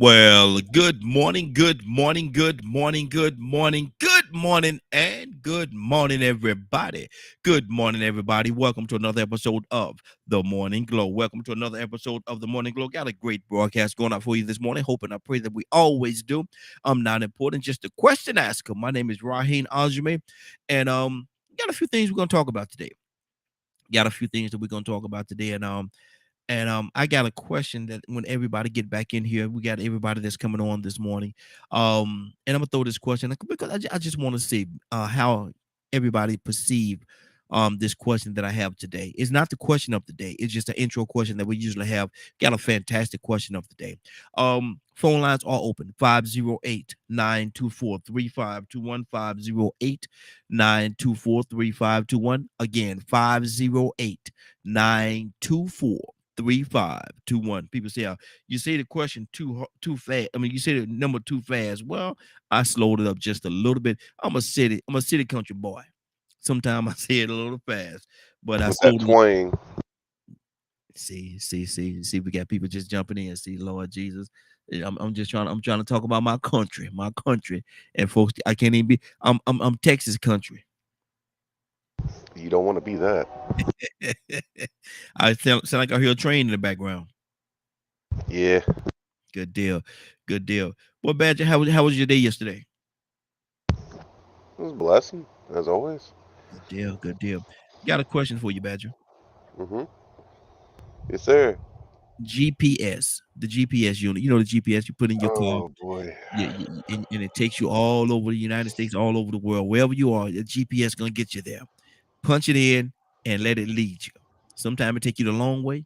Well, good morning, good morning, good morning, good morning, good morning, and good morning, everybody. Good morning, everybody. Welcome to another episode of The Morning Glow. Welcome to another episode of The Morning Glow. Got a great broadcast going out for you this morning. Hoping I pray that we always do. I'm not important, just a question asker. My name is Raheen Aljame, and got a few things we're gonna talk about today. Got a few things that we're gonna talk about today, and I got a question that when everybody get back in here, we got everybody that's coming on this morning. And I'm gonna throw this question because I just want to see how everybody perceive this question that I have today. It's not the question of the day, it's just an intro question that we usually have. Got a fantastic question of the day. Phone lines are open 508-924-3521, 508-924-3521. Again, 508-924-3521. People say, you say the question too fast. I mean, you say the number too fast. Well, I slowed it up just a little bit. I'm a city country boy. Sometimes I say it a little fast, but I With that slowed it up. twang. See, we got people just jumping in. See, Lord Jesus. I'm just trying to talk about my country, and folks, I can't even be. I'm Texas country. You don't want to be that. I sound like I hear a train in the background. Yeah, Good deal. Good deal. Well, Badger, how was your day yesterday? it was a blessing, as always. Good deal. Good deal. Got a question for you, Badger. Hmm. Yes, sir. GPS, the GPS unit. You know the GPS you put in your car, Oh, boy. and it takes you all over the United States, all over the world, wherever you are. The GPS gonna get you there. Punch it in and let it lead you. Sometimes it take you the long way.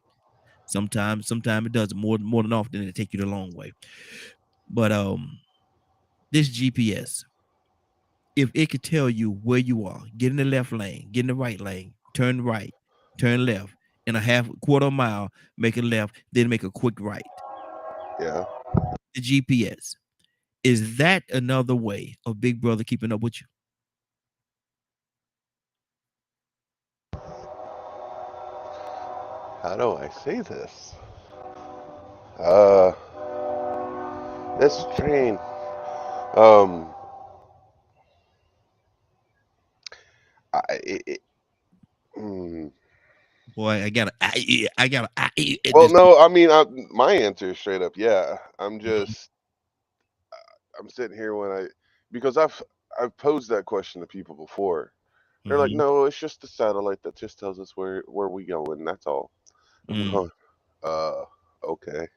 Sometimes it does more than often it take you the long way. But this GPS, if it could tell you where you are, get in the left lane, get in the right lane, turn right, turn left, in a half quarter mile, make a left, then make a quick right. Yeah. The GPS. Is that another way of Big Brother keeping up with you? How do I say this? Uh, this train. Um, it, it, mm. Boy, I got at Well, this point. no, I mean, my answer is straight up, yeah. I'm sitting here because I've posed that question to people before. They're like, Mm-hmm, no, it's just the satellite that just tells us where we going. That's all. I'm mm, going, okay.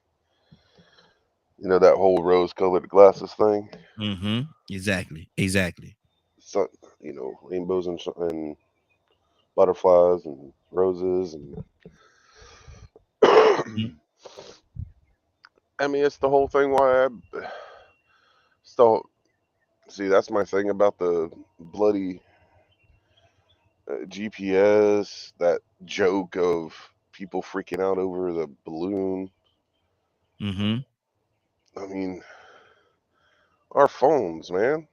You know that whole rose-colored glasses thing. mm-hmm. Exactly. So, rainbows and butterflies and roses and Mhm. I mean, it's the whole thing. Still see that's my thing about the bloody GPS. That joke of people freaking out over the balloon. Mhm. I mean, our phones, man.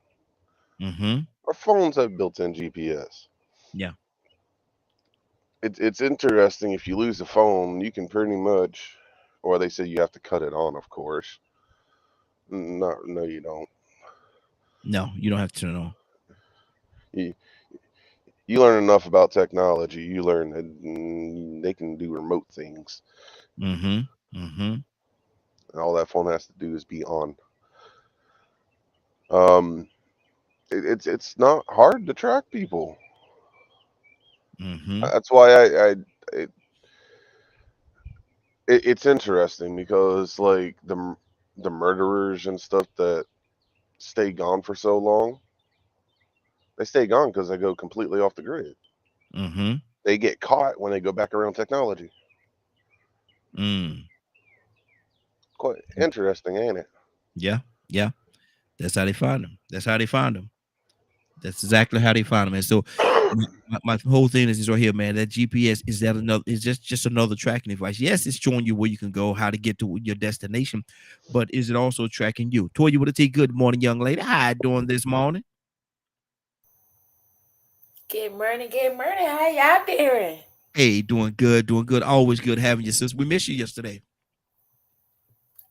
Mhm. Our phones have built-in GPS. Yeah. It's interesting if you lose a phone, you can pretty much, or they say you have to cut it on, of course. No, no, you don't. No, you don't have to turn it on. You, you learn enough about technology, you learn that they can do remote things, Mhm. Mhm. and all that phone has to do is be on. Um, it's not hard to track people. Mhm. That's why it, it's interesting because like the murderers and stuff that stay gone for so long, they stay gone because they go completely off the grid. Mhm. They get caught when they go back around technology. Mm. Quite interesting, ain't it? Yeah. Yeah. That's how they find them. That's how they find them. That's exactly how they find them. And so my whole thing is right here, man. That GPS is that another is just another tracking device. Yes, it's showing you where you can go, how to get to your destination, but is it also tracking you? Toya with a T, good morning, young lady. How you doing this morning? Good morning. How y'all doing? Hey, doing good, doing good. Always good having you, sis. We missed you yesterday.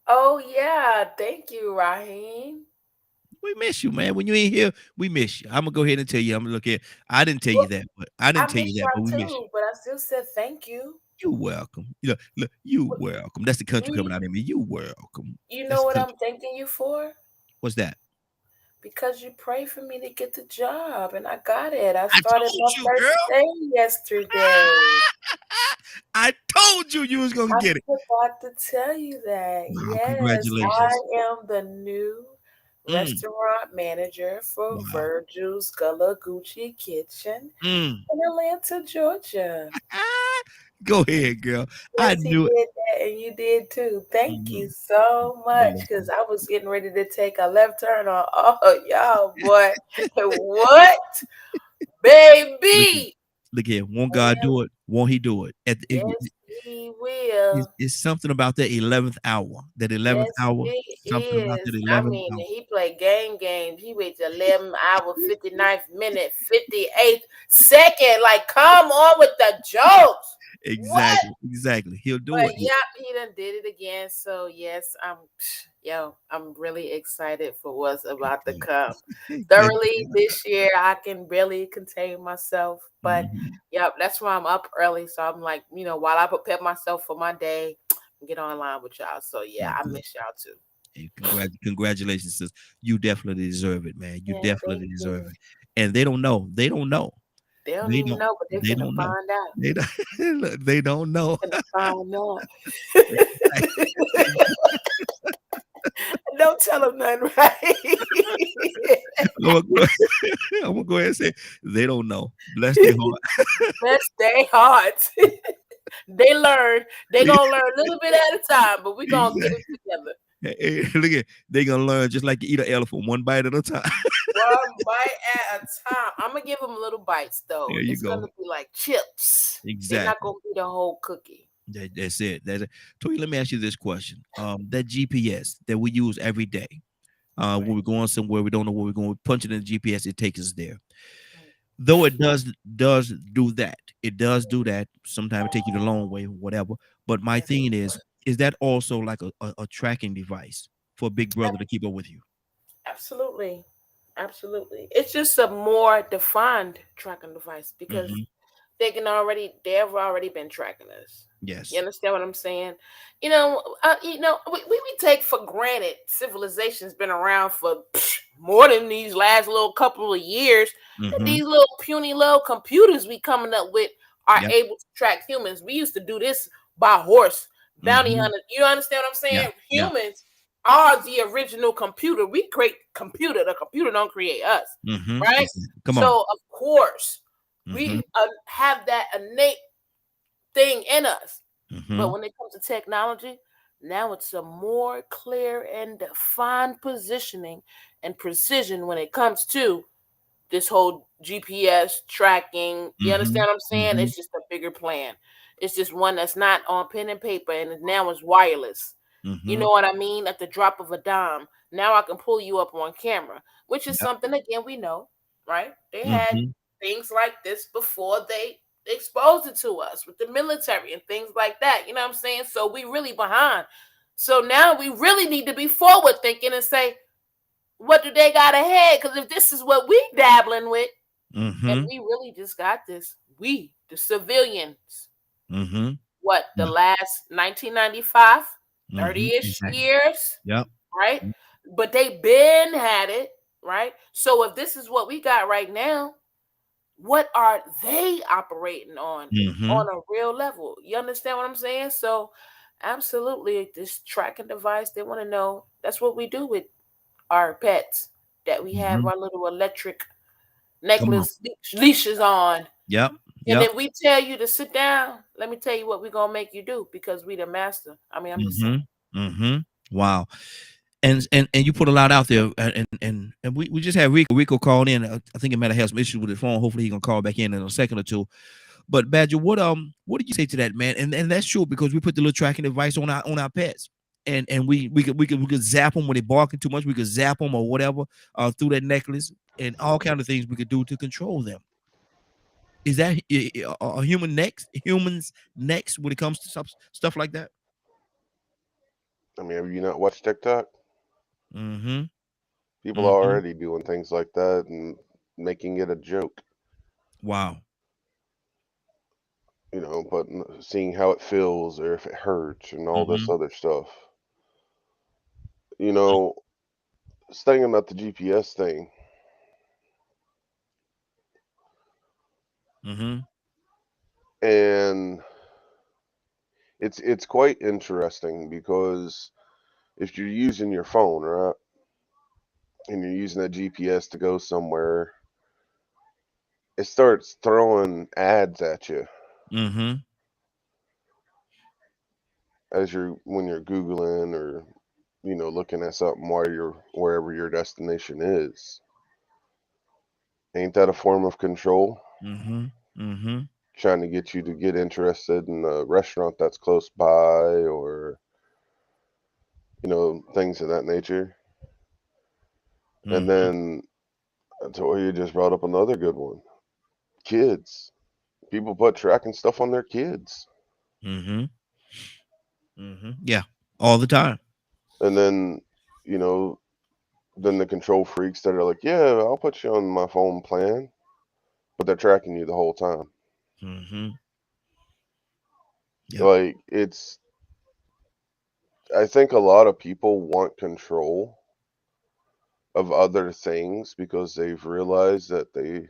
Oh yeah, thank you, Raheem. We miss you, man. When you ain't here, we miss you. I'm gonna go ahead and tell you. I'm gonna look at. I didn't tell you Well, that, but I I didn't tell miss you that, but y'all we miss you. too, but I still said thank you. You welcome. Look, you What welcome. That's the country coming you, out of me. You welcome. you That's know the what country. I'm thanking you for? What's that? Because you prayed for me to get the job, and I got it. I I started told my you, first girl. day yesterday. I told you was gonna I get it. forgot to tell you that. Wow, Yes, I congratulations. am the new Mm, restaurant manager for wow. Virgil's Gullah Gucci Kitchen Mm. in Atlanta, Georgia. Go ahead, girl. I Yes, he knew it. did that, and you did too. Thank you Mhm. so much, because Welcome. I was getting ready to take a left turn on. Oh, y'all, boy, what, Look here. baby? Look here. Won't God Well, do it? Won't He do it? yes, he will. It's something about that 11th hour. That 11th Yes, hour. it Something about that is. I 11th mean, hour. he played games. He waited 11 hour, 59th minute, 58th second. Like, come on with the jokes. What? Exactly. Exactly. He'll do But it. yeah, he done did it again. So yes, I'm really excited for what's about to come. Good. Thoroughly this year, I can barely contain myself. But Mhm. yep, that's why I'm up early. So I'm like, while I prepare myself for my day, get online with y'all. So yeah, Good, I good. miss y'all too. Hey, congratulations, sis. You definitely deserve it, man. You Yeah, thank definitely deserve you. it. And they don't know. They don't know. They don't They even don't. know, but they They finna don't know. find out. They don't. Look, they don't know. Finna find out. Don't tell them nothing, right? I'm gonna go, I'm gonna go ahead and say they don't know. Bless their heart. Bless their hearts. They learn. They gonna learn a little bit at a time, but we gonna get it Exactly. together. Hey, look at they gonna learn just like you eat an elephant, one bite at a time. One bite at a time. I'm gonna give them little bites though. There you It's gonna go. be like chips. They're not Exactly. gonna be the whole cookie. That's it. That's it. Toy, let me ask you this question. That GPS that we use every day, when Right. we're going somewhere, we don't know where we're going. We punch it in the GPS, it takes us there. Right. Though it does do that. It does do that. Sometimes it take you the long way, whatever. But my Yes. thing is that also like a tracking device for Big Brother to keep up with you? Absolutely. Absolutely. It's just a more defined tracking device because Hmm. they've already been tracking us. You Yes. understand what I'm saying? We take for granted civilization's been around for more than these last little couple of years. That Hmm. these little puny little computers we coming up with are Yep. able to track humans. We used to do this by horse, bounty Hmm. hunter. You understand what I'm Yeah. saying? Yeah. Humans are the original computer. We create computer. The computer don't create us, Hmm. right? Exactly. Come on. So of course Hmm. we have that innate thing in us. But Hmm. when it comes to technology, now it's a more clear and defined positioning and precision when it comes to this whole GPS tracking. You Hmm. understand what I'm saying? Hmm. It's just a bigger plan. It's just one that's not on pen and paper and now it's wireless. You Hmm. know what I mean? At the drop of a dime. Now I can pull you up on camera, which is Yep. something again we know, right? They had Hmm. things like this before they exposed it to us with the military and things like that. You know what I'm saying? So we really behind. So now we really need to be forward thinking and say, what do they got ahead? Because if this is what we dabbling with, and Hmm. we really just got this, we the civilians, Hmm. what the Yeah. last 1995, Hmm. 30-ish Exactly. years, Yep. right? But they been had it, right? So if this is what we got right now, what are they operating Hmm. on a real level? You understand what I'm saying? So absolutely, this tracking device, they want to know. That's what we do with our pets, that we have Hmm. our little electric Come on. necklace leashes on. Yep. And Yep. if we tell you to sit down, let me tell you what we're gonna make you do because we the master. I mean, I'm just saying. Mhm. Mhm. Wow. And you put a lot out there, and we just had Rico called in. I think he might have had some issues with his phone. Hopefully, he gonna call back in a second or two. But Badger, what did you say to that, man? And that's true because we put the little tracking device on our pets, and we could zap them when they barking too much. We could zap them or whatever through that necklace and all kind of things we could do to control them. Is that a humans next when it comes to stuff like that? I mean, have you not watched TikTok? Mm-hmm. People are Mm-hmm. already doing things like that and making it a joke, Wow. but seeing how it feels or if it hurts and all this Mm-hmm. other stuff. You know, Saying about the GPS thing, Mm-hmm. and it's quite interesting because if you're using your phone, right, and you're using that GPS to go somewhere, it starts throwing ads at you Mm-hmm. as when you're Googling or looking at something while you're wherever your destination is. Ain't that a form of control? Mm-hmm. Mm-hmm. Trying to get you to get interested in a restaurant that's close by or things of that nature. And Mm-hmm. then Toya just brought up another good one. Kids. People put tracking stuff on their kids. Mm-hmm. Mm-hmm. Yeah. All the time. And then, you know, then the control freaks that are like, yeah, I'll put you on my phone plan, but they're tracking you the whole time. Mm-hmm. Yep. Like, I think a lot of people want control of other things because they've realized that they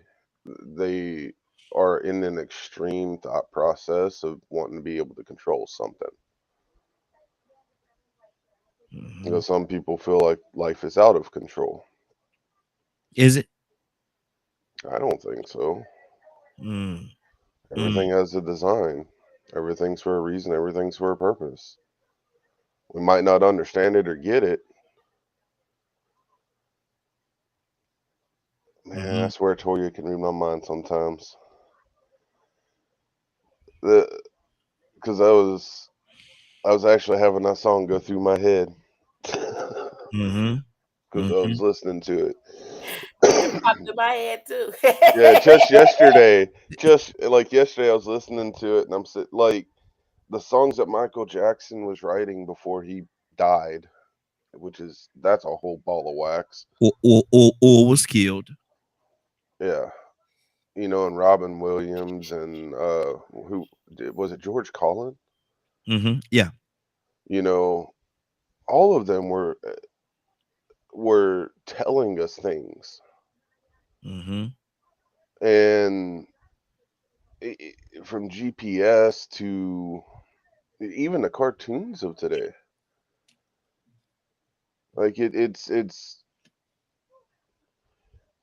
are in an extreme thought process of wanting to be able to control something. Mm-hmm. Some people feel like life is out of control. Is it? I don't think so. Mm. Mm. Everything has a design. Everything's for a reason. Everything's for a purpose. We might not understand it or get it. Man, Mm-hmm. I swear Toya can read my mind sometimes. Because I was actually having that song go through my head Mm-hmm. because I Mm-hmm. was listening to it. It popped in my head too. Yeah, just yesterday, just like yesterday, I was listening to it, and I'm sitting like the songs that Michael Jackson was writing before he died, that's a whole ball of wax. Or was killed. Yeah, and Robin Williams and who was it? George Collin. Mm-hmm. Yeah. You know, all of them were telling us things, Mm-hmm. and from GPS to even the cartoons of today. Like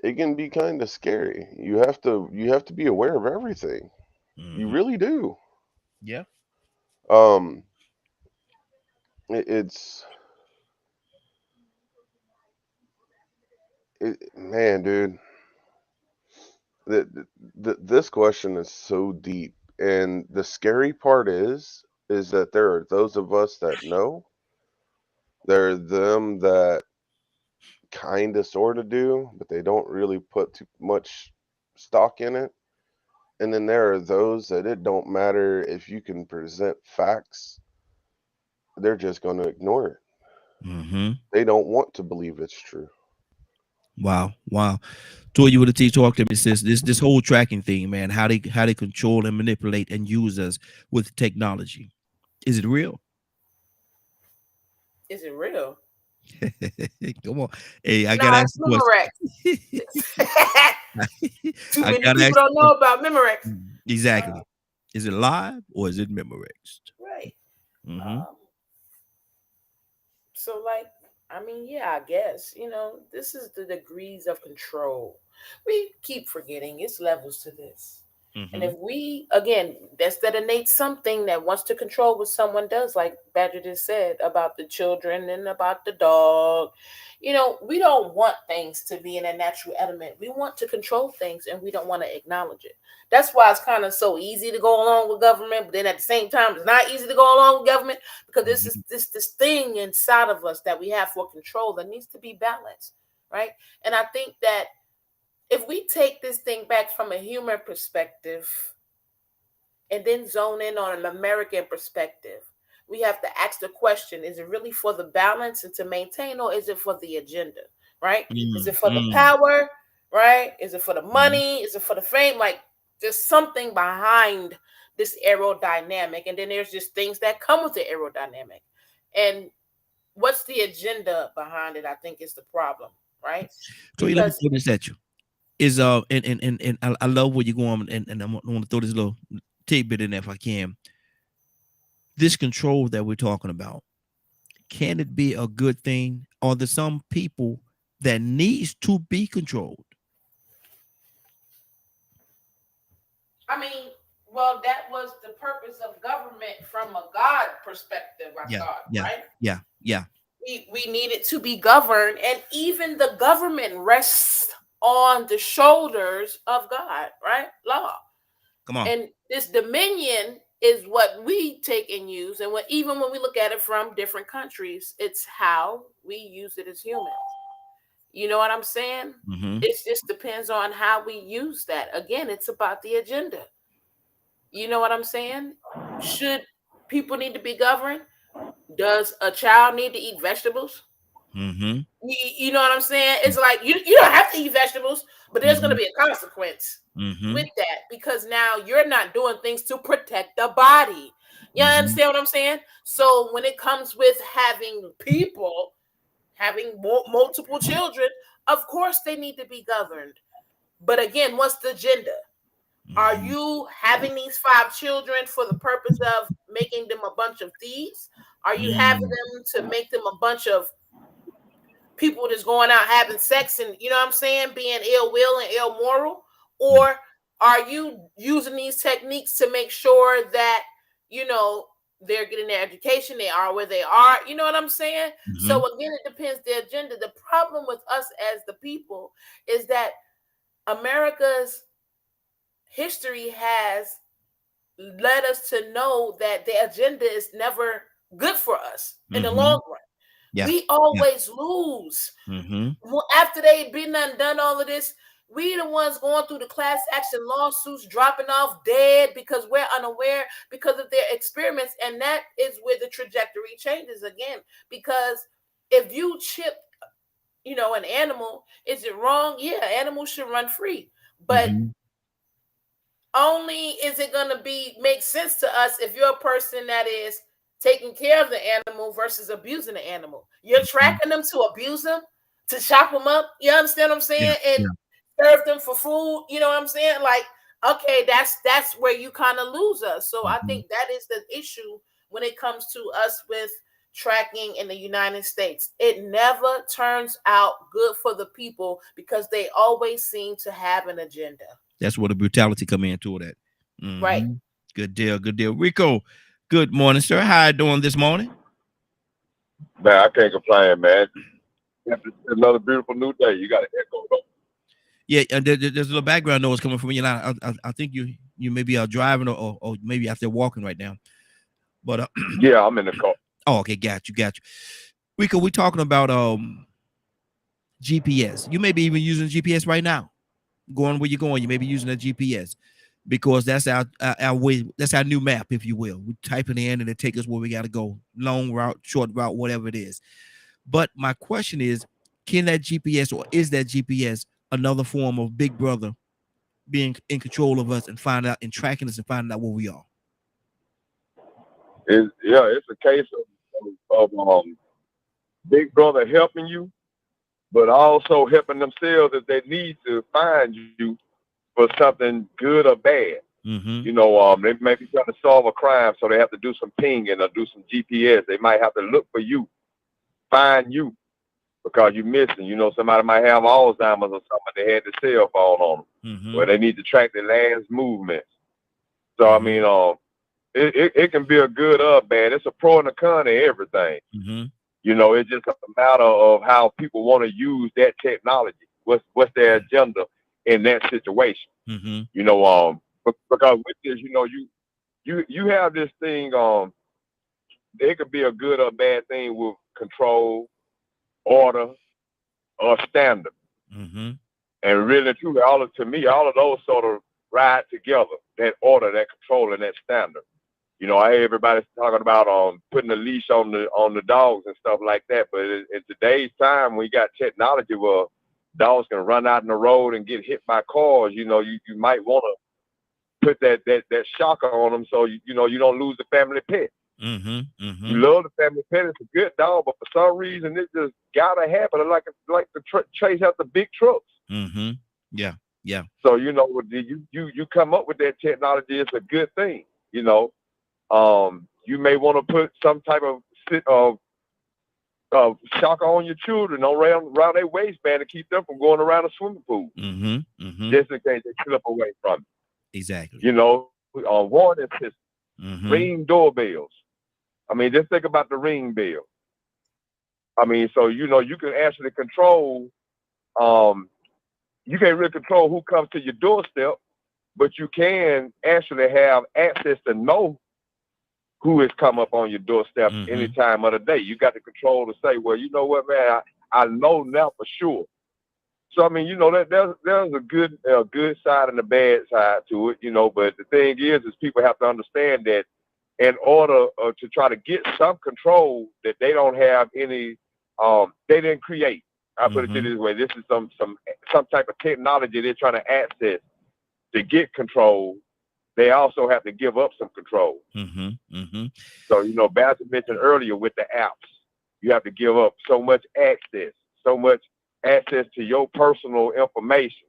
it can be kind of scary. You have to be aware of everything. You Mm-hmm. really do. Yeah. Um, it's man, dude. This question is so deep, and the scary part is that there are those of us that know. There are them that kind of sort of do, but they don't really put too much stock in it. And then there are those that it don't matter if you can present facts, they're just going to ignore it. Mm-hmm. They don't want to believe it's true. Wow. Wow. So you would have talked to me, sis. This whole tracking thing, man. How they control and manipulate and use us with technology. Is it real? Is it real? Come on. Hey, I gotta Nah, ask it's the question. Memorex. Too I many gotta people ask the don't know question. about Memorex. Exactly. Is it live or is it Memorex? Right. Mm-hmm. Um, so like, I mean, yeah, I guess, this is the degrees of control. We keep forgetting it's levels to this. And Mm-hmm. if we, again, that's that innate something that wants to control what someone does, like Badger just said about the children and about the dog. We don't want things to be in a natural element. We want to control things and we don't want to acknowledge it. That's why it's kind of so easy to go along with government, but then at the same time, it's not easy to go along with government because this is Mm-hmm. this thing inside of us that we have for control that needs to be balanced, right? And I think that if we take this thing back from a human perspective and then zone in on an American perspective, we have to ask the question, is it really for the balance and to maintain, or is it for the agenda, right? Is it for the power, right? Is it for the money? Is it for the fame? Like, there's something behind this aerodynamic, and then there's just things that come with the aerodynamic. And what's the agenda behind it, I think, is the problem, right? So let me throw this at you. Is and I love where you're going, and I want to throw this little tidbit in there if I can. This control that we're talking about, can it be a good thing? Or there's some people that needs to be controlled? I mean, well, that was the purpose of government from a God perspective, I thought, right? Yeah. We needed to be governed, and even the government rests on the shoulders of God, right? Law. Come on. And this dominion is what we take and use. And even when we look at it from different countries, it's how we use it as humans. You know what I'm saying? Mm-hmm. It just depends on how we use that. Again, it's about the agenda. You know what I'm saying? Should people need to be governed? Does a child need to eat vegetables? Mm-hmm. You know what I'm saying? It's like you don't have to eat vegetables, but there's going to be a consequence with that, because now you're not doing things to protect the body. You understand what I'm saying? So when it comes with having people having multiple children, of course they need to be governed. But again, what's the agenda? Are you having these 5 children for the purpose of making them a bunch of thieves? Are you having them to make them a bunch of people that's going out having sex and, you know what I'm saying, being ill will and ill moral? Or are you using these techniques to make sure that, you know, they're getting their education, they are where they are? You know what I'm saying? So again, it depends the agenda. The problem with us as the people is that America's history has led us to know that the agenda is never good for us in the long run. Yeah. We always lose. Well, after they've been done all of this, we the ones going through the class action lawsuits, dropping off dead because we're unaware because of their experiments. And that is where the trajectory changes again. Because if you chip, you know, an animal, is it wrong? Yeah, animals should run free. But only is it going to make sense to us if you're a person that is taking care of the animal versus abusing the animal. You're tracking them to abuse them, to chop them up. You understand what I'm saying? And serve them for food. You know what I'm saying? Like, okay, that's where you kind of lose us. So I think that is the issue when it comes to us with tracking in the United States. It never turns out good for the people because they always seem to have an agenda. That's where the brutality come into that. Right. Good deal. Rico, good morning, sir. How you doing this morning? Man, I can't complain, man. It's another beautiful new day. You got an echo though. Yeah, and there's a little background noise coming from you. I think you maybe are driving or maybe out there walking right now. But yeah, I'm in the car. Oh, okay, got you. Rico, we're talking about GPS. You may be even using GPS right now. Going where you're going, you may be using a GPS because that's our way. That's our new map, if you will. We type it in and it takes us where we got to go. Long route, short route, whatever it is. But my question is, can that GPS or is that GPS another form of Big Brother being in control of us and finding out and tracking us and finding out where we are? It's a case of Big Brother helping you, but also helping themselves if they need to find you for something good or bad. You know, they may be trying to solve a crime, so they have to do some pinging or do some GPS. They might have to look for you, find you, because you're missing. You know, somebody might have Alzheimer's or something. They had the cell phone on them, where they need to track their last movements. So I mean, it can be a good or bad. It's a pro and a con to everything. You know, it's just a matter of how people want to use that technology. What's their agenda in that situation? You know, because with this, you know, you have this thing. It could be a good or bad thing with control, order, or standard. And really, truly, to me, all of those sort of ride together. That order, that control, and that standard. You know, I hear everybody talking about putting a leash on the dogs and stuff like that. But in today's time, we got technology where dogs can run out in the road and get hit by cars. You know, you might want to put that shocker on them so you know you don't lose the family pet. Mm-hmm. Mm-hmm. You love the family pet; it's a good dog, but for some reason it just gotta happen. Like the chase after big trucks. Mm-hmm. Yeah. Yeah. So you know, you come up with that technology, it's a good thing. You know, you may want to put some type of shocker on your children around their waistband to keep them from going around a swimming pool, Mm-hmm. Mm-hmm. just in case they slip away from it. Exactly. You know, warning systems, Mm-hmm. Ring doorbells. I mean, just think about the Ring bell. I mean, so you know, you can actually control. You can't really control who comes to your doorstep, but you can actually have access to know who has come up on your doorstep Mm-hmm. any time of the day. You got the control to say, well, you know what, man, I know now for sure. So I mean, you know, there's a good side and a bad side to it, you know. But the thing is people have to understand that in order to try to get some control that they don't have any, they didn't create. I put it Mm-hmm. this way: this is some type of technology they're trying to access to get control. They also have to give up some control. Mm-hmm. Mm-hmm. So, you know, Bassett mentioned earlier with the apps, you have to give up so much access to your personal information.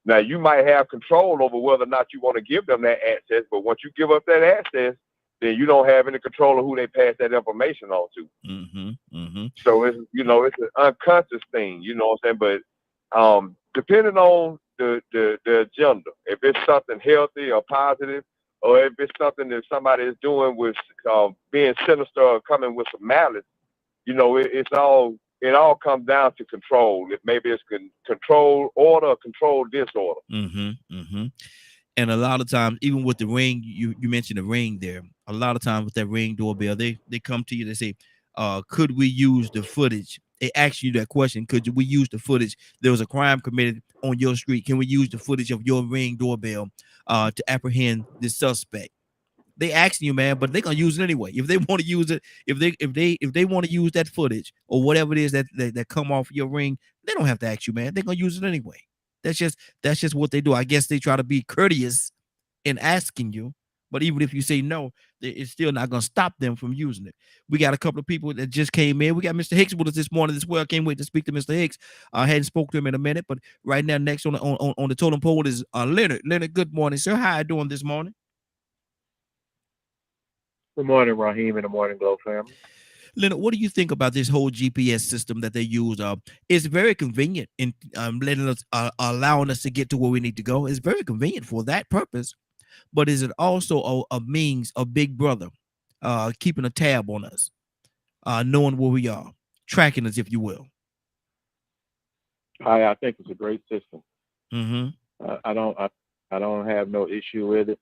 Now, you might have control over whether or not you want to give them that access, but once you give up that access, then you don't have any control of who they pass that information on to. Mm-hmm. Mm-hmm. So it's, you know, it's an unconscious thing, you know what I'm saying? But depending on the agenda, if it's something healthy or positive, or if it's something that somebody is doing with being sinister or coming with some malice, you know, it all comes down to control. Maybe it's control order or control disorder. Mm-hmm. Mm-hmm. And a lot of times, even with the Ring, you mentioned the Ring there. A lot of times with that Ring doorbell, they come to you, they say, could we use the footage? They ask you that question, could we use the footage? There was a crime committed on your street. Can we use the footage of your Ring doorbell to apprehend the suspect? They asking you, man, but they're gonna use it anyway. If they want to use it, if they want to use that footage or whatever it is that come off your Ring, they don't have to ask you, man. They're gonna use it anyway. That's just what they do. I guess they try to be courteous in asking you, but even if you say no, it's still not gonna stop them from using it. We got a couple of people that just came in. We got Mr. Hicks with us this morning as well. I can't wait to speak to Mr. Hicks. I hadn't spoke to him in a minute, but right now, next on the totem pole is Leonard. Leonard, good morning, sir. How you doing this morning? Good morning, Raheem, and the Morning Glow family. Leonard, what do you think about this whole GPS system that they use? It's very convenient in letting us, allowing us to get to where we need to go. It's very convenient for that purpose, but is it also a means of Big Brother keeping a tab on us, knowing where we are, tracking us, if you will? I think it's a great system. Mm-hmm. I don't have no issue with it,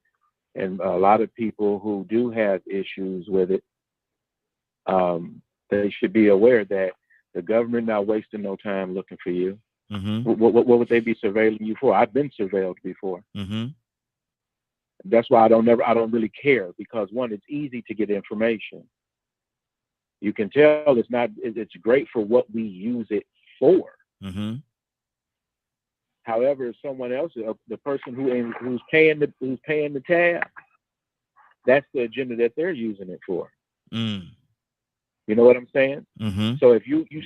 and a lot of people who do have issues with it, they should be aware that the government not wasting no time looking for you. Mm-hmm. What would they be surveilling you for? I've been surveilled before. Mm-hmm. That's why I don't really care, because one, it's easy to get information. You can tell it's great for what we use it for. Mm-hmm. However, if someone else, the person who's paying the tab, that's the agenda that they're using it for. Mm. You know what I'm saying? Mm-hmm. So if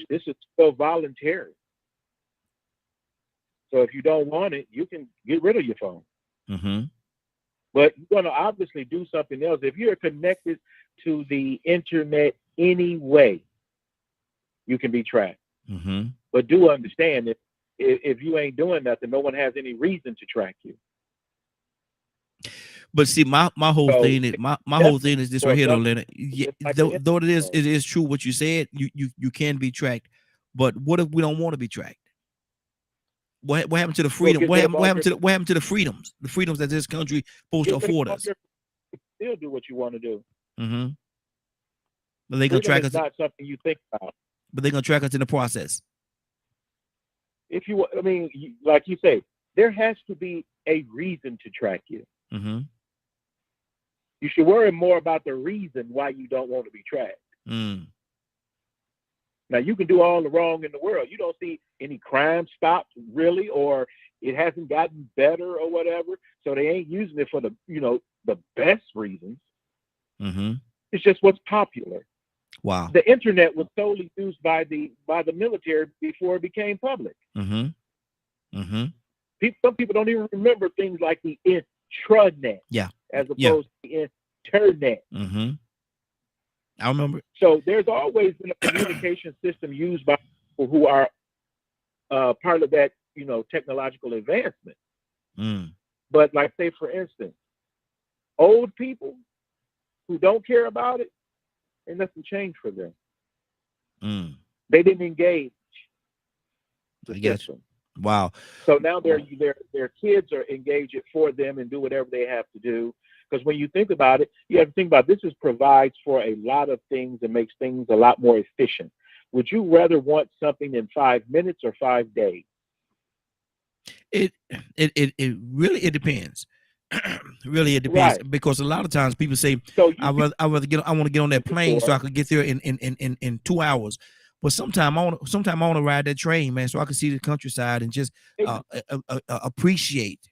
this is still voluntary. So if you don't want it, you can get rid of your phone. Mm-hmm. But you're going to obviously do something else. If you're connected to the internet anyway, you can be tracked. Mm-hmm. But do understand that if you ain't doing nothing, no one has any reason to track you. But see, my whole thing is my whole thing is this right here, though, Leonard. Yeah, though it is true what you said, you can be tracked, but what if we don't want to be tracked? What happened to the freedom? What happened to the freedoms? The freedoms that this country supposed to afford us? Still do what you want to do. Mm-hmm. But they gonna track us. Not something you think about. But they're gonna track us in the process. Like you say, there has to be a reason to track you. Mm-hmm. You should worry more about the reason why you don't want to be tracked. Mm. Now, you can do all the wrong in the world. You don't see any crime stopped really, or it hasn't gotten better or whatever. So they ain't using it for the, the best reasons. Mm-hmm. It's just what's popular. Wow. The internet was solely used by the military before it became public. Mm-hmm. Mm-hmm. Some people don't even remember things like the intranet, Yeah, as opposed to the internet. Mm-hmm. I remember. So there's always been a communication system used by people who are part of that, technological advancement. Mm. But like, say, for instance, old people who don't care about it, and nothing changed for them. Mm. They didn't engage the I guess. system. Wow. So now their kids are engage it for them and do whatever they have to do. Because when you think about it, you have to think about this provides for a lot of things and makes things a lot more efficient. Would you rather want something in 5 minutes or 5 days? It really depends. Really, it depends, Right. because a lot of times people say, So I want to get on that plane so I could get there in 2 hours. But sometime I want to ride that train, man, so I can see the countryside and just appreciate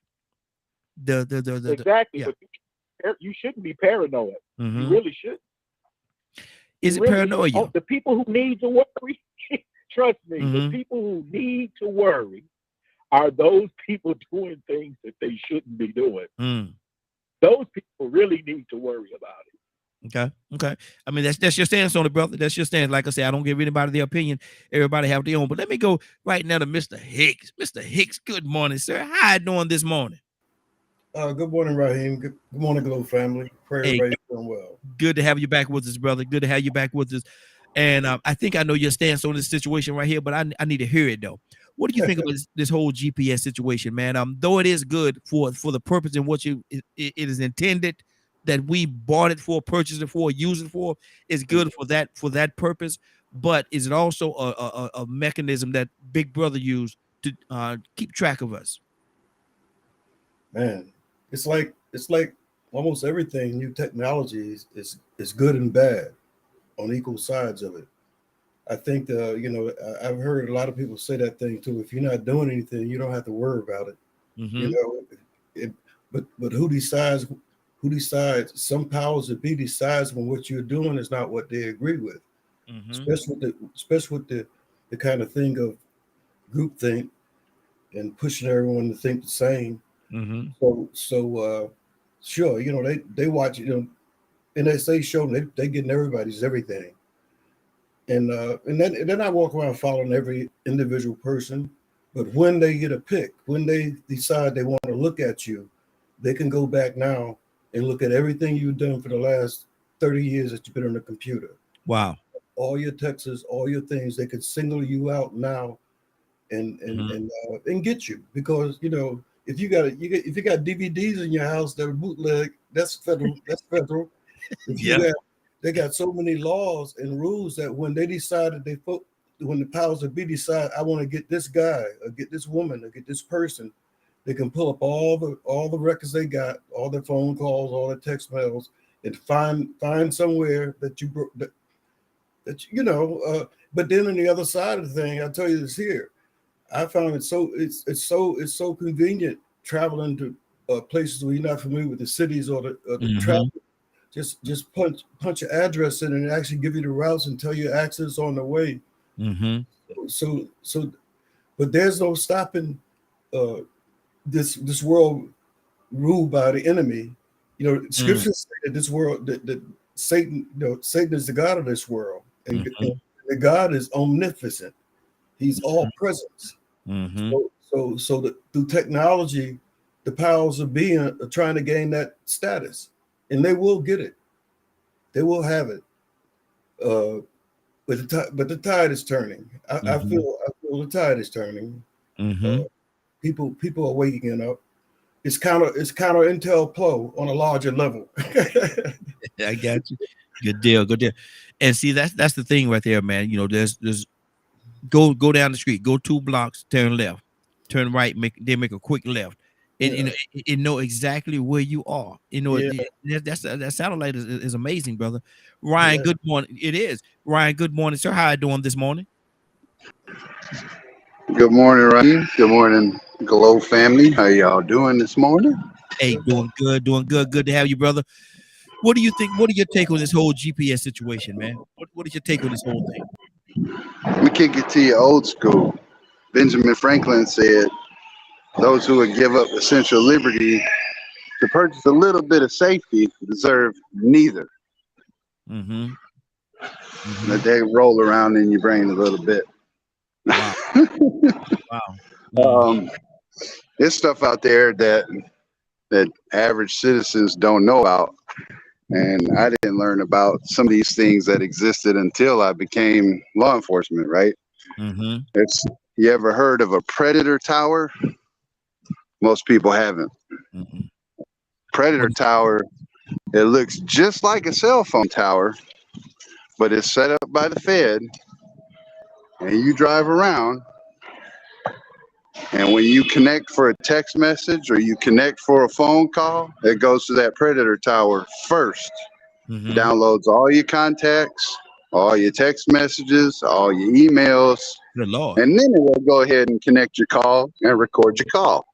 the exactly. yeah. But you shouldn't be paranoid. Mm-hmm. You really shouldn't. Is it paranoia? The people who need to worry, trust me, Mm-hmm. the people who need to worry are those people doing things that they shouldn't be doing. Mm. Those people really need to worry about it. Okay. I mean, that's your stance on it, brother. That's your stance. Like I said, I don't give anybody their opinion. Everybody have their own. But let me go right now to Mr. Hicks. Mr. Hicks, good morning, sir. How you doing this morning? Good morning, Raheem. Good morning, Glow family. Pray everybody's doing well. Good to have you back with us, brother. Good to have you back with us. And I think I know your stance on this situation right here, but I need to hear it though. What do you think about this whole GPS situation, man? Though it is good for the purpose in which it is intended, that we bought it for, purchased it for, use it for, is good for that purpose. But is it also a mechanism that Big Brother used to keep track of us? Man, it's like almost everything new technology is good and bad on equal sides of it. I think I've heard a lot of people say that thing too. If you're not doing anything, you don't have to worry about it. Mm-hmm. But who decides? Some powers that be decides when what you're doing is not what they agree with. Mm-hmm. Especially with the kind of thing of groupthink and pushing everyone to think the same. Mm-hmm. So sure, they watch, NSA show they getting everybody's everything. And then they're not walking around following every individual person, but when they get a pick, when they decide they want to look at you, they can go back now and look at everything you've done for the last 30 years that you've been on the computer. Wow. All your texts, all your things, they can single you out now and get you, because if you got DVDs in your house that are bootleg, that's federal. They got so many laws and rules that when they decided when the powers that be decide, I want to get this guy or get this woman or get this person, they can pull up all the records they got, all their phone calls, all their text mails, and find somewhere that you broke that but then on the other side of the thing, I'll tell you this here. I found it's so convenient traveling to places where you're not familiar with the cities or the mm-hmm. traffic. Just punch your address in and actually give you the routes and tell you access on the way. Mm-hmm. So, but there's no stopping this world ruled by the enemy. Scriptures say that this world, that Satan, Satan is the god of this world, and mm-hmm. the God is omnipotent. He's mm-hmm. all presence. Mm-hmm. So through technology, the powers of being are trying to gain that status. And they will get it. They will have it. But the tide is turning. Mm-hmm. I feel the tide is turning. Mm-hmm. People are waking up. It's counter Intel Pro on a larger level. I got you. Good deal. And see, that's the thing right there, man. There's go down the street, go 2 blocks, turn left, turn right, make a quick left. It it know exactly where you are. You know, Yeah. that satellite is amazing, brother. Ryan, Yeah. good morning. It is Ryan. Good morning, sir. How you doing this morning? Good morning, Ryan. Good morning, Glow family. How y'all doing this morning? Hey, doing good, doing good. Good to have you, brother. What do you think? What are your take on this whole GPS situation, man? What is your take on this whole thing? Let me kick it to you old school. Benjamin Franklin said, those who would give up essential liberty to purchase a little bit of safety deserve neither. Mm-hmm. Let that roll around in your brain a little bit. Wow. Wow. Mm-hmm. There's stuff out there that average citizens don't know about. And I didn't learn about some of these things that existed until I became law enforcement, right? Mm-hmm. You ever heard of a predator tower? Most people haven't. Mm-hmm. Predator tower, it looks just like a cell phone tower, but it's set up by the Fed, and you drive around, and when you connect for a text message or you connect for a phone call, it goes to that predator tower first. Mm-hmm. Downloads all your contacts, all your text messages, all your emails, Good Lord. and then it will go ahead and connect your call and record your call.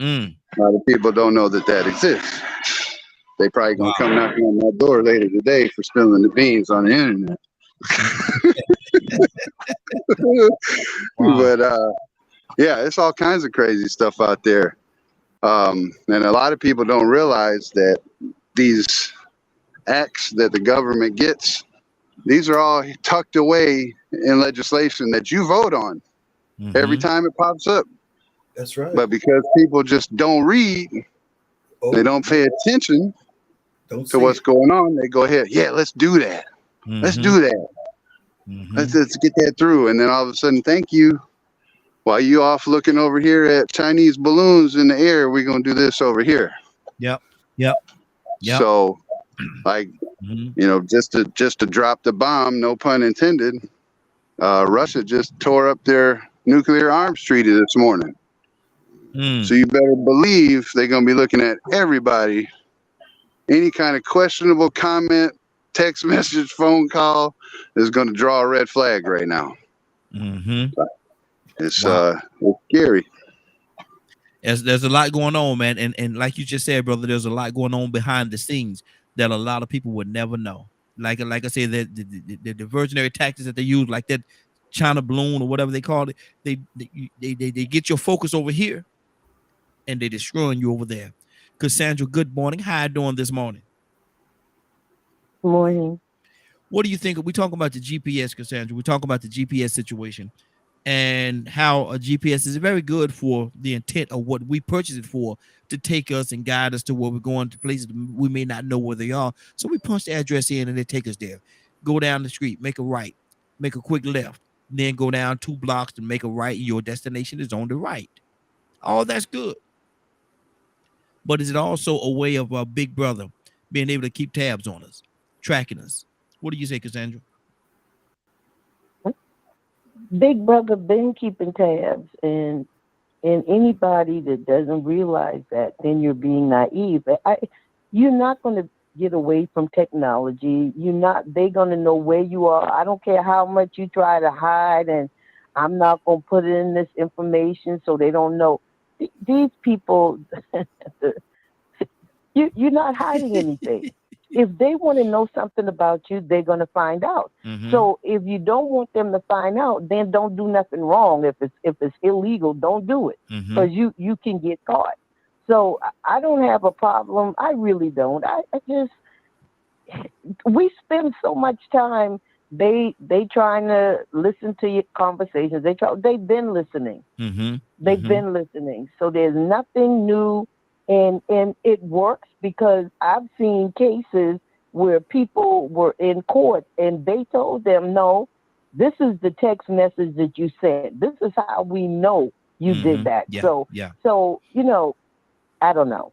Mm. A lot of people don't know that exists. They probably gonna come knocking on my door later today for spilling the beans on the internet. Wow. But yeah, it's all kinds of crazy stuff out there. And a lot of people don't realize that these acts that the government gets, these are all tucked away in legislation that you vote on every time it pops up. That's right. But because people just don't read, they don't pay attention to what's going on, they go ahead, yeah, let's do that. Let's do that. Let's get that through. And then all of a sudden, thank you. While you off looking over here at Chinese balloons in the air, we're going to do this over here. Yep. So, like, you know, just to drop the bomb, no pun intended, Russia just tore up their nuclear arms treaty this morning. So you better believe they're going to be looking at everybody. Any kind of questionable comment, text message, phone call is going to draw a red flag right now. It's scary. There's a lot going on, man, and like you just said, brother, there's a lot going on behind the scenes that a lot of people would never know. Like I said, the diversionary tactics that they use, like that China balloon or whatever they call it, they get your focus over here, and they're destroying you over there. Cassandra, good morning. How you doing this morning? Good morning. What do you think? We're talking about the GPS, Cassandra. We're talking about the GPS situation and how a GPS is very good for the intent of what we purchase it for, to take us and guide us to where we're going, to places we may not know where they are. So we punch the address in and they take us there. Go down the street, make a right, make a quick left, then go down 2 blocks to make a right. Your destination is on the right. All that's good. But is it also a way of a big brother being able to keep tabs on us, tracking us? What do you say, Cassandra? Big brother been keeping tabs, and anybody that doesn't realize that, then you're being naive. You're not going to get away from technology. They're going to know where you are. I don't care how much you try to hide, and I'm not going to put in this information so they don't know. These people, you're not hiding anything. If they want to know something about you, they're going to find out. So if you don't want them to find out, then don't do nothing wrong. If it's illegal, don't do it, because you can get caught. So I don't have a problem. I really don't. I just, we spend so much time. They trying to listen to your conversations. They've been listening. They've been listening. So there's nothing new. And it works, because I've seen cases where people were in court and they told them, no, this is the text message that you sent. This is how we know you did that. So, you know, I don't know.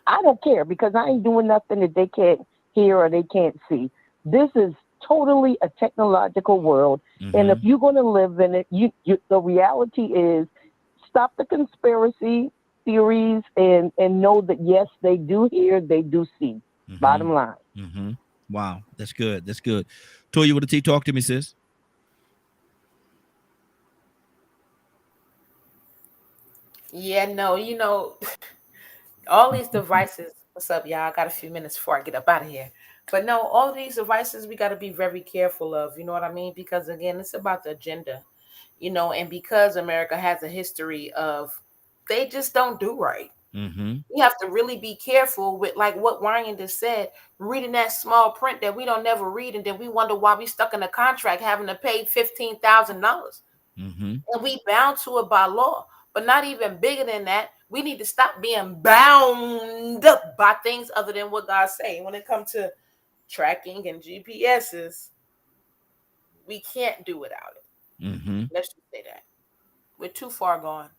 I don't care, because I ain't doing nothing that they can't hear or they can't see. This is totally a technological world. And if you're going to live in it, the reality is, stop the conspiracy theories and know that yes, they do hear, they do see. Bottom line. Wow, that's good. That's good. Toya with a T, talk to me, sis. Yeah, no, all these devices. What's up, y'all? I got a few minutes before I get up out of here. But no, all these devices we got to be very careful of. You know what I mean? Because again, it's about the agenda. And because America has a history of they just don't do right. We have to really be careful with like what Ryan just said, reading that small print that we don't never read, and then we wonder why we stuck in a contract having to pay $15,000. And we bound to it by law. But not even bigger than that, we need to stop being bound up by things other than what God say. When it comes to tracking and GPSs, we can't do without it. Let's just say that. We're too far gone.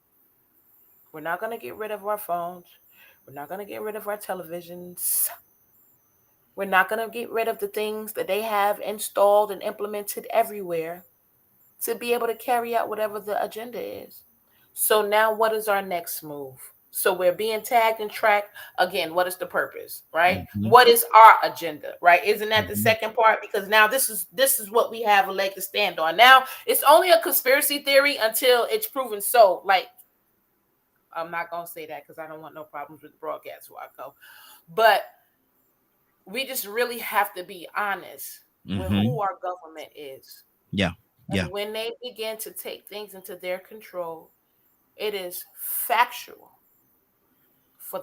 We're not going to get rid of our phones. We're not going to get rid of our televisions. We're not going to get rid of the things that they have installed and implemented everywhere to be able to carry out whatever the agenda is. So now what is our next move? So we're being tagged and tracked. Again, what is the purpose, right? What is our agenda, right? Isn't that the second part? Because now this is what we have a leg to stand on. Now, it's only a conspiracy theory until it's proven so. Like, I'm not going to say that because I don't want no problems with the broadcast where I go. But we just really have to be honest with who our government is. Yeah. And when they begin to take things into their control, it is factual. For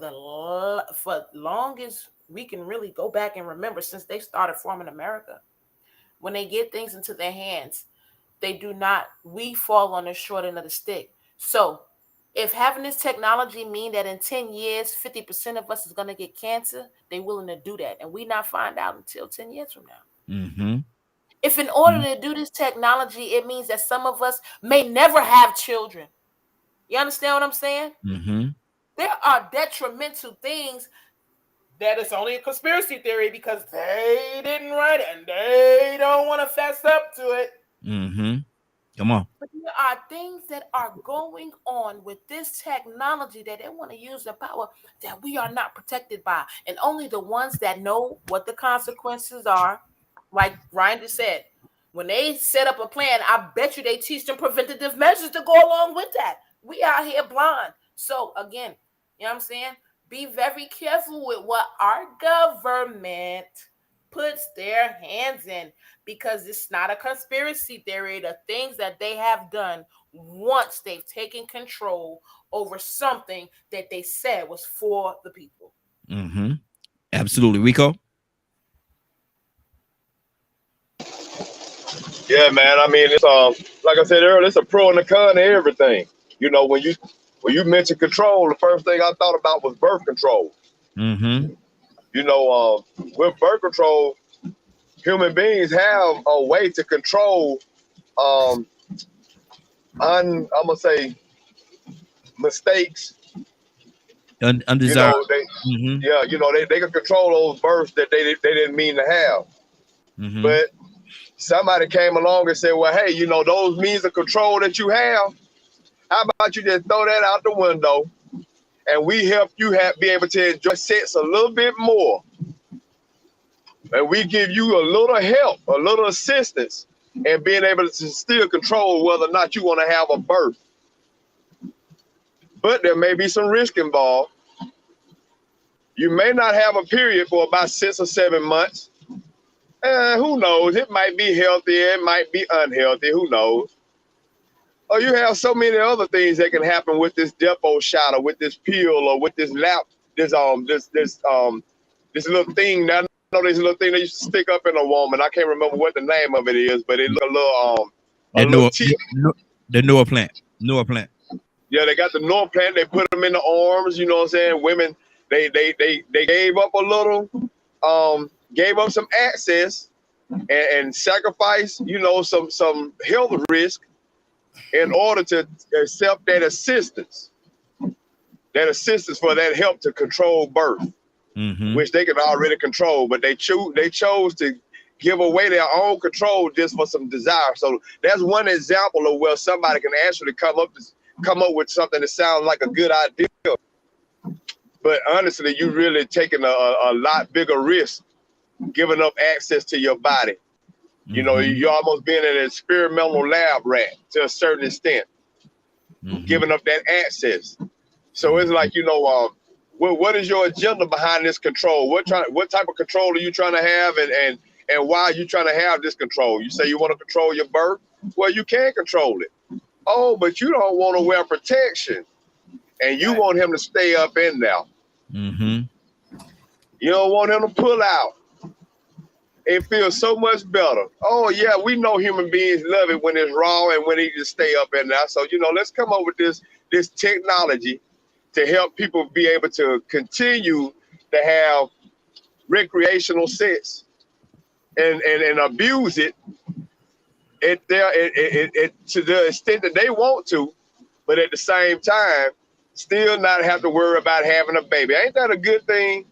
long as we can really go back and remember since they started forming America, when they get things into their hands, we fall on the short end of the stick. So if having this technology mean that in 10 years, 50% of us is going to get cancer, they're willing to do that. And we not find out until 10 years from now. If in order to do this technology, it means that some of us may never have children. You understand what I'm saying? There are detrimental things that it's only a conspiracy theory because they didn't write it and they don't want to fess up to it. Come on. But there are things that are going on with this technology that they want to use the power that we are not protected by. And only the ones that know what the consequences are, like Ryan just said, when they set up a plan, I bet you they teach them preventative measures to go along with that. We out here blind. So again, you know what I'm saying? Be very careful with what our government puts their hands in because it's not a conspiracy theory. The things that they have done once they've taken control over something that they said was for the people. Absolutely. Rico? Yeah, man. I mean, it's like I said earlier, it's a pro and a con to everything. When you mentioned control, the first thing I thought about was birth control. With birth control, human beings have a way to control, I'm gonna say, mistakes. Undesirable. They can control those births that they didn't mean to have. But somebody came along and said, well, hey, those means of control that you have, how about you just throw that out the window and we help you be able to enjoy sex a little bit more. And we give you a little help, a little assistance in being able to still control whether or not you want to have a birth. But there may be some risk involved. You may not have a period for about 6 or 7 months. Who knows? It might be healthy, it might be unhealthy, who knows? Or you have so many other things that can happen with this depot shot or with this pill or with this this little thing. Now, I know this little thing they used to stick up in a woman. I can't remember what the name of it is, but it look a little the Noah plant. Yeah, they got the Noah plant. They put them in the arms. You know what I'm saying? Women, they gave up a little, gave up some access and sacrificed, some health risk in order to accept that assistance for that help to control birth, which they can already control, but they chose to give away their own control just for some desire. So that's one example of where somebody can actually come up with something that sounds like a good idea, But honestly, you really taking a lot bigger risk giving up access to your body. You know, you're almost being an experimental lab rat to a certain extent, giving up that access. So it's like, you know, what is your agenda behind this control? What type of control are you trying to have, and why are you trying to have this control? You say you want to control your birth? Well, you can control it. Oh, but you don't want to wear protection, and you want him to stay up in there. You don't want him to pull out. It feels so much better. Oh yeah, we know human beings love it when it's raw and when he just stay up in there. So, you know, let's come up with this technology to help people be able to continue to have recreational sex and abuse it to the extent that they want to, but at the same time, still not have to worry about having a baby. Ain't that a good thing?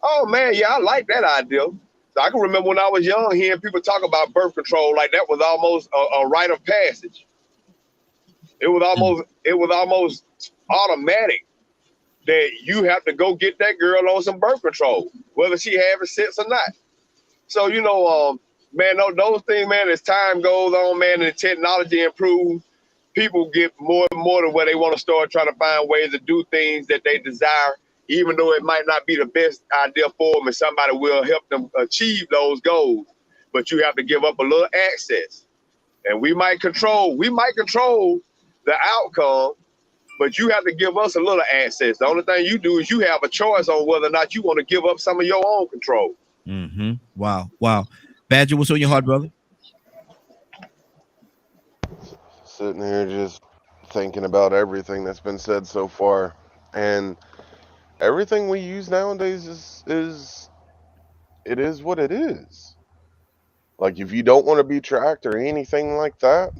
Oh man, yeah, I like that idea. So I can remember when I was young hearing people talk about birth control like that was almost a rite of passage. It was almost automatic that you have to go get that girl on some birth control, whether she having sex or not. So, you know, man, those things, man, as time goes on, man, and technology improves, people get more and more to where they want to start trying to find ways to do things that they desire, even though it might not be the best idea for them, and somebody will help them achieve those goals. But you have to give up a little access. And we might control the outcome, but you have to give us a little access. The only thing you do is you have a choice on whether or not you want to give up some of your own control. Wow. Badger, what's on your heart, brother? Sitting here just thinking about everything that's been said so far, and everything we use nowadays is what it is. Like, if you don't want to be tracked or anything like that,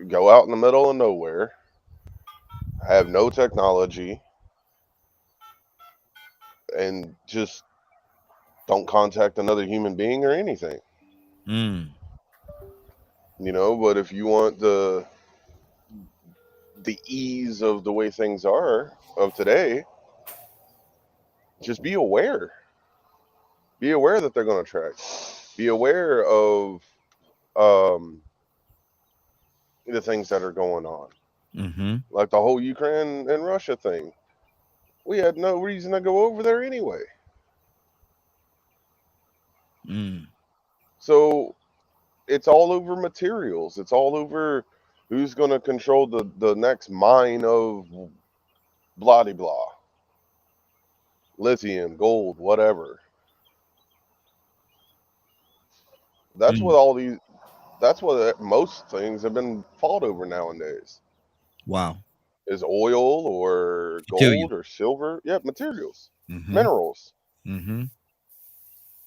go out in the middle of nowhere, have no technology, and just don't contact another human being or anything. You know, but if you want the ease of the way things are of today, just be aware. Be aware that they're going to track. Be aware of the things that are going on. Like the whole Ukraine and Russia thing. We had no reason to go over there anyway. So it's all over materials. It's all over who's going to control the next mine of blah de blah. Lithium, gold, whatever. That's what most things have been fought over nowadays. Wow. Is oil or gold or silver. Yeah, materials. Minerals.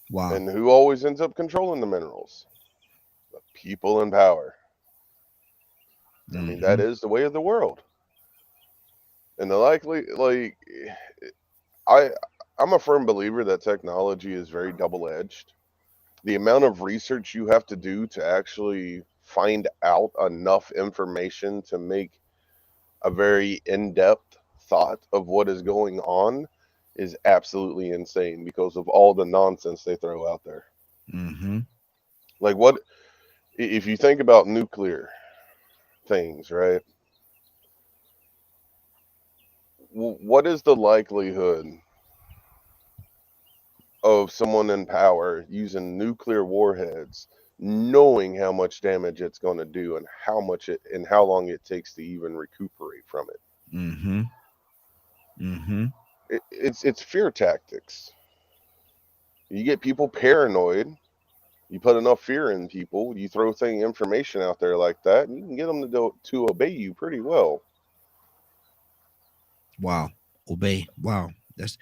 Wow. And who always ends up controlling the minerals? The people in power. I mean, that is the way of the world. And I'm a firm believer that technology is very double-edged. The amount of research you have to do to actually find out enough information to make a very in-depth thought of what is going on is absolutely insane because of all the nonsense they throw out there. Like, what if you think about nuclear things, right? What is the likelihood of someone in power using nuclear warheads, knowing how much damage it's going to do and how long it takes to even recuperate from it? It's fear tactics. You get people paranoid. You put enough fear in people. You throw information out there like that, and you can get them to obey you pretty well. Wow, obey. Wow, that's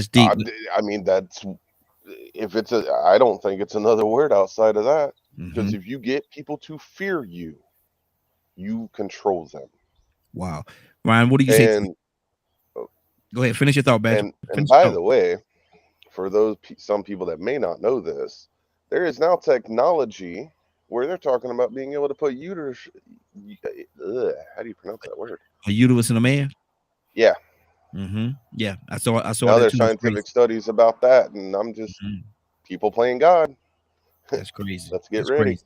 deep. I mean, I don't think it's another word outside of that. Because if you get people to fear you, you control them. Wow, Ryan, what do you say? Go ahead, finish your thought, Badger. And by the way, for some people that may not know this, there is now technology where they're talking about being able to put uterus. How do you pronounce that word? A uterus in a man? Yeah. Yeah, I saw Now that there's too. scientific studies about that, and I'm just people playing God. That's crazy. Let's get That's ready. crazy.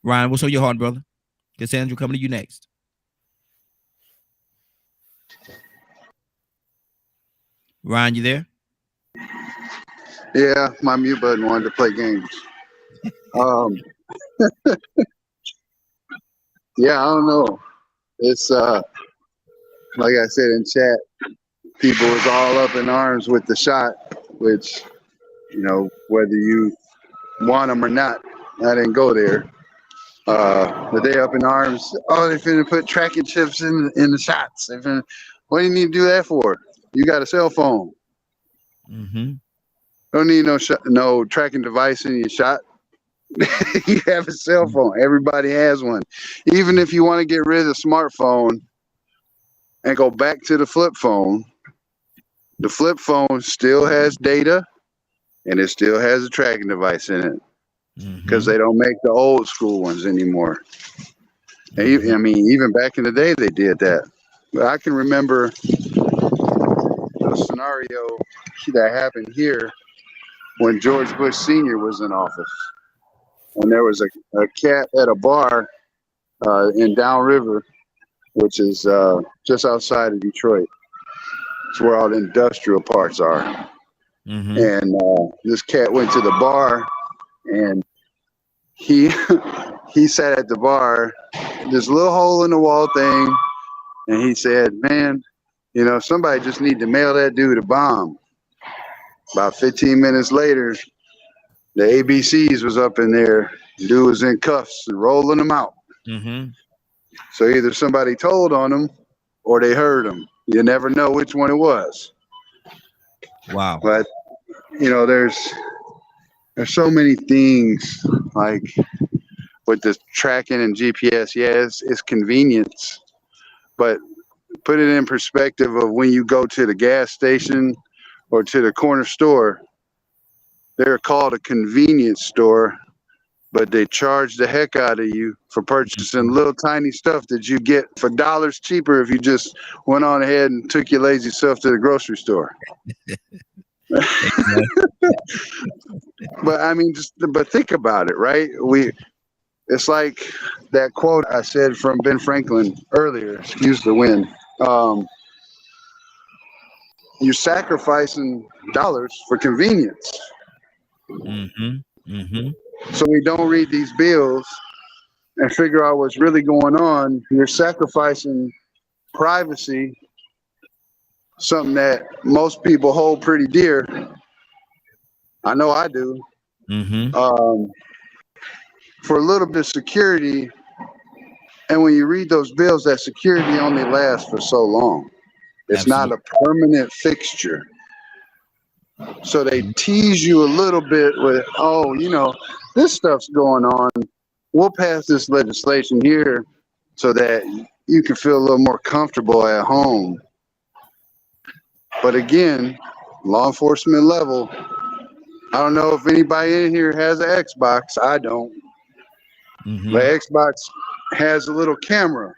Ryan, what's on your heart, brother? Cassandra, coming to you next. Ryan, you there? Yeah, my mute button wanted to play games. Yeah, I don't know. It's like I said in chat, people was all up in arms with the shot, which, you know, whether you want them or not, I didn't go there. But they up in arms. Oh, they finna put tracking chips in the shots. What do you need to do that for? You got a cell phone. Don't need no tracking device in your shot. You have a cell phone. Everybody has one. Even if you want to get rid of the smartphone and go back to the flip phone still has data and it still has a tracking device in it because they don't make the old school ones anymore. And I mean, even back in the day, they did that. But I can remember a scenario that happened here when George Bush Sr. was in office. And there was a cat at a bar in Downriver, which is just outside of Detroit. It's where all the industrial parts are. And this cat went to the bar, and he sat at the bar, this little hole in the wall thing, and he said, "Man, you know, somebody just need to mail that dude a bomb." About 15 minutes later, the ABCs was up in there. Dude was in cuffs and rolling them out. So either somebody told on him or they heard him. You never know which one it was. Wow. But, you know, there's so many things like with the tracking and GPS. Yeah, it's convenience. But put it in perspective of when you go to the gas station or to the corner store, they're called a convenience store, but they charge the heck out of you for purchasing little tiny stuff that you get for dollars cheaper if you just went on ahead and took your lazy self to the grocery store. But I mean, but think about it, right? It's like that quote I said from Ben Franklin earlier, excuse the wind. You're sacrificing dollars for convenience. So we don't read these bills and figure out what's really going on. You're sacrificing privacy, something that most people hold pretty dear. I know I do. For a little bit of security. And when you read those bills, that security only lasts for so long. It's not a permanent fixture. So they tease you a little bit with, oh, you know, this stuff's going on. We'll pass this legislation here so that you can feel a little more comfortable at home. But again, law enforcement level, I don't know if anybody in here has an Xbox. I don't. But Xbox has a little camera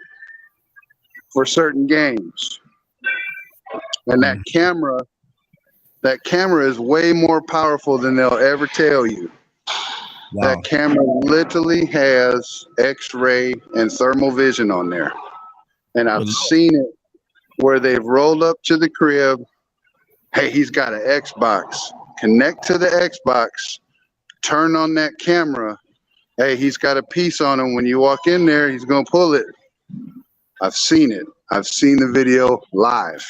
for certain games. And that camera is way more powerful than they'll ever tell you. Wow. That camera literally has X-ray and thermal vision on there. And I've seen it where they've rolled up to the crib. Hey, he's got an Xbox. Connect to the Xbox. Turn on that camera. Hey, he's got a piece on him. When you walk in there, he's going to pull it. I've seen it. I've seen the video live.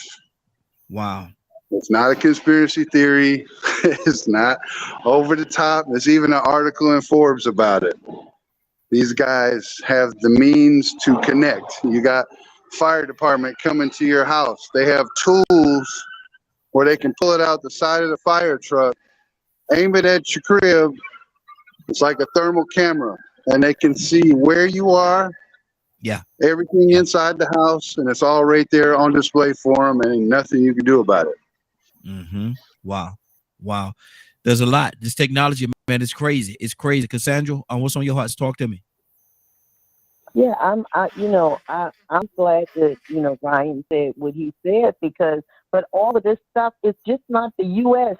Wow. It's not a conspiracy theory. It's not over the top. There's even an article in Forbes about it. These guys have the means to connect. You got fire department coming to your house. They have tools where they can pull it out the side of the fire truck, aim it at your crib. It's like a thermal camera, and they can see where you are. Yeah. Everything inside the house, and it's all right there on display for them, and ain't nothing you can do about it. Wow. There's a lot. This technology, man, it's crazy. It's crazy. Cassandra, what's on your heart? Talk to me. Yeah, I'm glad that, Ryan said what he said because, but all of this stuff is just not the U.S.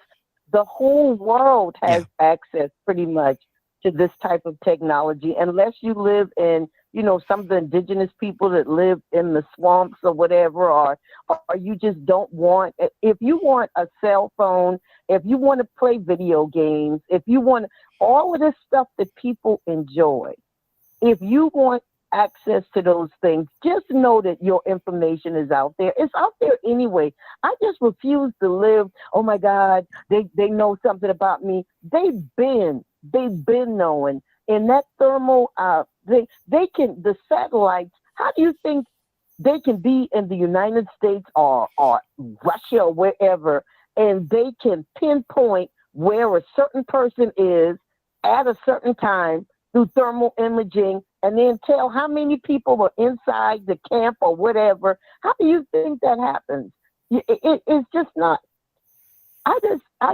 The whole world Yeah. has access pretty much to this type of technology, unless you live in, some of the indigenous people that live in the swamps or whatever, or you just don't want, if you want a cell phone, if you want to play video games, if you want all of this stuff that people enjoy, if you want access to those things, just know that your information is out there. It's out there anyway. I just refuse to live, oh my God, they know something about me. They've been knowing. And that thermal, they can, the satellites, how do you think they can be in the United States or Russia or wherever, and they can pinpoint where a certain person is at a certain time through thermal imaging, and then tell how many people were inside the camp or whatever? How do you think that happens? It's just not. I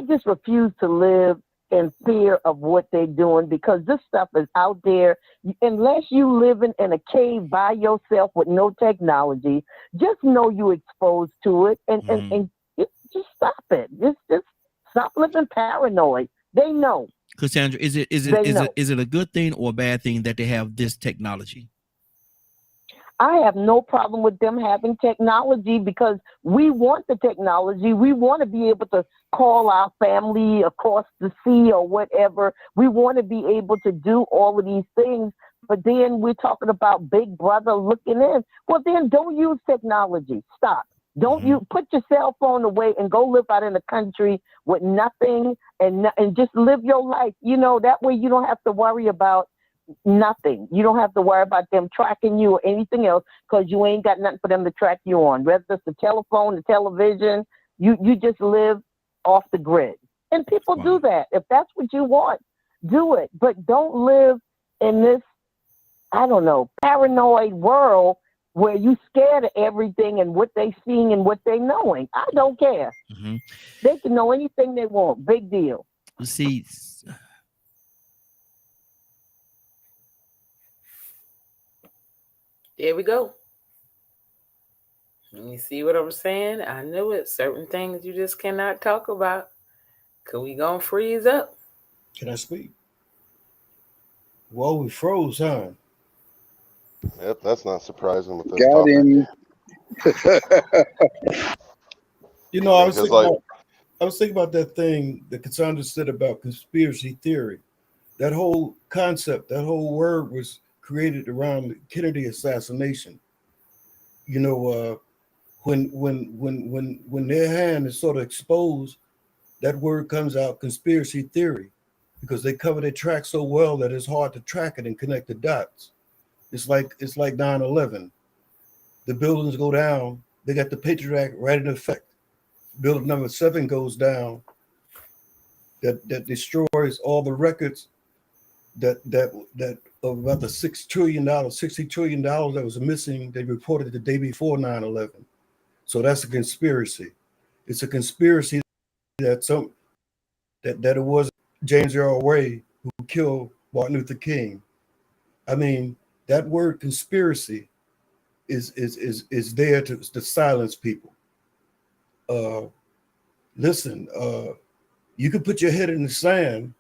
just refuse to live in fear of what they're doing because this stuff is out there. Unless you living in a cave by yourself with no technology, just know you exposed to it, and just stop it. Just stop living paranoid. They know. Cassandra, is it a good thing or a bad thing that they have this technology? I have no problem with them having technology because we want the technology. We want to be able to call our family across the sea or whatever. We want to be able to do all of these things. But then we're talking about Big Brother looking in. Well, then don't use technology. Stop. Don't you put your cell phone away and go live out in the country with nothing and just live your life. That way you don't have to worry about nothing. You don't have to worry about them tracking you or anything else because you ain't got nothing for them to track you on. Whether it's the telephone, the television, you just live off the grid. And people do that. If that's what you want, do it. But don't live in this, I don't know, paranoid world where you scared of everything and what they seeing and what they knowing. I don't care. They can know anything they want. Big deal. See, there we go. You see what I'm saying? I knew it. Certain things you just cannot talk about. Cause we gonna freeze up. Can I speak? Well, we froze, huh? Yep, that's not surprising with this Got topic. him. I was thinking about that thing that Cassandra said about conspiracy theory. That whole concept, that whole word was created around the Kennedy assassination. When their hand is sort of exposed, that word comes out, conspiracy theory, because they cover their track so well that it's hard to track it and connect the dots. It's like 9/11. The buildings go down, they got the Patriot Act right in effect. Building number 7 goes down, that destroys all the records that of about the $60 trillion that was missing. They reported the day before 9/11. So that's a conspiracy. It's a conspiracy that it was James Earl Ray who killed Martin Luther King. I mean, that word conspiracy is there to silence people. Listen, you can put your head in the sand,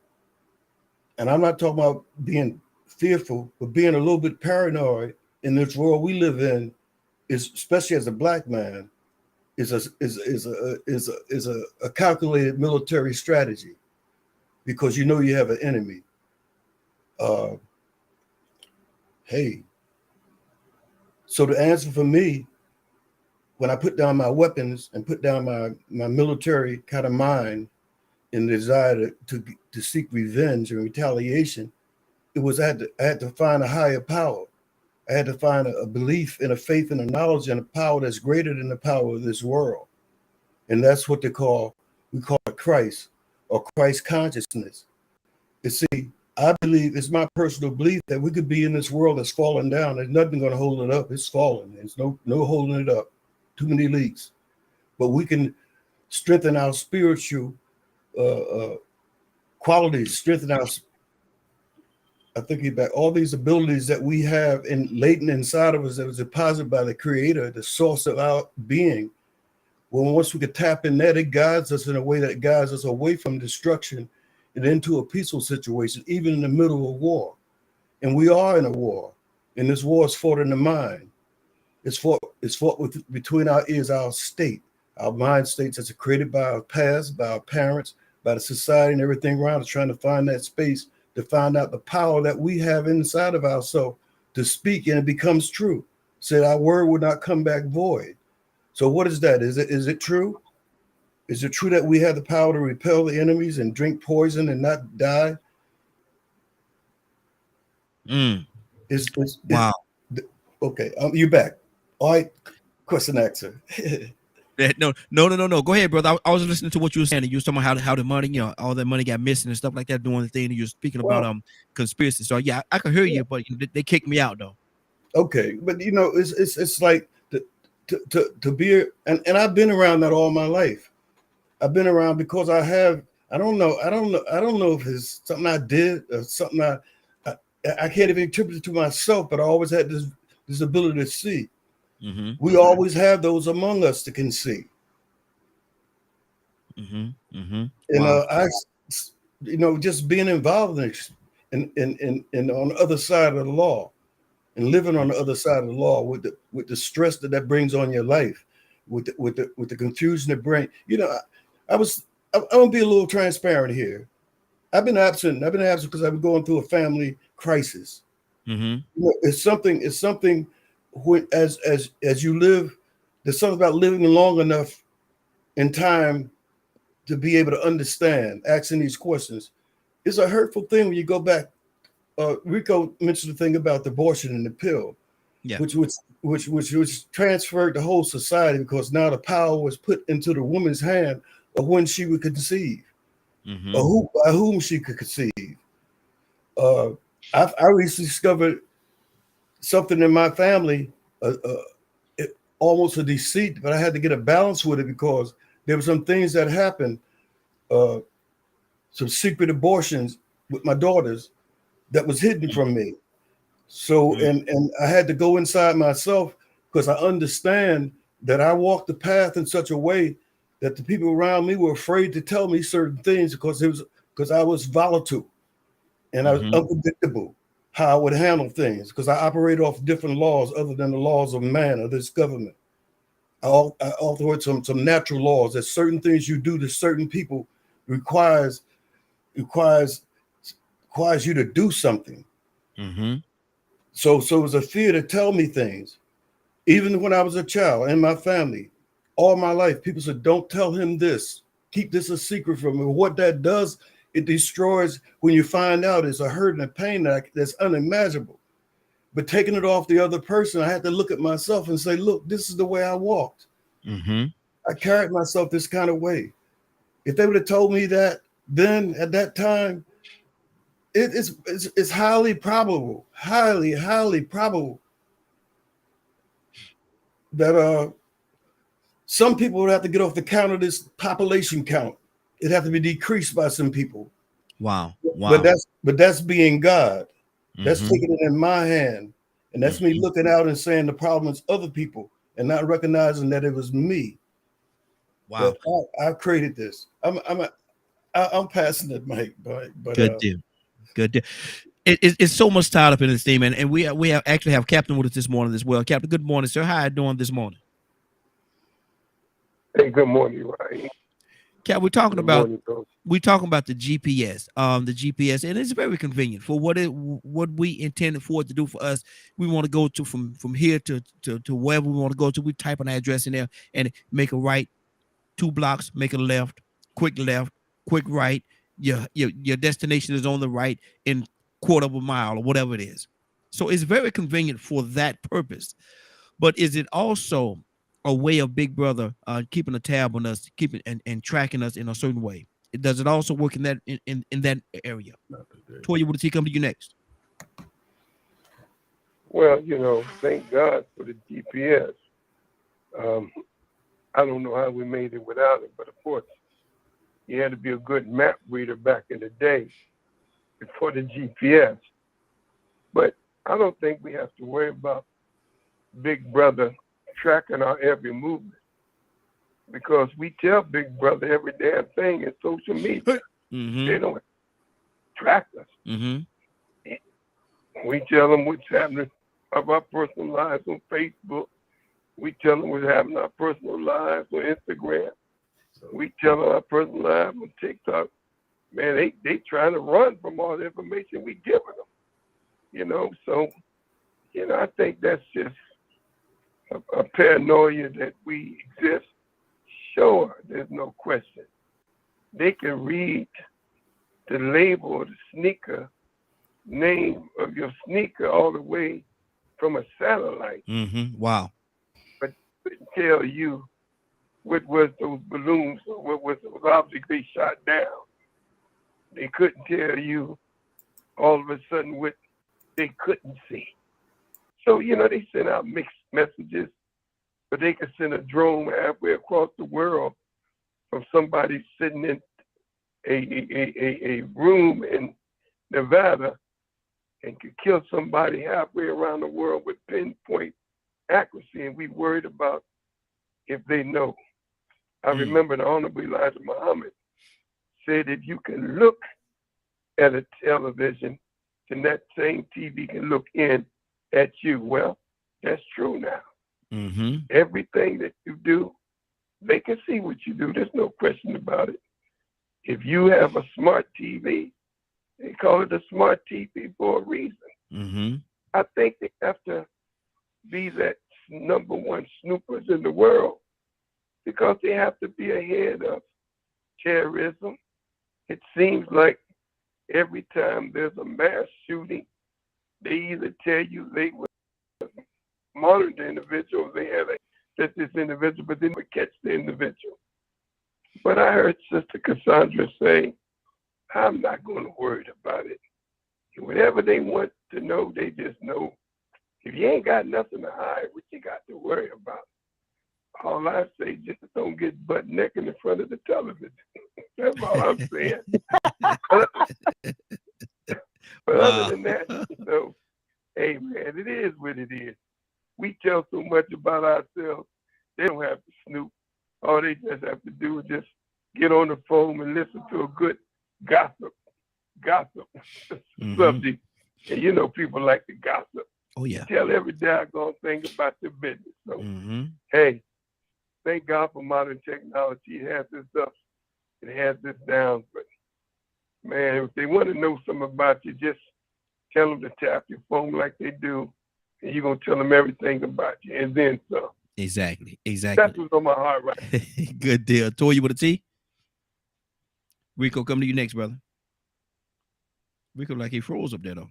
and I'm not talking about being fearful, but being a little bit paranoid in this world we live in, is especially as a Black man, is a calculated military strategy, because you have an enemy. So the answer for me, when I put down my weapons and put down my military kind of mind and the desire to seek revenge and retaliation, it was I had to find a higher power. I had to find a belief and a faith and a knowledge and a power that's greater than the power of this world. And that's what we call it Christ, or Christ consciousness. You see, I believe, it's my personal belief, that we could be in this world that's falling down. There's nothing going to hold it up. It's falling. There's no holding it up. Too many leaks. But we can strengthen our spiritual qualities, strengthen I think about all these abilities that we have in latent inside of us that was deposited by the Creator, the source of our being. Well, once we could tap in that, it guides us in a way that guides us away from destruction and into a peaceful situation, even in the middle of war. And we are in a war, and this war is fought in the mind. It's fought between our ears, our state, our mind states that's created by our past, by our parents, by the society and everything around us, trying to find that space to find out the power that we have inside of ourselves to speak, and it becomes true. Said our word will not come back void. So what is that? Is it true? Is it true that we have the power to repel the enemies and drink poison and not die? Wow. Okay, you're back. All right, question answer. No. Go ahead, brother. I was listening to what you were saying. You were talking about how the money, all that money got missing and stuff like that, doing the thing. And you were speaking about conspiracy. So yeah, I can hear you, but they kicked me out though. Okay, but it's like to be, and I've been around that all my life. I've been around because I don't know if it's something I did or something I can't even attribute it to myself, but I always had this ability to see. Mm-hmm. We always have those among us that can see. Mm-hmm. Mm-hmm. And just being involved in on the other side of the law, and living on the other side of the law with the stress that brings on your life, with the confusion it brings. I'm gonna be a little transparent here. I've been absent because I've been going through a family crisis. Mm-hmm. It's something when as you live, there's something about living long enough in time to be able to understand asking these questions. It's a hurtful thing when you go back. Rico mentioned the thing about the abortion and the pill, which transferred the whole society, because now the power was put into the woman's hand of when she would conceive, mm-hmm. or by whom she could conceive. I recently discovered something in my family, almost a deceit, but I had to get a balance with it because there were some things that happened, some secret abortions with my daughters that was hidden from me. So, and I had to go inside myself, because I understand that I walked the path in such a way that the people around me were afraid to tell me certain things because I was volatile and I was unpredictable how I would handle things, because I operate off different laws other than the laws of man or this government. I operate some natural laws that certain things you do to certain people requires you to do something. Mm-hmm. So it was a fear to tell me things. Even when I was a child and my family, all my life, people said, don't tell him this. Keep this a secret from him. What that does, it destroys, when you find out, it's a hurt and a pain that's unimaginable. But taking it off the other person, I had to look at myself and say, look, this is the way I walked. Mm-hmm. I carried myself this kind of way. If they would have told me that then at that time, it's highly probable that some people would have to get off the count of this population count. It'd have to be decreased by some people. Wow. But that's being God. That's Mm-hmm. taking it in my hand. And that's me looking out and saying the problem is other people and not recognizing that it was me. Wow. I created this. I'm passing it, Mike. But Good deal. It's so much tied up in this theme, and we actually have Captain with us this morning as well. Captain, good morning, sir. How are you doing this morning? Hey, good morning, Ryan. Cap, we're talking about the GPS, and it's very convenient for what we intended for it to do for us. We want to go to from here to wherever we want to go to. We type an address in there and make a right, 2 blocks, make a left, quick right. Your destination is on the right in quarter of a mile or whatever it is. So it's very convenient for that purpose. But is it also a way of Big Brother keeping a tab on us, keeping and tracking us in a certain way? Does it also work in that in that area? Toya, would he come to you next? Well, thank God for the GPS. I don't know how we made it without it, but of course, you had to be a good map reader back in the day before the GPS. But I don't think we have to worry about Big Brother tracking our every movement, because we tell Big Brother every damn thing in social media. They don't track us. We tell them what's happening of our personal lives on Facebook. We tell them what's happening in our personal lives on Instagram. We tell them our personal lives on TikTok. Man, they trying to run from all the information we giving them. You know, so, you know, I think that's just a paranoia that we exist. Sure, there's no question. They can read the label or the sneaker name of your sneaker all the way from a satellite. Wow. But couldn't tell you what was those balloons or what was those objects they shot down. They couldn't tell you all of a sudden what they couldn't see. So, you know, they send out mixed messages, but they could send a drone halfway across the world from somebody sitting in a room in Nevada and could kill somebody halfway around the world with pinpoint accuracy, and we worried about if they know. I remember the Honorable Elijah Muhammad said if you can look at a television, then that same TV can look in at you. Well, that's true now. Everything that you do, they can see what you do. There's no question about it. If you have a smart TV, they call it a smart TV for a reason. I think they have to be that number one snoopers in the world because they have to be ahead of terrorism. It seems like every time there's a mass shooting, they either tell you they will monitor the individual, they have this individual, but they never catch the individual. But I heard Sister Cassandra say, I'm not going to worry about it. Whatever they want to know, they just know. If you ain't got nothing to hide, what you got to worry about? All I say, just don't get butt naked in front of the television. That's all I'm saying. But other than that, you know, hey man, it is what it is. We tell so much about ourselves, they don't have to snoop. All they just have to do is just get on the phone and listen to a good gossip subject. And you know people like to gossip. Oh yeah. Tell every doggone thing about their business. So hey, thank God for modern technology. It has this up, it has this down. But man, if they want to know something about you, just tell them to tap your phone like they do, and you're gonna tell them everything about you, and then some. Exactly. That's what's on my heart right now. Good deal. Toy, you with a T? Rico, come to you next, brother. Rico, like he froze up there though.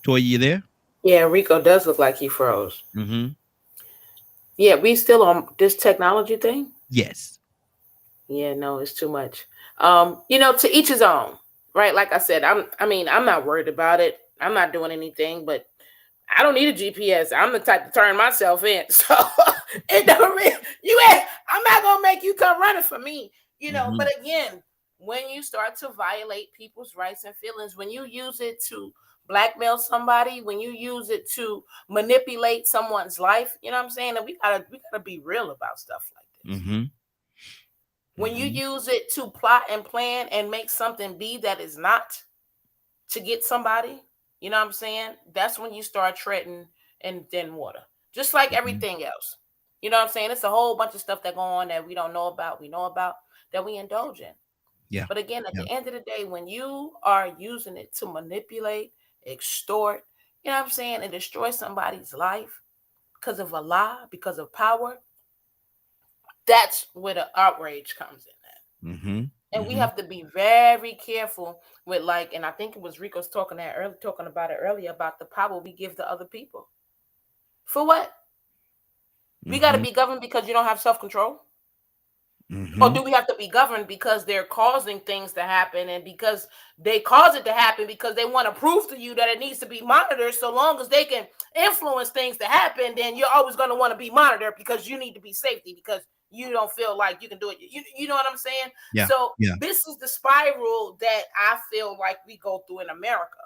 Toy, you there? Yeah, Rico does look like he froze. Yeah, we still on this technology thing? Yes. Yeah, no, it's too much. You know, to each his own, right? Like I said, I'm not worried about it. I'm not doing anything, but I don't need a GPS. I'm the type to turn myself in. So it don't really, I'm not gonna make you come running for me, you know. But again, when you start to violate people's rights and feelings, when you use it to blackmail somebody, when you use it to manipulate someone's life, you know what I'm saying? And we gotta be real about stuff like this. When you use it to plot and plan and make something be that is not to get somebody, you know what I'm saying? That's when you start treading in thin water, just like everything else. You know what I'm saying? It's a whole bunch of stuff that go on that we don't know about, that we indulge in. Yeah. But again, at the end of the day, when you are using it to manipulate, extort, you know what I'm saying, and destroy somebody's life because of a lie, because of power, that's where the outrage comes in at. And we have to be very careful with, like, and I think it was Rico's talking about it earlier about the power we give to other people. For what? We got to be governed because you don't have self-control? Or do we have to be governed because they're causing things to happen, and because they cause it to happen because they want to prove to you that it needs to be monitored? So long as they can influence things to happen, then you're always going to want to be monitored because you need to be safety, because you don't feel like you can do it. You know what I'm saying? Yeah. So this is the spiral that I feel like we go through in America.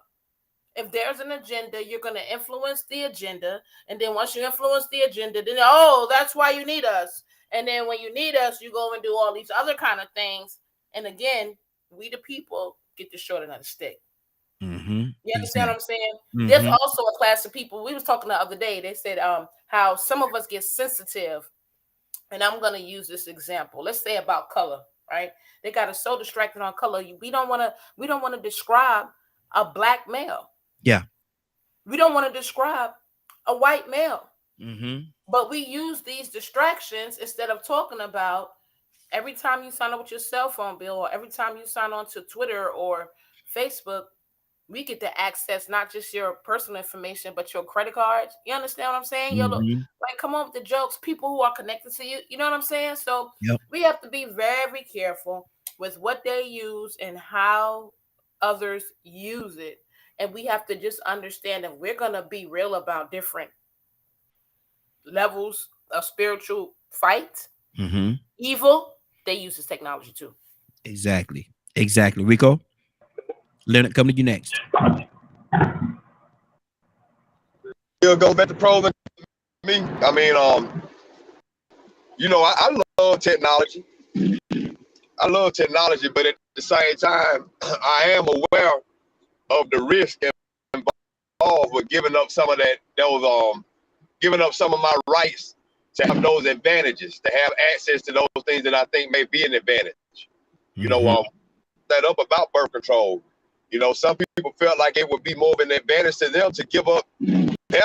If there's an agenda, you're going to influence the agenda. And then once you influence the agenda, then, oh, that's why you need us. And then when you need us, you go and do all these other kind of things. And again, we the people get the short end of the stick. Mm-hmm. You understand what I'm saying? Mm-hmm. There's also a class of people. We was talking the other day. They said how some of us get sensitive. And I'm going to use this example. Let's say about color, right? They got us so distracted on color. We don't want to describe a black male. Yeah. We don't want to describe a white male. Mm-hmm. But we use these distractions instead of talking about every time you sign up with your cell phone bill, or every time you sign on to Twitter or Facebook, we get to access not just your personal information, but your credit cards. You understand what I'm saying? Mm-hmm. Like, come on with the jokes. People who are connected to you. You know what I'm saying? So yep. We have to be very careful with what they use and how others use it. And we have to just understand that we're going to be real about different levels of spiritual fight. Mm-hmm. Evil, they use this technology too. Exactly. Rico, Leonard, come to you next. You'll go back to pros and me. I mean, I love technology. But at the same time, I am aware of the risk involved with giving up some of giving up some of my rights to have those advantages, to have access to those things that I think may be an advantage. Mm-hmm. That up about birth control. Some people felt like it would be more of an advantage to them to give up their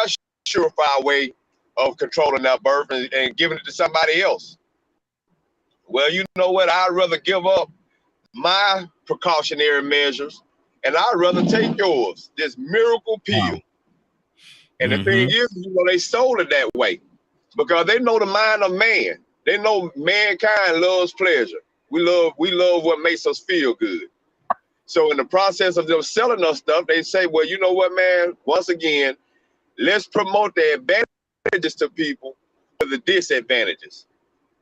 surefire way of controlling their birth and giving it to somebody else. Well, you know what? I'd rather give up my precautionary measures, and I'd rather take yours, this miracle pill. Wow. And the thing is, they sold it that way because they know the mind of man. They know mankind loves pleasure. We love what makes us feel good. So in the process of them selling us stuff, they say, well, you know what, man? Once again, let's promote the advantages to people for the disadvantages.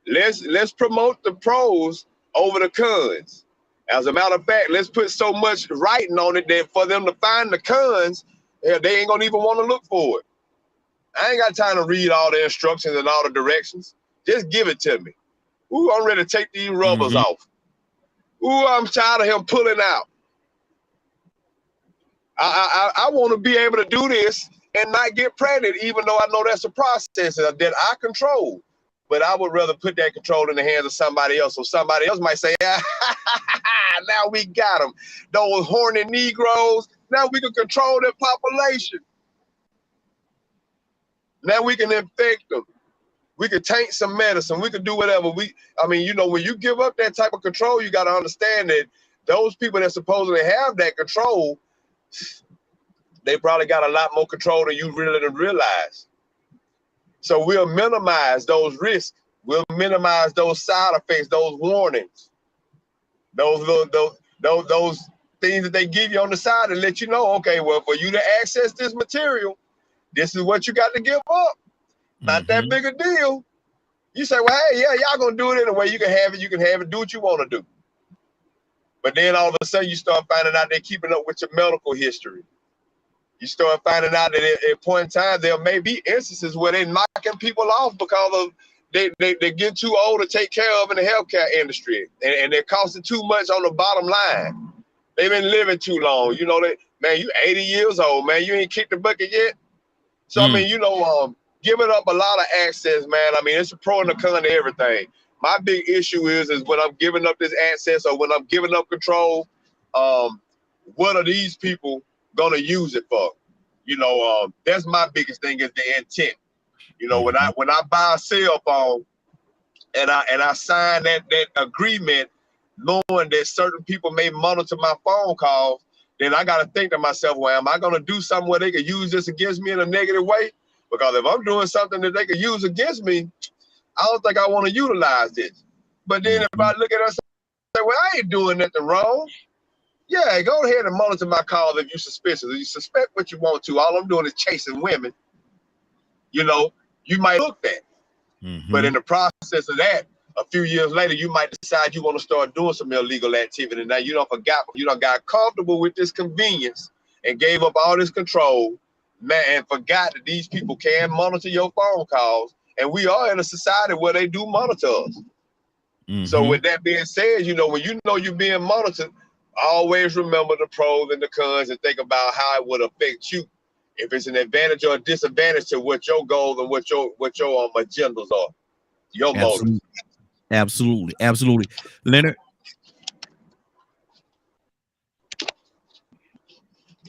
Let's promote the pros over the cons. As a matter of fact, let's put so much writing on it that for them to find the cons, they ain't gonna even want to look for it. I ain't got time to read all the instructions and all the directions. Just give it to me. Ooh, I'm ready to take these rubbers off. Ooh, I'm tired of him pulling out. I want to be able to do this and not get pregnant, even though I know that's a process that I control. But I would rather put that control in the hands of somebody else. So somebody else might say, now we got them. Those horny Negroes, now we can control their population. Now we can infect them. We could taint some medicine. We could do whatever. When you give up that type of control, you got to understand that those people that supposedly have that control, they probably got a lot more control than you really realize. So we'll minimize those risks. We'll minimize those side effects, those warnings, those things that they give you on the side and let you know, okay, well, for you to access this material, this is what you got to give up. Not that big a deal. You say, well, hey, yeah, y'all gonna do it anyway. You can have it, do what you want to do. But then all of a sudden you start finding out they're keeping up with your medical history. You start finding out that at a point in time, there may be instances where they're knocking people off because of they get too old to take care of in the healthcare industry. And they're costing too much on the bottom line. They've been living too long. Man, you 80 years old, man. You ain't kicked the bucket yet. So, giving up a lot of access, man. It's a pro and a con to everything. My big issue is when I'm giving up this access or when I'm giving up control, what are these people gonna use it for? That's my biggest thing is the intent. When I buy a cell phone and I sign that agreement, knowing that certain people may monitor my phone calls, then I gotta think to myself, well, am I gonna do something where they could use this against me in a negative way? Because if I'm doing something that they could use against me, I don't think I want to utilize this. But then if I look at it and say, well, I ain't doing nothing wrong. Yeah, go ahead and monitor my calls if you're suspicious. If you suspect what you want to, all I'm doing is chasing women. You might look that. But in the process of that, a few years later, you might decide you want to start doing some illegal activity. Now you done got comfortable with this convenience and gave up all this control, man, and forgot that these people can monitor your phone calls. And we are in a society where they do monitor us. So with that being said, you know, when you know you're being monitored, always remember the pros and the cons and think about how it would affect you. If it's an advantage or a disadvantage to what your goals and what your agendas are, your motives. Absolutely. Leonard?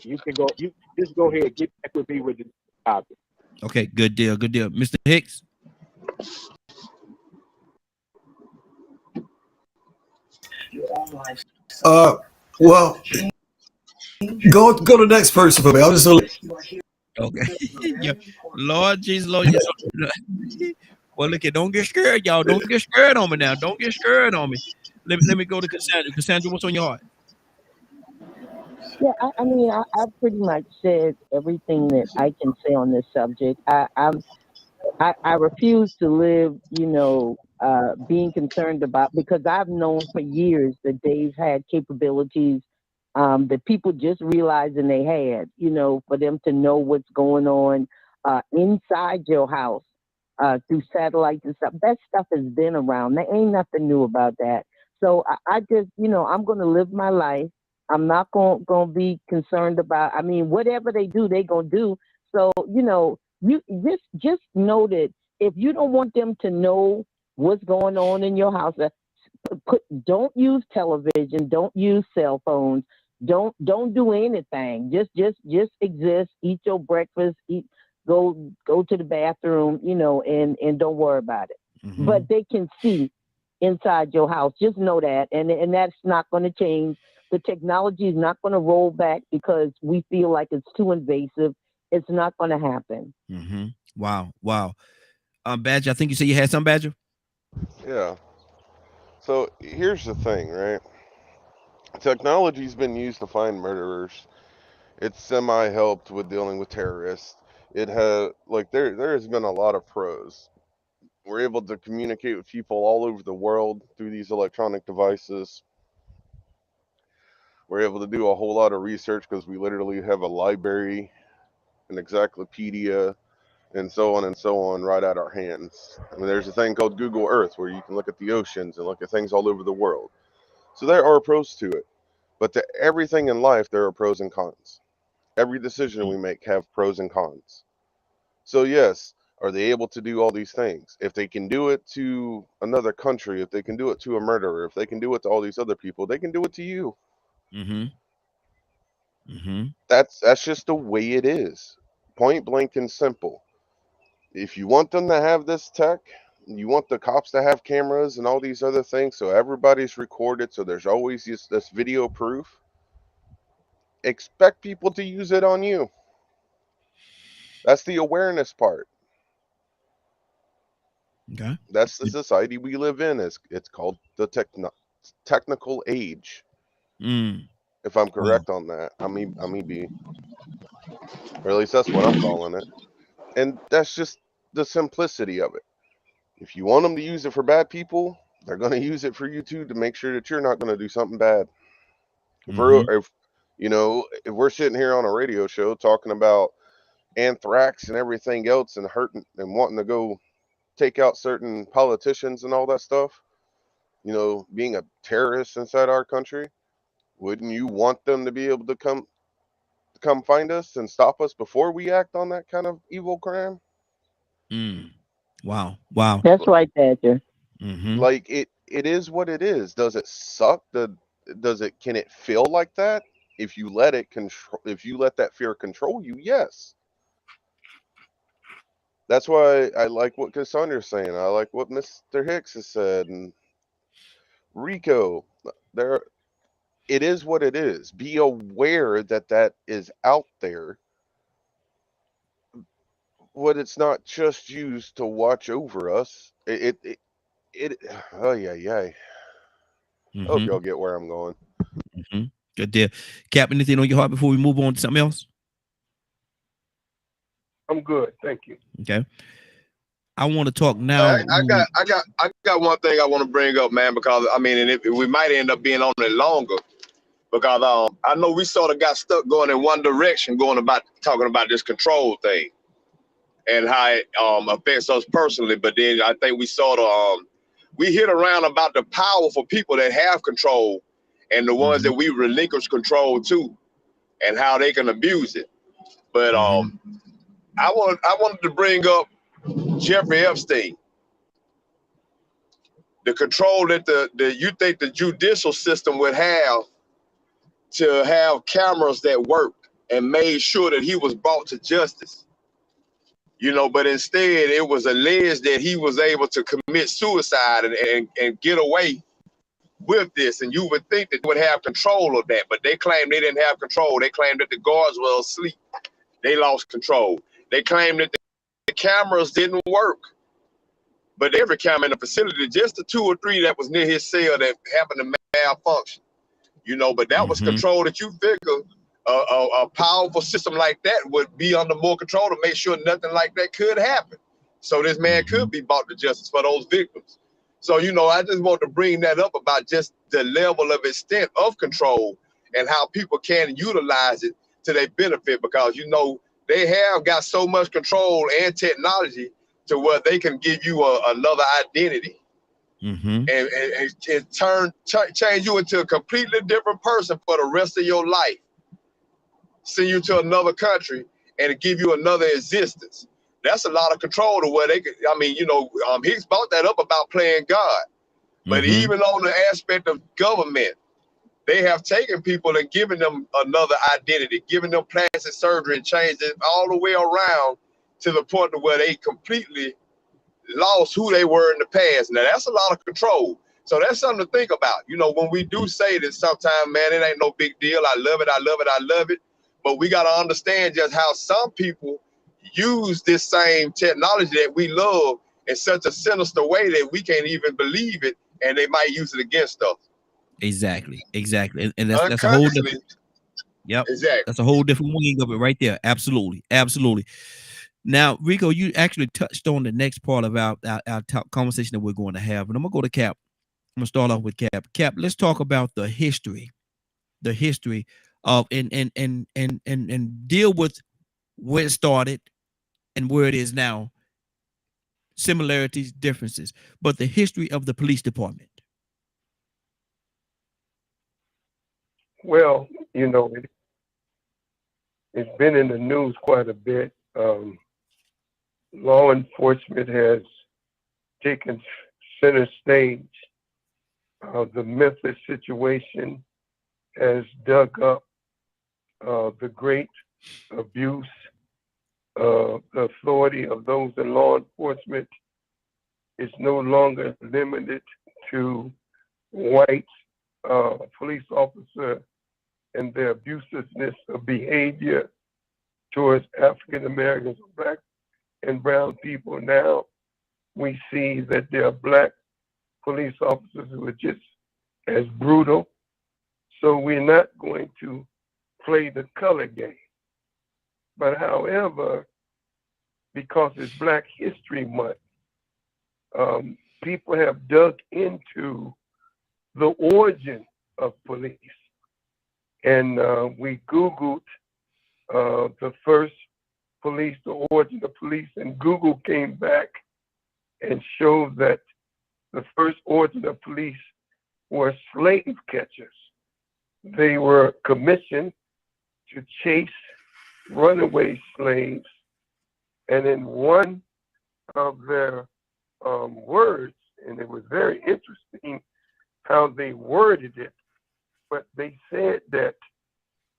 You can go. You just go ahead. Get back with me with the topic. Okay, good deal. Mr. Hicks? Well, go to the next person for me. I'll just okay. Yeah. Lord Jesus, Lord. Well, look, don't get scared, y'all. Don't get scared on me now. Don't get scared on me. Let me go to Cassandra. Cassandra, what's on your heart? Yeah, I mean, I pretty much said everything that I can say on this subject. I refuse to live, being concerned about, because I've known for years that they've had capabilities that people just realizing they had, for them to know what's going on inside your house through satellites and stuff. That stuff has been around. There ain't nothing new about that. So I just, I'm going to live my life. I'm not going to be concerned about, whatever they do, they going to do. So, you just know that if you don't want them to know what's going on in your house, don't use television, don't use cell phones, don't do anything. Just exist, eat your breakfast, go to the bathroom, and don't worry about it. Mm-hmm. But they can see inside your house. Just know that, and that's not going to change. The technology is not going to roll back because we feel like it's too invasive. It's not going to happen. Mm-hmm. Wow. Badger, I think you said you had some, Badger? Yeah. So here's the thing, right? Technology's been used to find murderers. It's semi-helped with dealing with terrorists. It has, there has been a lot of pros. We're able to communicate with people all over the world through these electronic devices. We're able to do a whole lot of research because we literally have a library, an encyclopedia, and so on right at our hands. There's a thing called Google Earth where you can look at the oceans and look at things all over the world. So there are pros to it. But to everything in life, there are pros and cons. Every decision we make have pros and cons. So yes, are they able to do all these things? If they can do it to another country, if they can do it to a murderer, if they can do it to all these other people, they can do it to you. That's just the way it is. Point blank and simple. If you want them to have this tech, you want the cops to have cameras and all these other things, so everybody's recorded, so there's always this video proof. Expect people to use it on you. That's the awareness part. Okay. That's the society we live in. It's called the technical age. If I'm correct on that, I may be, or at least that's what I'm calling it. And that's just the simplicity of it. If you want them to use it for bad people, they're going to use it for you too, to make sure that you're not going to do something bad. If we're sitting here on a radio show talking about anthrax and everything else and hurting and wanting to go take out certain politicians and all that stuff, being a terrorist inside our country, wouldn't you want them to be able to come find us and stop us before we act on that kind of evil crime? Wow. That's right, Badger. Like it is what it is. Does it suck? Can it feel like that? If you let that fear control you, yes. That's why I like what Cassandra's saying. I like what Mr. Hicks has said, and Rico. It is what it is. Be aware that is out there. What it's not just used to watch over us. Oh yeah. Hope y'all get where I'm going. Good deal. Cap, anything on your heart before we move on to something else? I'm good, thank you. Okay. I want to talk now. I got one thing I want to bring up, man, because we might end up being on it longer. because I know we sort of got stuck going in one direction, talking about this control thing and how it affects us personally. But then I think we sort of we hit around about the powerful people that have control and the ones that we relinquish control to, and how they can abuse it. But I wanted to bring up Jeffrey Epstein. The control that you think the judicial system would have to have cameras that worked and made sure that he was brought to justice. You know, but instead it was alleged that he was able to commit suicide and get away with this. And you would think that they would have control of that, but they claim they didn't have control. They claimed that the guards were asleep. They lost control. They claimed that the cameras didn't work. But every camera in the facility, just the 2 or 3 that was near his cell that happened to malfunction. You know, but that was control that you figure a powerful system like that would be under more control to make sure nothing like that could happen. So this man could be brought to justice for those victims. So, you know, I just want to bring that up about just the level of extent of control and how people can utilize it to their benefit, because, you know, they have got so much control and technology to where they can give you another identity and change you into a completely different person for the rest of your life. Send you to another country and give you another existence. That's a lot of control to where they could, I mean, you know, Hicks brought that up about playing God. But even on the aspect of government, they have taken people and given them another identity, giving them plastic surgery and changed it all the way around to the point to where they completely lost who they were in the past. Now, that's a lot of control. So that's something to think about. You know, when we do say that sometimes, man, it ain't no big deal. I love it. I love it. I love it. But we got to understand just how some people use this same technology that we love in such a sinister way that we can't even believe it, and they might use it against us. Exactly. And that's a whole different. Yep. Exactly. That's a whole different wing of it right there. Absolutely. Now, Rico, you actually touched on the next part of our conversation that we're going to have, and I'm gonna go to Cap. I'm gonna start off with Cap. Cap, let's talk about the history of and deal with where it started and where it is now. Similarities, differences, but the history of the police department. Well, you know, it's been in the news quite a bit. Law enforcement has taken center stage. The Memphis situation has dug up the great abuse. The authority of those in law enforcement is no longer limited to white police officer and their abusiveness of behavior towards African Americans, Black and brown people. Now we see that there are Black police officers who are just as brutal. So we're not going to play the color game. But however, because it's Black History Month, people have dug into the origin of police. And we Googled the first police, the origin of police, and Google came back and showed that the first origin of police were slave catchers. They were commissioned to chase runaway slaves, and in one of their words, and it was very interesting how they worded it, but they said that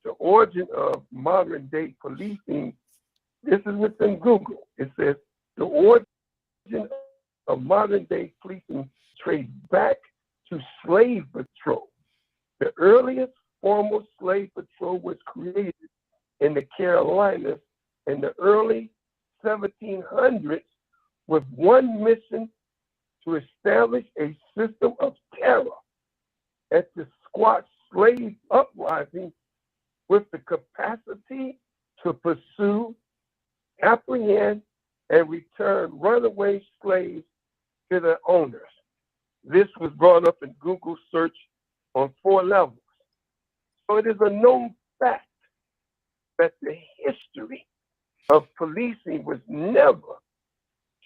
the origin of modern day policing, this is within Google, it says the origin of modern day policing traced back to slave patrol. The earliest formal slave patrol was created in the Carolinas in the early 1700s with one mission: to establish a system of terror and to squash slave uprising with the capacity to pursue, apprehend, and return runaway slaves to their owners. This was brought up in Google search on 4 levels. So it is a known fact that the history of policing was never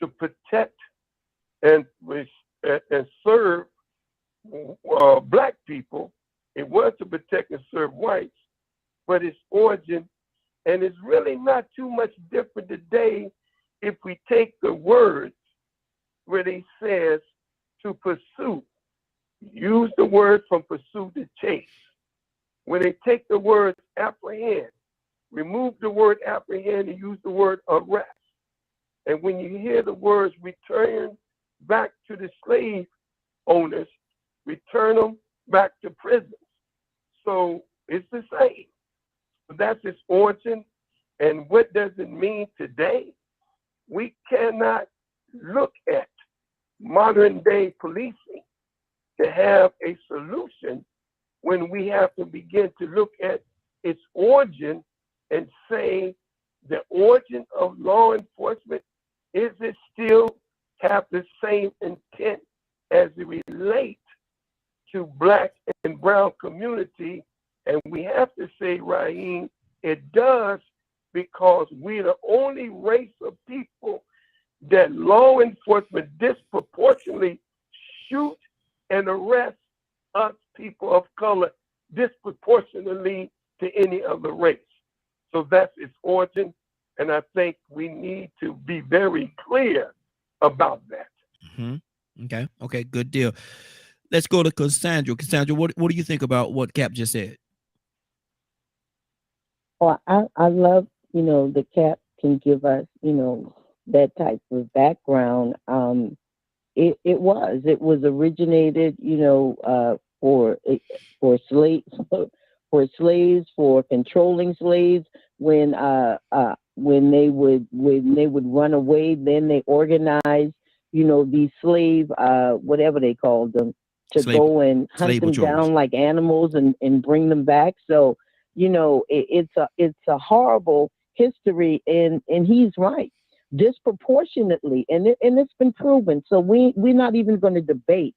to protect and serve black people. It was to protect and serve whites, but its origin, and it's really not too much different today if we take the words where they says to pursue, use the word from pursue to chase. When they take the word apprehend, remove the word apprehend and use the word arrest. And when you hear the words return back to the slave owners, return them back to prisons. So it's the same. So that's its origin. And what does it mean today? We cannot look at modern day policing to have a solution when we have to begin to look at its origin and say the origin of law enforcement, is it still have the same intent as it relates to black and brown community? And we have to say, Raheem, it does, because we're the only race of people that law enforcement disproportionately shoot and arrest us people of color disproportionately to any other race. So that's its origin, and I think we need to be very clear about that. Mm-hmm. Okay, good deal. Let's go to Cassandra. Cassandra, what do you think about what Cap just said? Well, I love, the Cap can give us, that type of background. It was originated, for slaves, for controlling slaves. When they would run away, then they organized, these slave, whatever they called them, to go and hunt them down like animals and bring them back. So, it's a horrible history, and he's right. Disproportionately, and it's been proven. So we're not even going to debate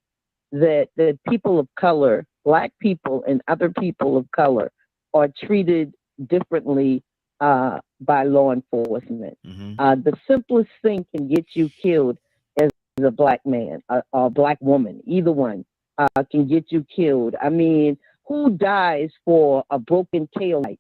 that the people of color, black people and other people of color, are treated differently by law enforcement. Mm-hmm. The simplest thing can get you killed as a black man or a black woman. Either one can get you killed. I mean, who dies for a broken tail light?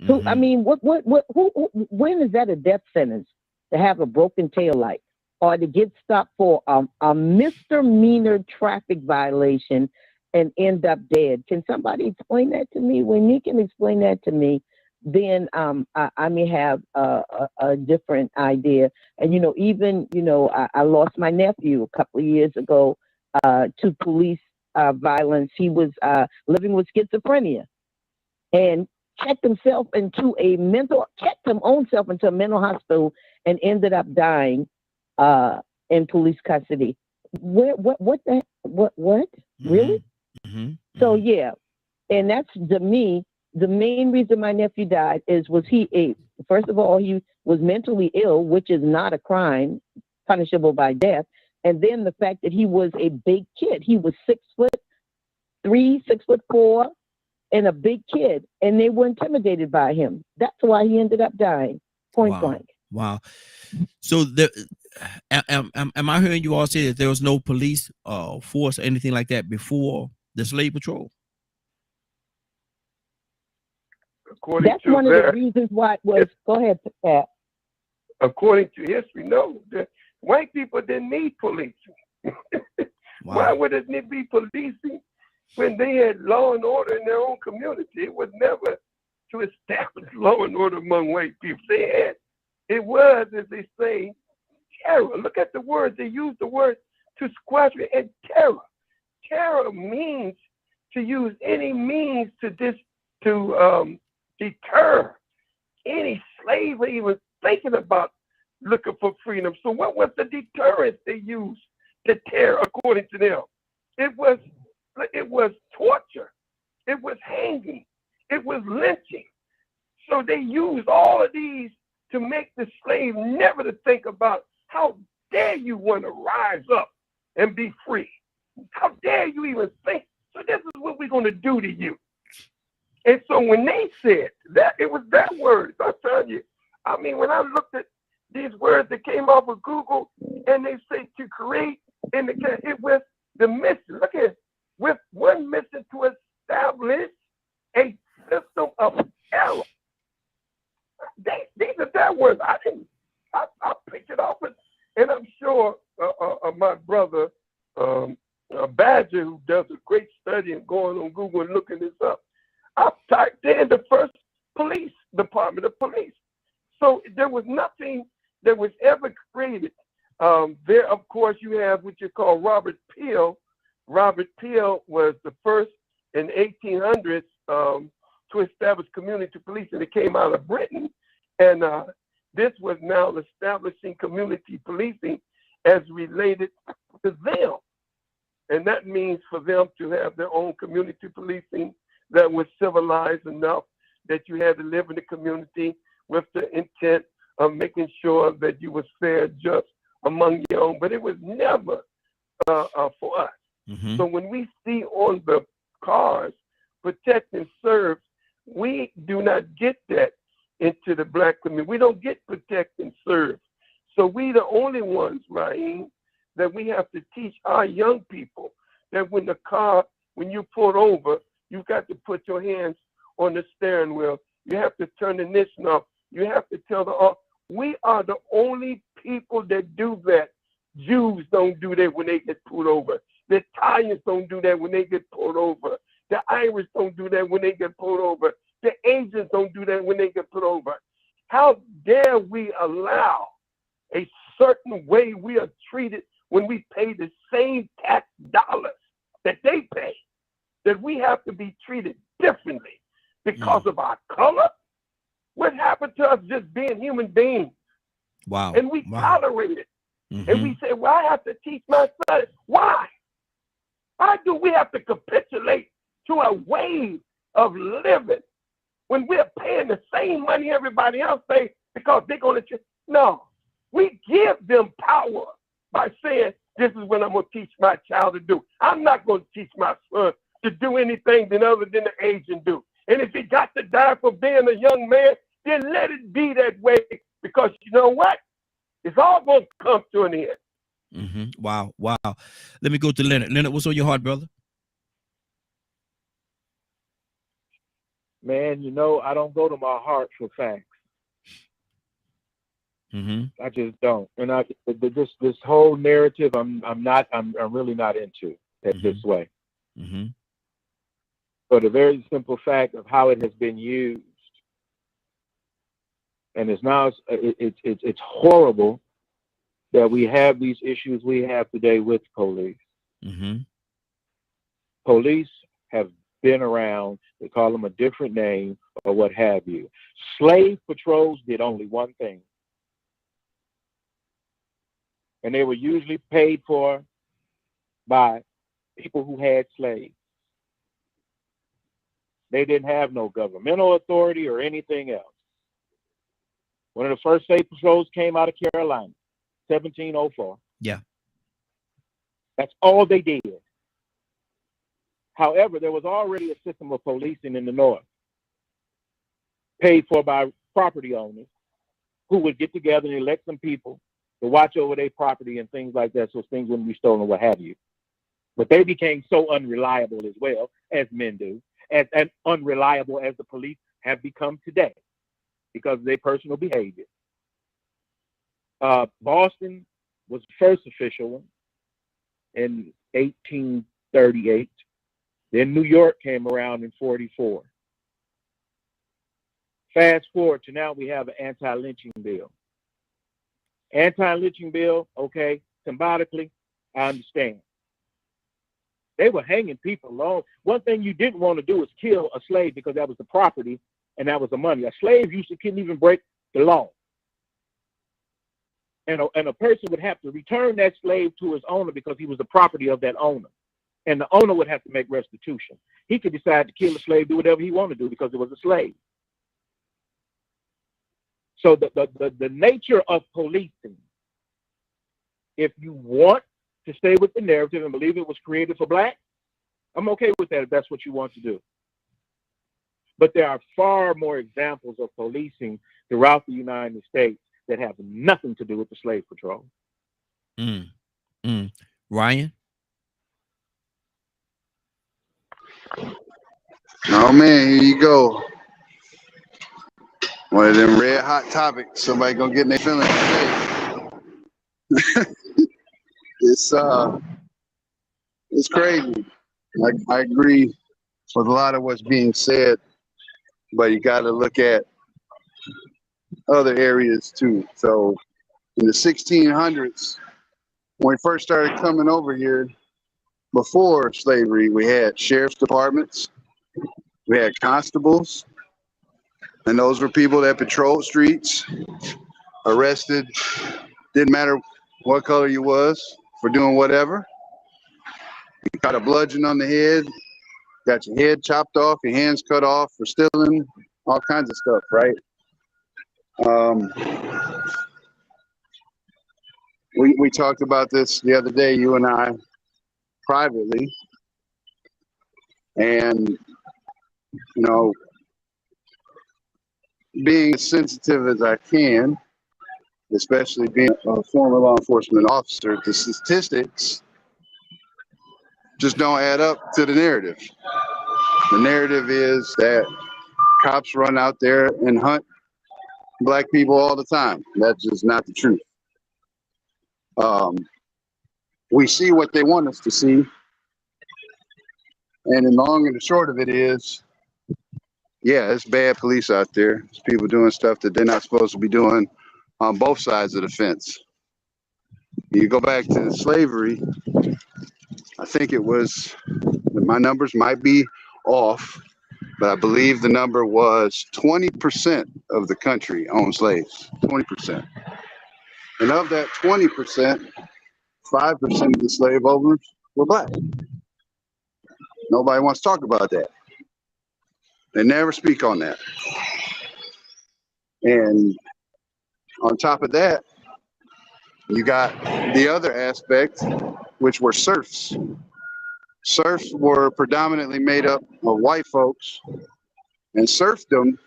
Mm-hmm. I mean, when is that a death sentence, to have a broken tail light, or to get stopped for a misdemeanor traffic violation and end up dead? Can somebody explain that to me? When you can explain that to me, then I may have a different idea. And even I lost my nephew a couple of years ago to police violence. He was living with schizophrenia and checked himself into a mental hospital and ended up dying in police custody. What? Mm-hmm. Really? Mm-hmm. So yeah, and that's, to me, the main reason my nephew died first of all, he was mentally ill, which is not a crime punishable by death. And then the fact that he was a big kid. He was 6'3", 6'4", and a big kid, and they were intimidated by him. That's why he ended up dying, point blank. Wow. So am I hearing you all say that there was no police force or anything like that before the slave patrol? That's one of the reasons why it was. Go ahead, Pat. According to history, no, the white people didn't need policing. Why would it be policing when they had law and order in their own community? It was never to establish law and order among white people. It was, as they say, terror. Look at the words. They use the word to squash it, and terror. Terror means to use any means to deter any slave or even thinking about looking for freedom. So what was the deterrence they used to tear, according to them? It was torture. It was hanging. It was lynching. So they used all of these to make the slave never to think about, how dare you want to rise up and be free? How dare you even think? So this is what we're going to do to you. And so when they said that, it was that word. I tell you, I mean, when I looked at these words that came off of Google, and they say to create, and it was the mission. Look at it, with one mission to establish a system of error. These are their words. I picked it off, and I'm sure my brother Badger, who does a great study and going on Google and looking this up, I typed in the first police department of police. So there was nothing that was ever created. There, of course, you have what you call Robert Peel. Robert Peel was the first in 1800s to establish community policing. It came out of Britain, and this was now establishing community policing as related to them. And that means for them to have their own community policing that was civilized enough that you had to live in the community with the intent of making sure that you was fair, just among your own. But it was never for us. Mm-hmm. So when we see on the cars, protect and serve, we do not get that into the black community. We don't get protect and serve. So we the only ones, Raheem, that we have to teach our young people that when you pull over, you've got to put your hands on the steering wheel. You have to turn the ignition off. You have to tell we are the only people that do that. Jews don't do that when they get pulled over. The Italians don't do that when they get pulled over. The Irish don't do that when they get pulled over. The Asians don't do that when they get pulled over. How dare we allow a certain way we are treated when we pay the same tax dollars that they pay, that we have to be treated differently because of our color? What happened to us just being human beings? Wow. And we tolerate it. Mm-hmm. And we say, well, I have to teach my son. Why? Why do we have to capitulate to a way of living when we're paying the same money everybody else pays because they're going to? No, we give them power by saying, this is what I'm going to teach my child to do. I'm not going to teach my son to do anything other than the Asian do. And if he got to die for being a young man, then let it be that way, because you know what? It's all going to come to an end. Mm-hmm. Wow. Let me go to Leonard. Leonard, what's on your heart, brother? Man, I don't go to my heart for facts. Mm-hmm. I just don't. And this whole narrative, I'm really not into it this way. Mm-hmm. For the very simple fact of how it has been used, and it's horrible that we have these issues we have today with police. Mm-hmm. Police have been around. They call them a different name or what have you. Slave patrols did only one thing. And they were usually paid for by people who had slaves. They didn't have no governmental authority or anything else. One of the first slave patrols came out of Carolina, 1704. Yeah. That's all they did. However, there was already a system of policing in the North, paid for by property owners who would get together and elect some people to watch over their property and things like that, so things wouldn't be stolen, what have you. But they became so unreliable as well, as men do, and unreliable as the police have become today because of their personal behavior. Boston was the first official one in 1838. Then New York came around in 44. Fast forward to now, we have an anti-lynching bill. Anti-lynching bill, okay, symbolically, I understand. They were hanging people alone. One thing you didn't want to do was kill a slave because that was the property and that was the money. A slave usually couldn't even break the law. And a person would have to return that slave to his owner because he was the property of that owner. And the owner would have to make restitution. He could decide to kill a slave, do whatever he wanted to do because it was a slave. So the nature of policing, if you want to stay with the narrative and believe it was created for black, I'm okay with that if that's what you want to do. But there are far more examples of policing throughout the United States that have nothing to do with the slave patrol. Ryan? Oh man, here you go. One of them red hot topics. Somebody gonna get in their feelings today. It's crazy. I agree with a lot of what's being said, but you got to look at other areas too. So in the 1600s, when we first started coming over here, before slavery, we had sheriff's departments, we had constables, and those were people that patrolled streets, arrested, didn't matter what color you was, for doing whatever. You got a bludgeon on the head, got your head chopped off, your hands cut off for stealing, all kinds of stuff, right? We talked about this the other day, you and I, privately, and you know, being as sensitive as I can, especially being a former law enforcement officer, the statistics just don't add up to the narrative. The narrative is that cops run out there and hunt black people all the time. That's just not the truth. We see what they want us to see. And the long and the short of it is, yeah, it's bad police out there. It's people doing stuff that they're not supposed to be doing on both sides of the fence. You go back to slavery, I think it was, my numbers might be off, but I believe the number was 20% of the country owned slaves, 20%. And of that 20%, 5% of the slave owners were black. Nobody wants to talk about that. They never speak on that. And on top of that, you got the other aspect, which were serfs. Serfs were predominantly made up of white folks, and serfdom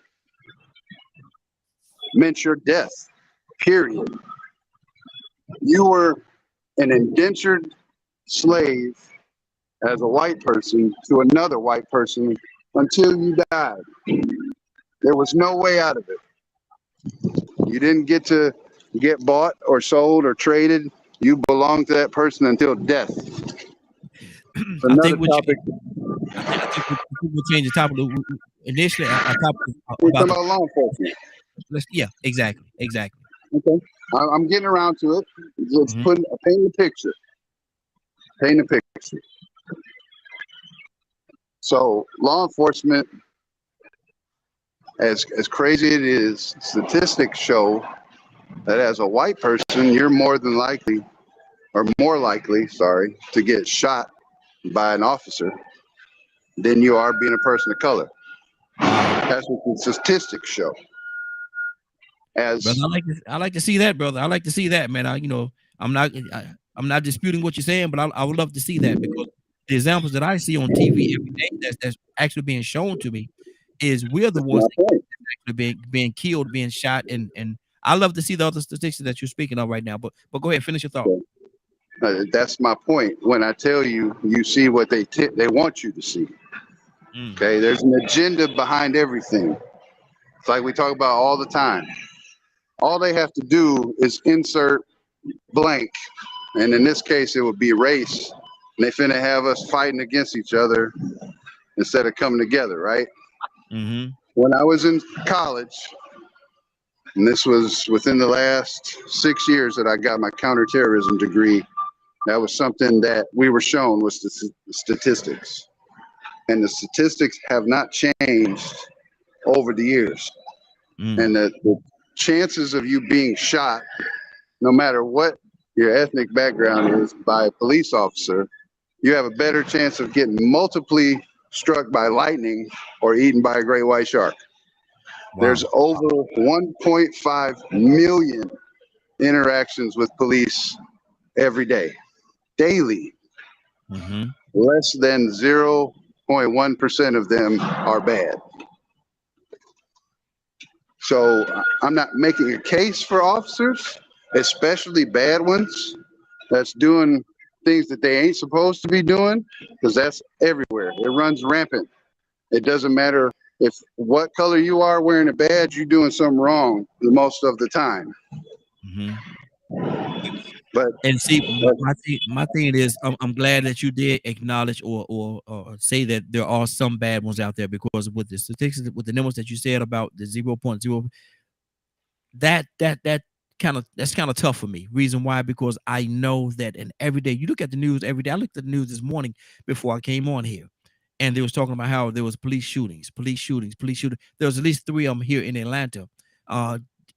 meant your death, period. You were an indentured slave as a white person to another white person until you died. There was no way out of it. You didn't get to get bought or sold or traded. You belonged to that person until death. I think we'll change the topic. Initially, a topic about law enforcement. Yeah, exactly. Okay, I'm getting around to it. Let's paint the picture. Paint the picture. So, law enforcement, as crazy it is, statistics show that as a white person, you're more likely to get shot by an officer than you are being a person of color. That's what the statistics show. Brother, I like to see that, brother. I like to see that, man. I'm not disputing what you're saying, but I would love to see that, because the examples that I see on TV every day that's actually being shown to me is we're the ones that actually being killed, being shot, and I love to see the other statistics that you're speaking of right now. But go ahead, finish your thought. That's my point. When I tell you, you see what they want you to see. Okay, there's an agenda behind everything. It's like we talk about all the time. All they have to do is insert blank, and in this case, it would be race. And they finna have us fighting against each other instead of coming together, right? When I was in college, and this was within the last 6 years that I got my counterterrorism degree, that was something that we were shown was the statistics. And the statistics have not changed over the years. And the chances of you being shot, no matter what your ethnic background is, by a police officer, you have a better chance of getting multiply struck by lightning or eaten by a great white shark. Wow. There's over 1.5 million interactions with police every day, daily. Less than 0.1% of them are bad. So I'm not making a case for officers, especially bad ones that's doing things that they ain't supposed to be doing, because that's everywhere. It runs rampant. It doesn't matter if what color you are wearing a badge, you're doing something wrong most of the time. But And see, my thing is, I'm glad that you did acknowledge or say that there are some bad ones out there, because with the statistics, with the numbers that you said about the 0.0, that's kind of tough for me. Reason why? Because I know that, and every day you look at the news every day. I looked at the news this morning before I came on here, and they was talking about how there was police shootings. There was at least 3 of them here in Atlanta.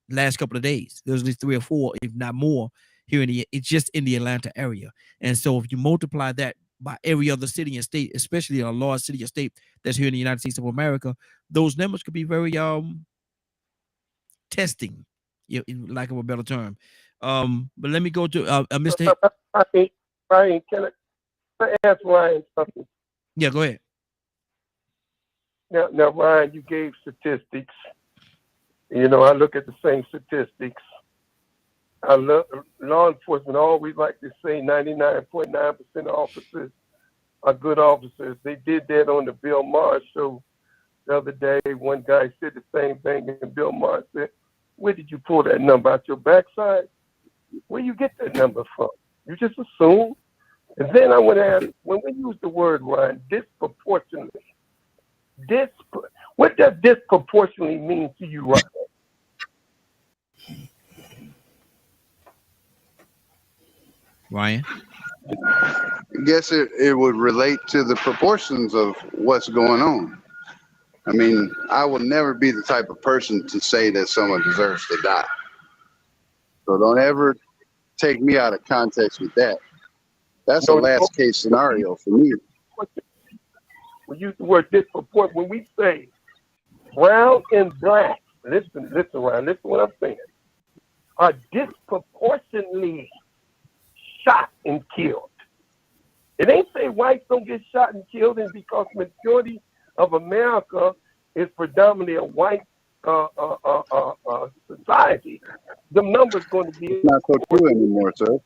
Last couple of days, there was at least 3 or 4, if not more, here it's just in the Atlanta area. And so if you multiply that by every other city and state, especially a large city or state that's here in the United States of America, those numbers could be very testing, in lack of a better term. But let me go to Mr. Ryan, can I ask Ryan something? Yeah, go ahead. Now, Ryan, you gave statistics. You know, I look at the same statistics. Law enforcement always like to say 99.9% of officers are good officers. They did that on the Bill Maher show the other day. One guy said the same thing, and Bill Maher said, "Where did you pull that number out your backside? Where you get that number from? You just assume." And then I want to ask, when we use the word, Ryan, disproportionately, what does disproportionately mean to you, Ryan? Ryan? I guess it would relate to the proportions of what's going on. I mean, I will never be the type of person to say that someone deserves to die. So don't ever take me out of context with that. That's a last case scenario for me. We use the word disproportionate. When we say brown and black, listen, Ryan, listen to what I'm saying, are disproportionately shot and killed. It ain't say whites don't get shot and killed, and because majority of America is predominantly a white society, the number's going to be not so true anymore, sir.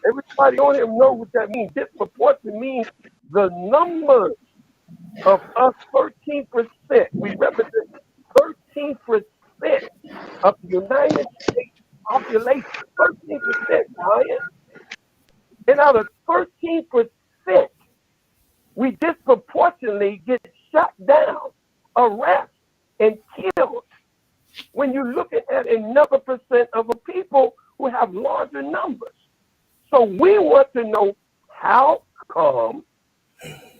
Everybody on here knows what that means. Disproportionate means the numbers of us 13%. We represent 13% of the United States population. 13%, Ryan. And out of 13%, we disproportionately get shot down, arrested, and killed. When you're looking at another percent of a people who have larger numbers. So we want to know how come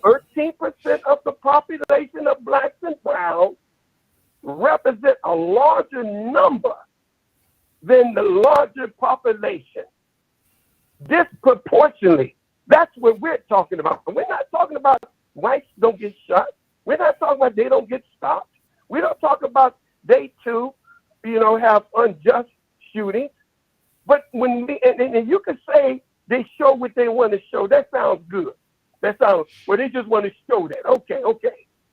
13% of the population of blacks and browns represent a larger number than the larger population. Disproportionately. That's what we're talking about. We're not talking about whites don't get shot. We're not talking about they don't get stopped. We don't talk about they too, have unjust shootings. But when and you can say they show what they want to show, that sounds good. That sounds, well, they just want to show that. Okay.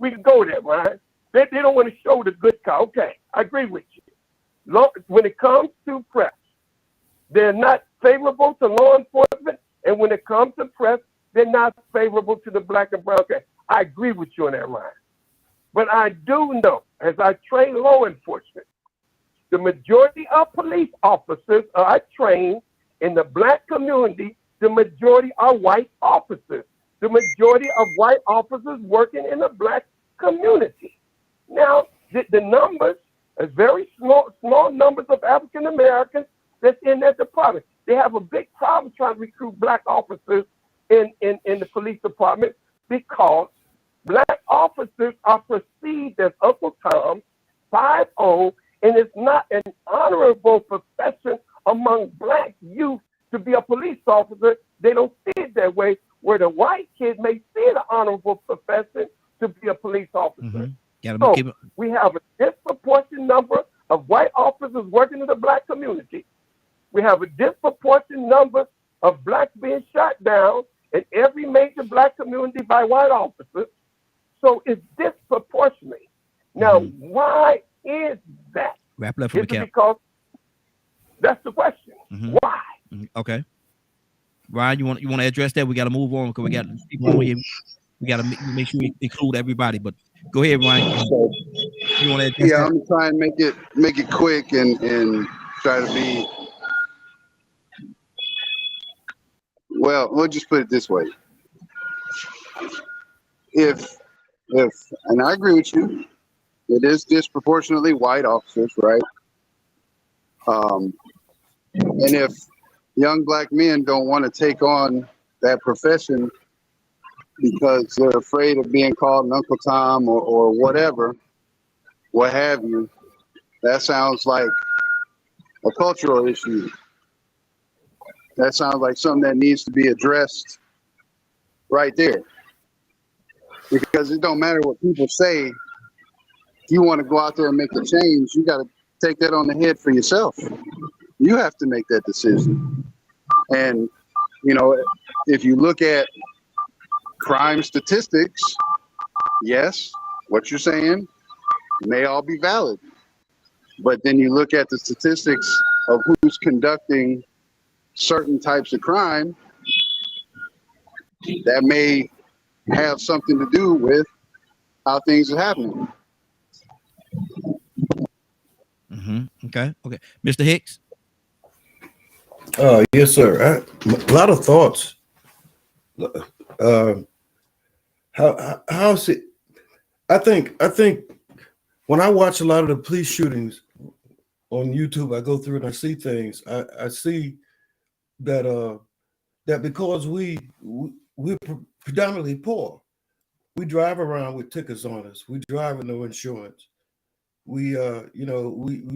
We can go there, Ryan. They don't want to show the good cop. Okay, I agree with you. When it comes to press, they're not favorable to law enforcement. And when it comes to press, they're not favorable to the black and brown community. I agree with you on that, Ryan. But I do know, as I train law enforcement, the majority of police officers are trained in the black community. The majority are white officers. The majority of white officers working in the black community. Now, the numbers are very small numbers of African Americans that's in that department. They have a big problem trying to recruit black officers in the police department because black officers are perceived as Uncle Tom, 5-0, and it's not an honorable profession among black youth to be a police officer. They don't see it that way, where the white kid may see it an honorable profession to be a police officer. So we have a disproportionate number of white officers working in the black community. We have a disproportionate number of blacks being shot down, in every major black community by white officers. So it's disproportionate. Now, why is that? Wrap left from Is the it cap. because that's the question? Why? Okay. Ryan, you want to address that? We got to move on because we got people on here. We got to make sure we include everybody. But go ahead, Ryan. You want to address that? I'm gonna try and make it quick and try to be. Well, we'll just put it this way. If and I agree with you, it is disproportionately white officers, right? And if young black men don't want to take on that profession because they're afraid of being called an Uncle Tom or whatever, what have you, that sounds like a cultural issue. That sounds like something that needs to be addressed right there. Because it don't matter what people say. If you want to go out there and make a change, you got to take that on the head for yourself. You have to make that decision. And, you know, if you look at crime statistics, yes, what you're saying may all be valid. But then you look at the statistics of who's conducting certain types of crime, that may have something to do with how things are happening. Okay. Mr. Hicks? Yes, sir. A lot of thoughts. How's it? I think when I watch a lot of the police shootings on YouTube, I go through and I see things. I see that that because we're predominantly poor, we drive around with tickets on us. We drive with no insurance. We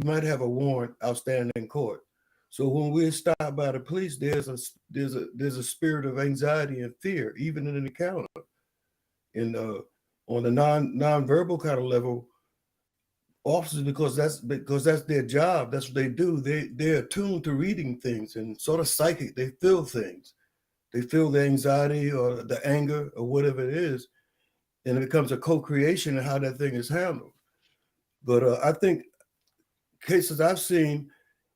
might have a warrant outstanding in court. So when we're stopped by the police, there's a spirit of anxiety and fear, even in the encounter. And on the non-verbal kind of level, officers, because that's their job, that's what they do. They're attuned to reading things and sort of psychic. They feel things. They feel the anxiety or the anger or whatever it is, and it becomes a co-creation of how that thing is handled. But I think cases I've seen,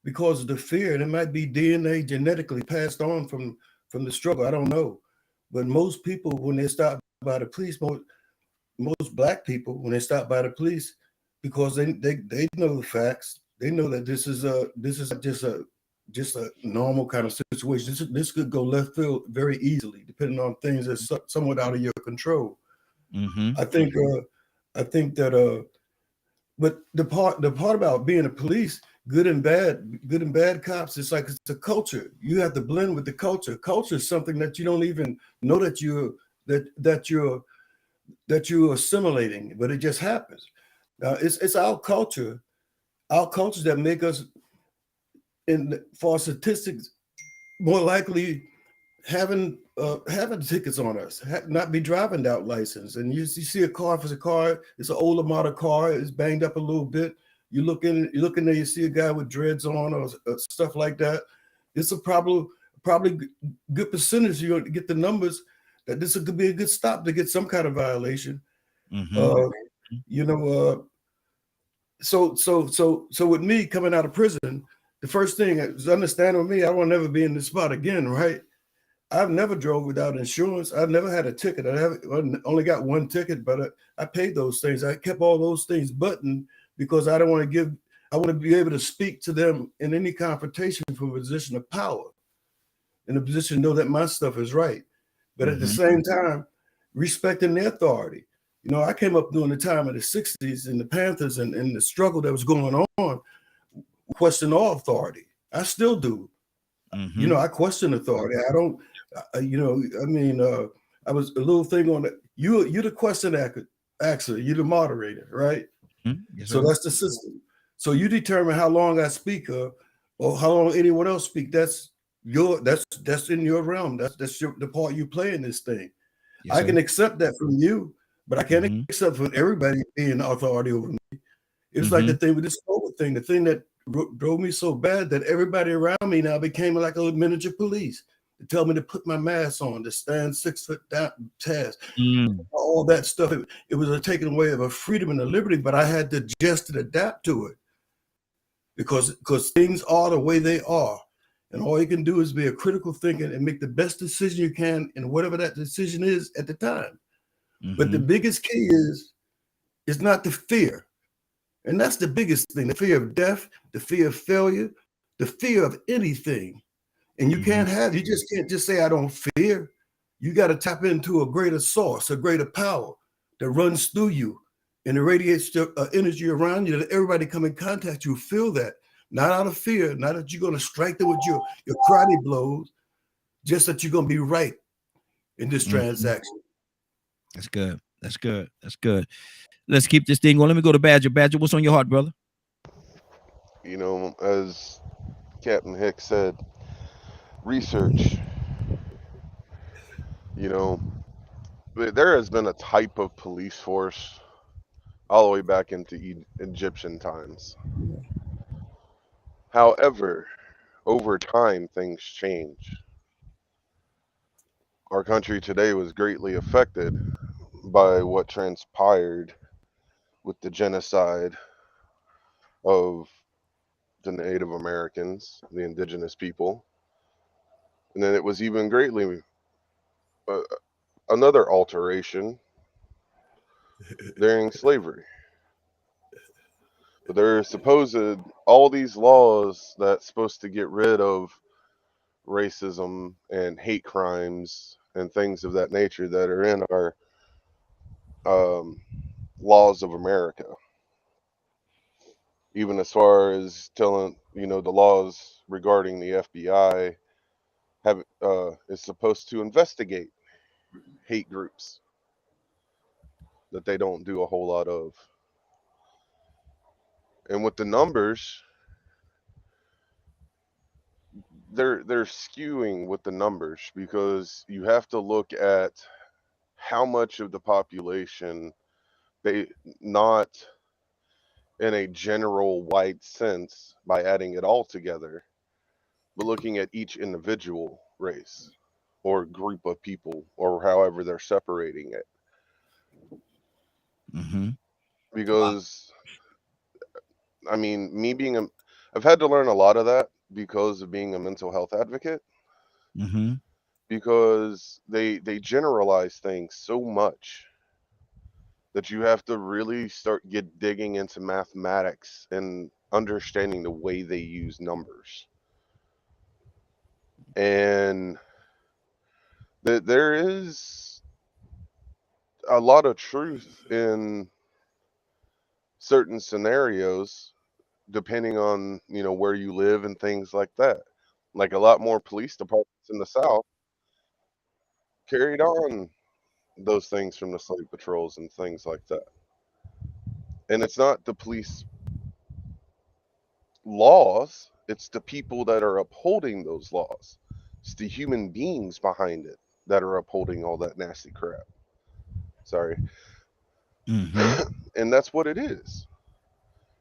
because of the fear, and it might be DNA genetically passed on from the struggle, I don't know. But most people, when they stop by the police, most black people, when they stop by the police, because they know the facts, they know that this is just a normal kind of situation. This could go left field very easily, depending on things that's somewhat out of your control. I think that but the part about being a police, good and bad cops, it's like it's a culture. You have to blend with the culture. Culture is something that you don't even know that you're assimilating, but it just happens. It's our cultures that make us, for statistics, more likely having tickets on us, not be driving without license. And you see a car, if it's a car, it's an older model car, it's banged up a little bit. You look in there, you see a guy with dreads on or stuff like that. It's probably good percentage you're going to get the numbers that this could be a good stop to get some kind of violation. So with me coming out of prison, the first thing is understanding with me, I will never be in this spot again, right? I've never drove without insurance. I've never had a ticket. I only got one ticket, but I paid those things. I kept all those things buttoned because I want to be able to speak to them in any confrontation from a position of power, in a position to know that my stuff is right. But at the same time, respecting their authority. You know, I came up during the time of the 60s and the Panthers and the struggle that was going on, question all authority. I still do. You know, I question authority. I don't, I was a little thing on it. You're the question axer, you're the moderator, right? Yes, so that's the system. So you determine how long I speak or how long anyone else speak. That's in your realm. That's the part you play in this thing. Yes, I can accept that from you, but I can't accept from everybody being authority over me. It's like the thing with this COVID thing, the thing that drove me so bad that everybody around me now became like a miniature police. to tell me to put my mask on, to stand 6 foot down, test, Mm. all that stuff. It was a taking away of a freedom and a liberty, but I had to adjust and adapt to it because things are the way they are. And all you can do is be a critical thinker and make the best decision you can in whatever that decision is at the time. But the biggest key is not the fear. And that's the biggest thing, the fear of death, the fear of failure, the fear of anything. And you just can't just say, I don't fear. You got to tap into a greater source, a greater power that runs through you and irradiates the energy around you that everybody come in contact, you feel that. Not out of fear, not that you're going to strike them with your karate blows, just that you're going to be right in this transaction. That's good. That's good. That's good. Let's keep this thing going. Let me go to Badger. Badger, what's on your heart, brother? You know, as Captain Hicks said, research. You know, there has been a type of police force all the way back into Egyptian times. However, over time, things change. Our country today was greatly affected by what transpired with the genocide of the Native Americans, the indigenous people. And then it was even greatly another alteration during slavery. But there are supposed all these laws that's supposed to get rid of racism and hate crimes and things of that nature that are in our laws of America. Even as far as telling, you know, the laws regarding the FBI is supposed to investigate hate groups that they don't do a whole lot of. And with the numbers, they're skewing with the numbers because you have to look at how much of the population, not in a general wide sense by adding it all together, but looking at each individual race or group of people or however they're separating it. Because I mean, I've had to learn a lot of that because of being a mental health advocate. Because they generalize things so much that you have to really start digging into mathematics and understanding the way they use numbers. And there is a lot of truth in certain scenarios depending on, you know, where you live and things like that. Like a lot more police departments in the South carried on those things from the slave patrols and things like that. And it's not the police laws, it's the people that are upholding those laws. It's the human beings behind it that are upholding all that nasty crap. Sorry. And that's what it is.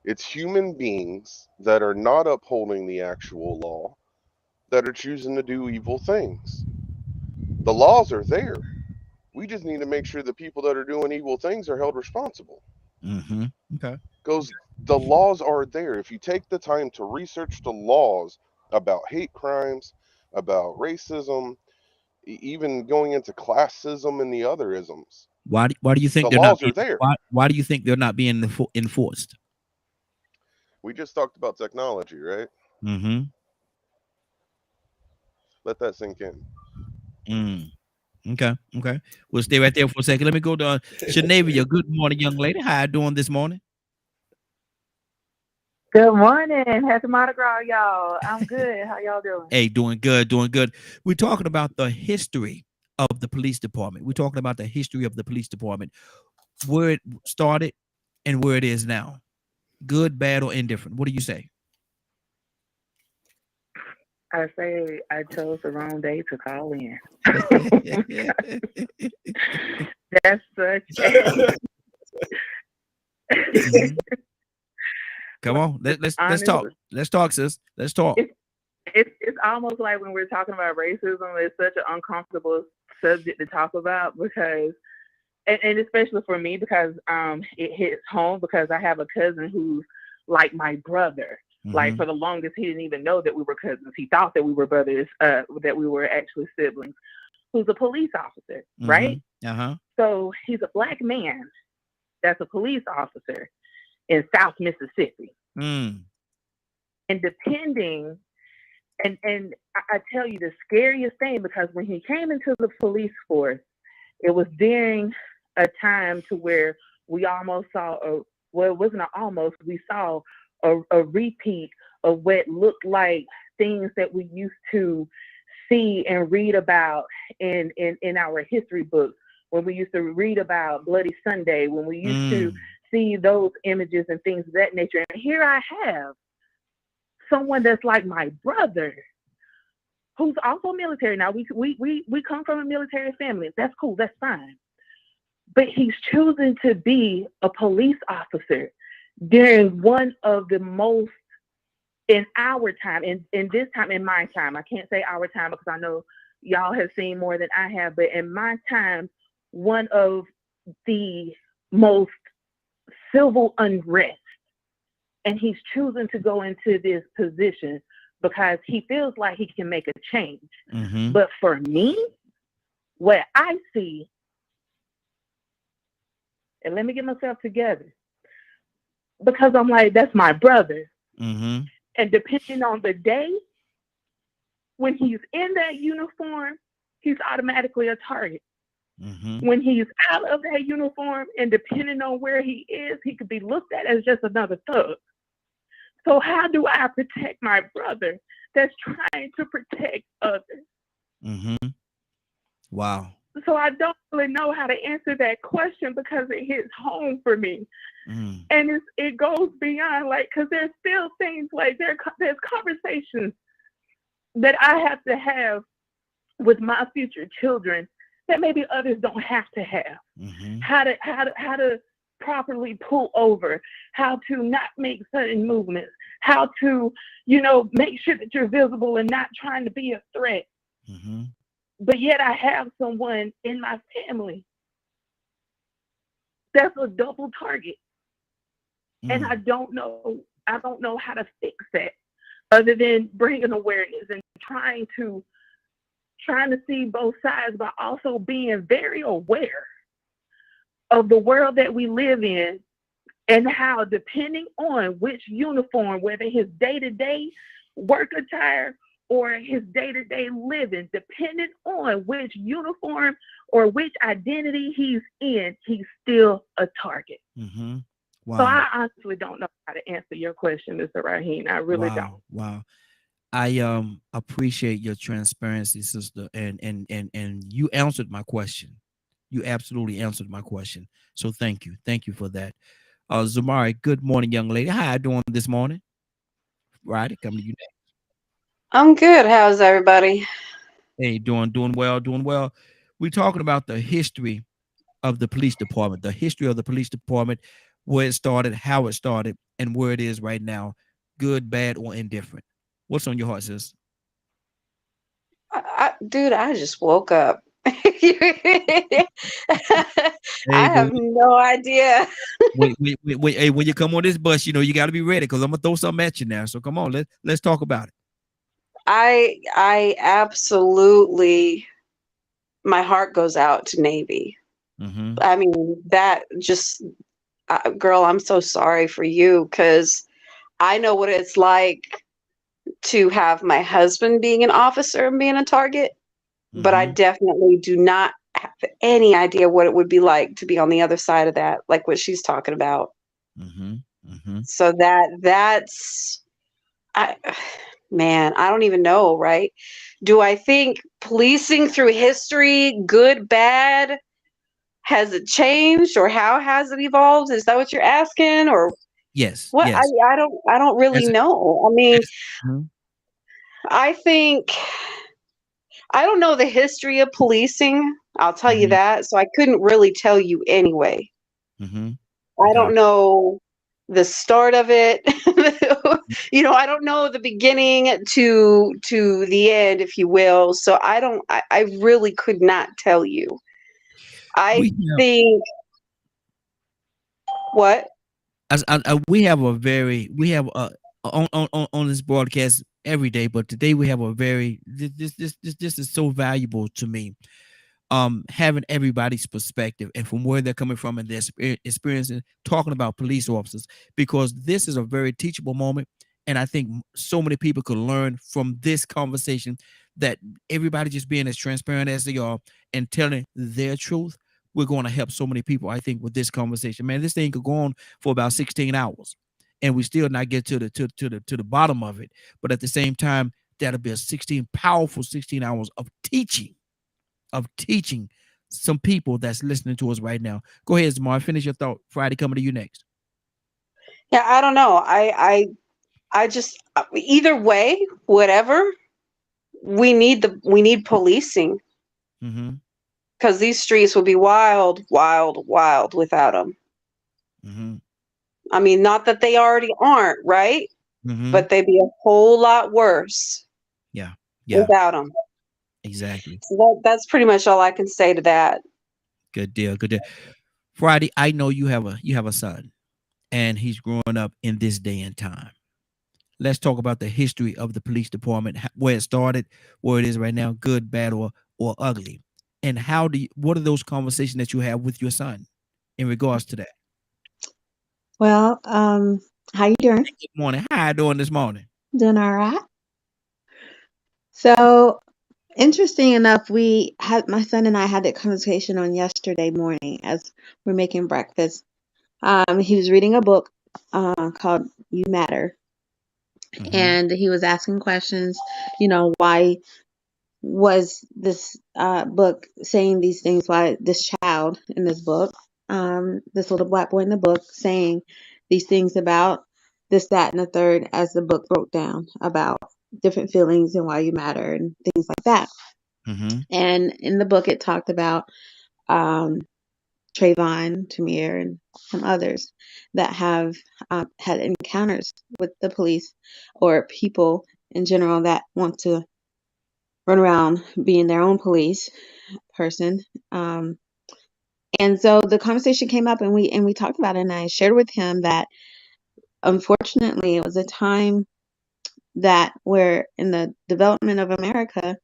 It's human beings that are not upholding the actual law that are choosing to do evil things. The laws are there. We just need to make sure the people that are doing evil things are held responsible. Okay. Because the laws are there. If you take the time to research the laws about hate crimes, about racism, even going into classism and the other isms. Why do you think the laws are there? Why do you think they're not being enforced? We just talked about technology, right? Let that sink in. Okay. We'll stay right there for a second. Let me go to Shanavia. Good morning, young lady. How you doing this morning? Good morning. Happy Mardi Gras, y'all. I'm good. How y'all doing? Hey, doing good. We're talking about the history of the police department. We're talking about the history of the police department, where it started and where it is now. Good, bad, or indifferent. What do you say? I say I chose the wrong day to call in. That's such Come on, let's talk. Let's talk, sis. Let's talk. It's almost like when we're talking about racism, it's such an uncomfortable subject to talk about because, and especially for me, because it hits home because I have a cousin who's like my brother. Like for the longest, he didn't even know that we were cousins. He thought that we were brothers, that we were actually siblings. Who's a police officer, right? So he's a black man that's a police officer in South Mississippi. And depending, and I tell you the scariest thing, because when he came into the police force, it was during a time to where we almost saw well, it wasn't almost, we saw a repeat of what looked like things that we used to see and read about in our history books, when we used to read about Bloody Sunday, when we used to see those images and things of that nature. And here I have someone that's like my brother, who's also military. Now we come from a military family. That's cool. That's fine. But he's choosing to be a police officer during one of the most, in our time, in this time, in my time, I can't say our time because I know y'all have seen more than I have, but in my time, one of the most civil unrest. And he's choosing to go into this position because he feels like he can make a change. But for me, what I see, and let me get myself together, because I'm like, that's my brother. And depending on the day, when he's in that uniform, he's automatically a target. When he's out of that uniform, and depending on where he is, he could be looked at as just another thug. So how do I protect my brother that's trying to protect others? Wow. So I don't really know how to answer that question because it hits home for me. And it goes beyond, like, because there's still things like there's conversations that I have to have with my future children that maybe others don't have to have. How to properly pull over, how to not make sudden movements, how to, make sure that you're visible and not trying to be a threat. But yet I have someone in my family that's a double target. And I don't know how to fix that other than bringing awareness and trying to see both sides, but also being very aware of the world that we live in and how, depending on which uniform, whether his day-to-day work attire or his day-to-day living, depending on which uniform or which identity he's in, he's still a target. Wow. So I honestly don't know how to answer your question, Mr. Raheen. I really don't. Wow. I appreciate your transparency, sister, and you answered my question. You absolutely answered my question. So thank you. Thank you for that. Zamari, good morning, young lady. How you doing this morning? Right, coming to you next. I'm good. How's everybody? Hey, doing well. We're talking about the history of the police department, where it started, how it started, and where it is right now, good, bad, or indifferent. What's on your heart, sis? Dude, I just woke up. I have no idea. wait, hey, when you come on this bus, you got to be ready because I'm gonna throw something at you now. So come on, let's talk about it. I absolutely, my heart goes out to Navy. I mean, that just, girl, I'm so sorry for you because I know what it's like to have my husband being an officer and being a target, but I definitely do not have any idea what it would be like to be on the other side of that, like what she's talking about. So that's, man, I don't even know, right? Do I think policing through history, good, bad, has it changed or how has it evolved? Is that what you're asking? Or yes, what? yes. I don't really know. I mean, I think I don't know the history of policing. I'll tell you that. So I couldn't really tell you anyway. I don't know the start of it. I don't know the beginning to the end, if you will. So I really could not tell you. I think what? We have on this broadcast every day, but today we have a very this is so valuable to me. Having everybody's perspective and from where they're coming from and their experiences, talking about police officers, because this is a very teachable moment. And I think so many people could learn from this conversation, that everybody just being as transparent as they are and telling their truth. We're going to help so many people, I think, with this conversation. Man, this thing could go on for about 16 hours and we still not get to the bottom of it. But at the same time, that'll be a powerful 16 hours of teaching some people that's listening to us right now. Go ahead, Zamar. Finish your thought. Friday coming to you next. Yeah, I don't know. I just, either way, whatever, we need policing, because these streets would be wild, wild, wild without them. I mean, not that they already aren't, right? But they'd be a whole lot worse. Yeah. Without them. Exactly. So that's pretty much all I can say to that. Good deal. Friday, I know you have a son, and he's growing up in this day and time. Let's talk about the history of the police department, where it started, where it is right now, good, bad, or ugly. And what are those conversations that you have with your son in regards to that? Well, how you doing? Good morning. How you doing this morning? Doing all right. So, interesting enough, my son and I had that conversation on yesterday morning as we're making breakfast. He was reading a book called You Matter. And he was asking questions, why was this book saying these things? Why this child in this book, this little black boy in the book, saying these things about this, that, and the third, as the book broke down about different feelings and why you matter and things like that. And in the book, it talked about Trayvon, Tamir, and some others that have had encounters with the police or people in general that want to run around being their own police person. And so the conversation came up and we talked about it, and I shared with him that unfortunately it was a time that where in the development of America,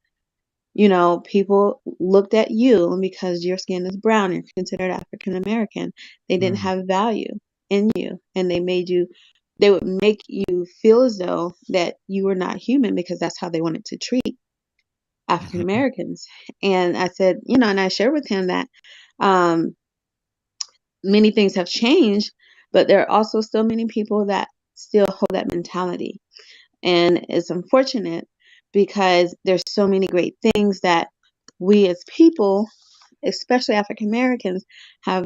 people looked at you, and because your skin is brown, you're considered African American. They didn't have value in you, and they would make you feel as though that you were not human, because that's how they wanted to treat African Americans. And I said, and I shared with him that many things have changed, but there are also still many people that still hold that mentality. And it's unfortunate, because there's so many great things that we as people, especially African Americans, have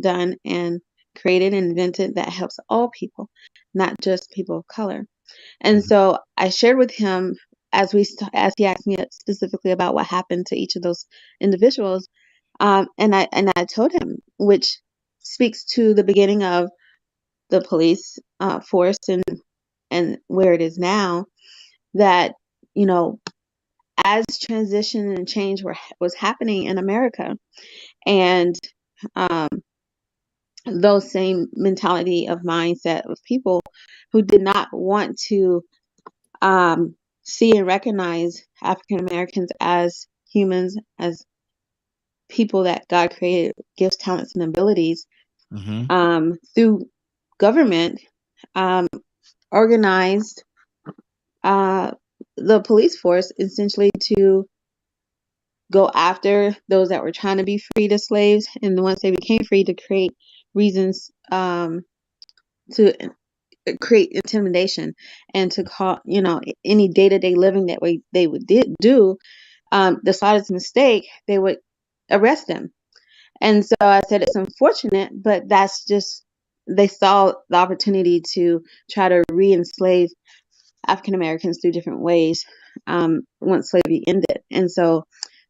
done and created and invented that helps all people, not just people of color. And so I shared with him, as he asked me specifically about what happened to each of those individuals, and I told him, which speaks to the beginning of the police force and where it is now, that as transition and change was happening in America, and those same mentality of mindset of people who did not want to see and recognize African Americans as humans, as people that God created, gifts, talents, and abilities, through government, organized the police force essentially to go after those that were trying to be freed as slaves, and once they became free, to create reasons to create intimidation and to call any day-to-day living that they would do, the slightest mistake, they would arrest them. And so I said, it's unfortunate, but that's just, they saw the opportunity to try to re-enslave African Americans through different ways once slavery ended. And so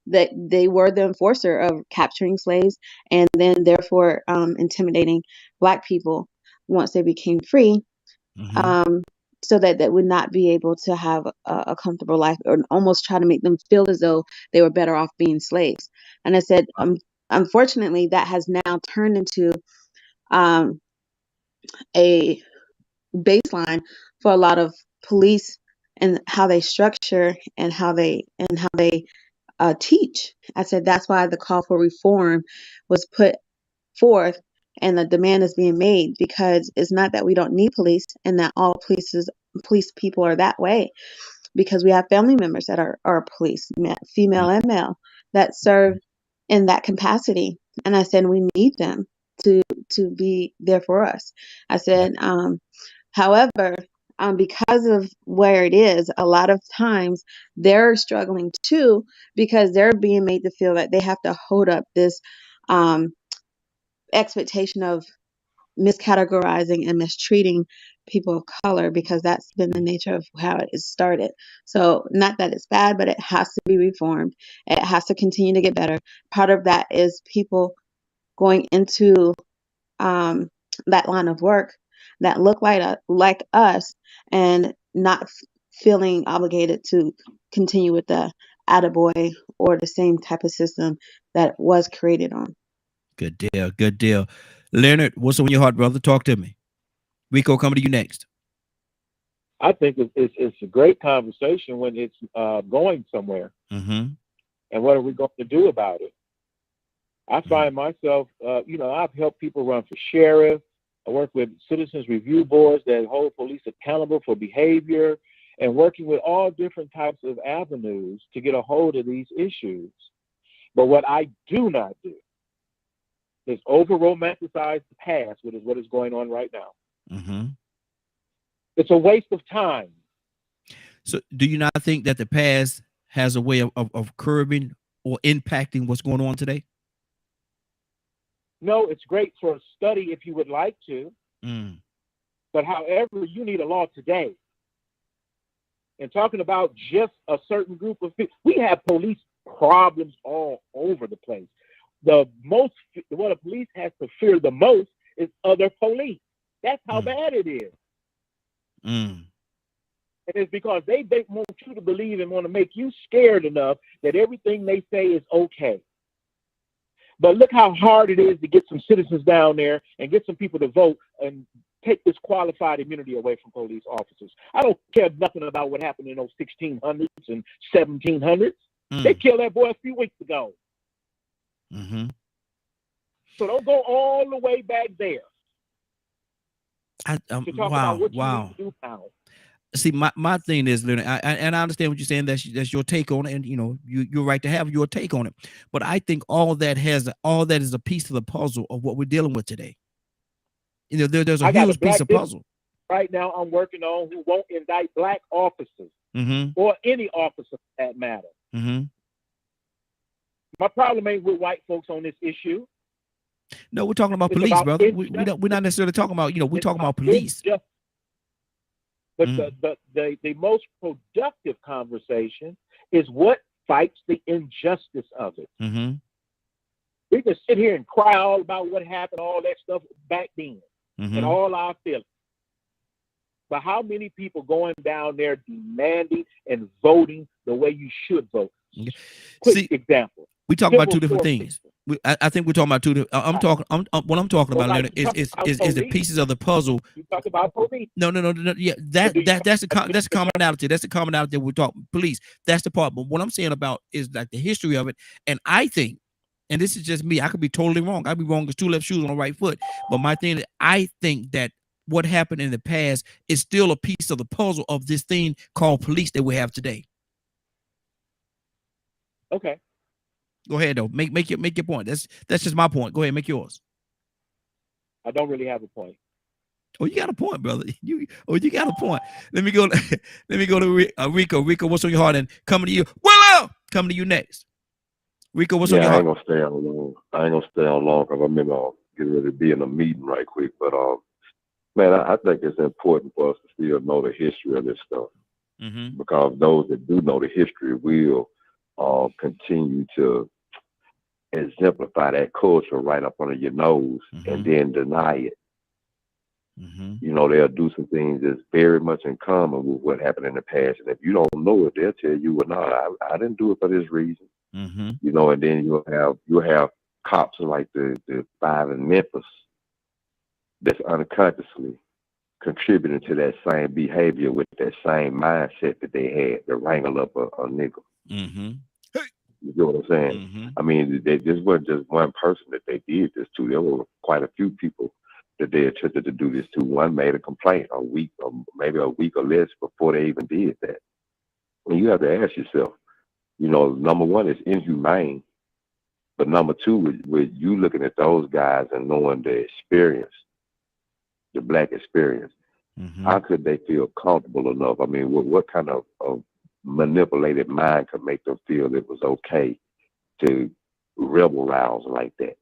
that they were the enforcer of capturing slaves and then therefore intimidating Black people once they became free, Mm-hmm. so that they would not be able to have a comfortable life, or almost try to make them feel as though they were better off being slaves. And I said, unfortunately, that has now turned into a baseline for a lot of police and how they structure and how they teach. I said that's why the call for reform was put forth and the demand is being made, because it's not that we don't need police and that all police people are that way, because we have family members that are police, female and male, that serve in that capacity. And I said we need them to be there for us. I said, however, because of where it is, a lot of times they're struggling too, because they're being made to feel that they have to hold up this expectation of miscategorizing and mistreating people of color, because that's been the nature of how it is started. So not that it's bad, but it has to be reformed. It has to continue to get better. Part of that is people going into that line of work that look like us and not feeling obligated to continue with the attaboy or the same type of system that was created on. Good deal. Good deal. Leonard, what's on your heart, brother? Talk to me. Rico, coming to you next. I think it's a great conversation when it's going somewhere. Mm-hmm. And what are we going to do about it? I find myself, I've helped people run for sheriff. I work with citizens review boards that hold police accountable for behavior, and working with all different types of avenues to get a hold of these issues. But what I do not do is over-romanticize the past, which is what is going on right now. Mm-hmm. It's a waste of time. So do you not think that the past has a way of curbing or impacting what's going on today? No, it's great for a study if you would like to. But however, you need a law today. And talking about just a certain group of people, we have police problems all over the place. What a police has to fear the most is other police. That's how bad it is. And it's because they want you to believe and want to make you scared enough that everything they say is okay. But look how hard it is to get some citizens down there and get some people to vote and take this qualified immunity away from police officers. I don't care nothing about what happened in those 1600s and 1700s. They killed that boy a few weeks ago. Mm-hmm. So don't go all the way back there. Wow. See, my thing is, Leonard, and I understand what you're saying. That's your take on it, and you're right to have your take on it. But I think all that is a piece of the puzzle of what we're dealing with today. There's a huge piece of puzzle. Right now, I'm working on who won't indict black officers or any officer for that matter. Mm-hmm. My problem ain't with white folks on this issue. No, we're talking about police, brother. We're not necessarily talking about, we're talking about police. But the most productive conversation is what fights the injustice of it. Mm-hmm. We can sit here and cry all about what happened, all that stuff back then, and all our feelings. But how many people going down there demanding and voting the way you should vote? Quick example. We talk about two different things. I think we're talking about two different. What I'm talking about, Leonard, is the pieces of the puzzle. You talk about police. No. Yeah, that's the commonality. That's the commonality we talk police. That's the part. But what I'm saying about is like the history of it. And I think, and this is just me, I could be totally wrong. I'd be wrong as two left shoes on the right foot. But my thing is, I think that what happened in the past is still a piece of the puzzle of this thing called police that we have today. Okay. Go ahead though. Make your point. That's just my point. Go ahead, make yours. I don't really have a point. Oh, you got a point, brother. You got a point. Let me go to Rico. Rico, what's on your heart? And coming to you. Well, coming to you next. Rico, what's on your heart? I ain't gonna stay on long because I'm getting ready to be in a meeting right quick. But man, I think it's important for us to still know the history of this stuff. Because those that do know the history will continue to exemplify that culture right up under your nose and then deny it. You know, they'll do some things that's very much in common with what happened in the past. And if you don't know it, they'll tell you, well, no, I didn't do it for this reason. You know, and then you'll have cops like the five in Memphis that's unconsciously contributing to that same behavior with that same mindset that they had to wrangle up a nigga. You know what I'm saying? I mean, this wasn't just one person that they did this to. There were quite a few people that they attempted to do this to. One made a complaint a week, or maybe a week or less before they even did that. And you have to ask yourself, you know, number one is inhumane, but number two, with you looking at those guys and knowing the experience, the black experience, how could they feel comfortable enough? I mean, what kind of manipulated mind could make them feel it was okay to rebel rouse like that?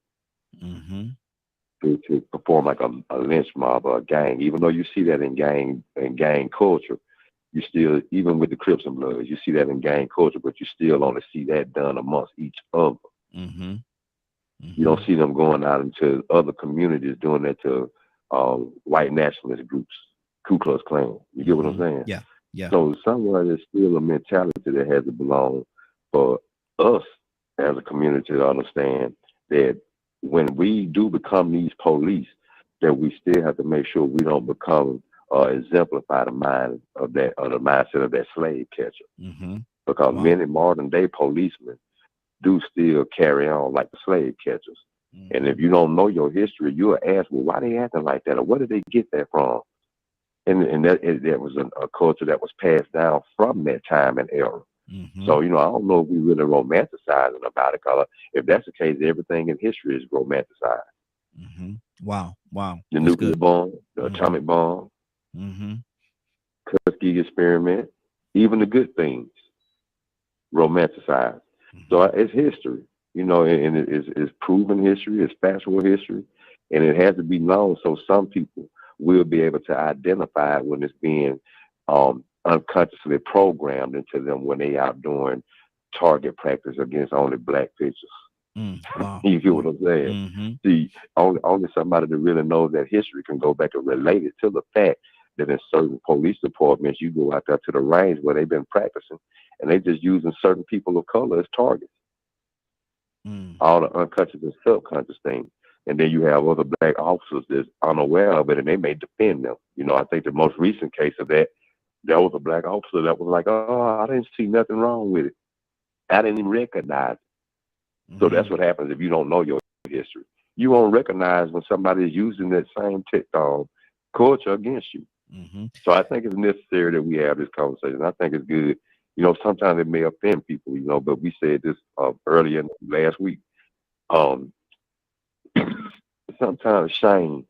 To perform like a lynch mob or a gang, even though you see that in gang culture, you still, even with the Crips and Bloods, you see that in gang culture, but you still only see that done amongst each other. You don't see them going out into other communities doing that to white nationalist groups, Ku Klux Klan. You get what I'm saying? Yeah. So somewhere there's still a mentality that has to belong for us as a community to understand that when we do become these police, that we still have to make sure we don't become exemplify the mind of that, or the mindset of that slave catcher. Because many modern day policemen do still carry on like the slave catchers. And if you don't know your history, you'll ask, well, why they acting like that, or where did they get that from? And that was a culture that was passed down from that time and era. So, you know, I don't know if we really romanticizing about it, because if that's the case, everything in history is romanticized. Wow. The nuclear bomb, the atomic bomb, Tuskegee experiment, even the good things, romanticized. So it's history, you know, and it's proven history, it's factual history, and it has to be known so some people will be able to identify when it's being unconsciously programmed into them when they out doing target practice against only black pictures. Wow. You get what I'm saying? See, only somebody that really knows that history can go back and relate it to the fact that in certain police departments, you go out there to the range where they've been practicing, and they just using certain people of color as targets. All the unconscious and subconscious things. And then you have other black officers that's unaware of it, and they may defend them. You know, I think the most recent case of that, there was a black officer that was like, oh, I didn't see nothing wrong with it. I didn't even recognize it. So that's what happens if you don't know your history. You won't recognize when somebody is using that same culture against you. So I think it's necessary that we have this conversation. I think it's good. You know, sometimes it may offend people, you know, but we said this earlier last week. Sometimes shame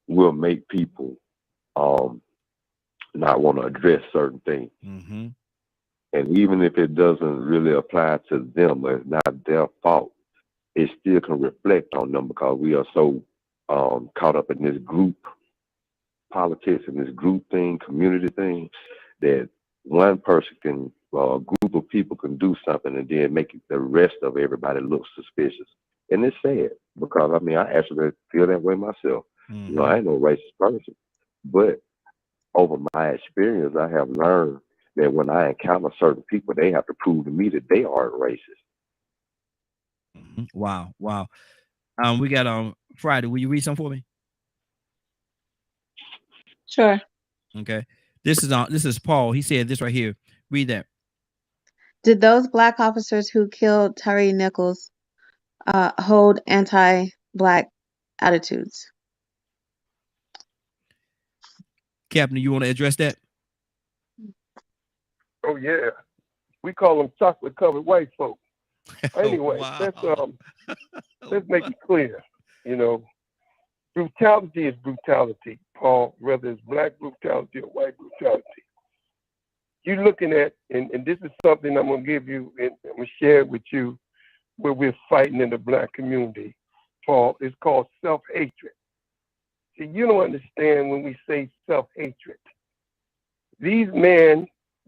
will make people not want to address certain things. And even if it doesn't really apply to them, or it's not their fault, it still can reflect on them, because we are so caught up in this group politics and this group thing, community thing, that one person can, a group of people can do something and then make the rest of everybody look suspicious. And it's sad, because I mean, I actually feel that way myself. You know, I ain't no racist person, but over my experience, I have learned that when I encounter certain people, they have to prove to me that they aren't racist. Wow. We got Friday. Will you read something for me? Sure. Okay. This is Paul. He said this right here. Read that. Did those black officers who killed Tyree Nichols hold anti-black attitudes? Captain, you want to address that? Oh yeah, we call them chocolate covered white folk. Anyway, let's make it clear. You know, brutality is brutality, Paul, whether it's black brutality or white brutality. You're looking at, and this is something I'm gonna give you, and I'm gonna share it with you, where we're fighting in the black community, Paul. It's called self-hatred. See, you don't understand when we say self-hatred. These men,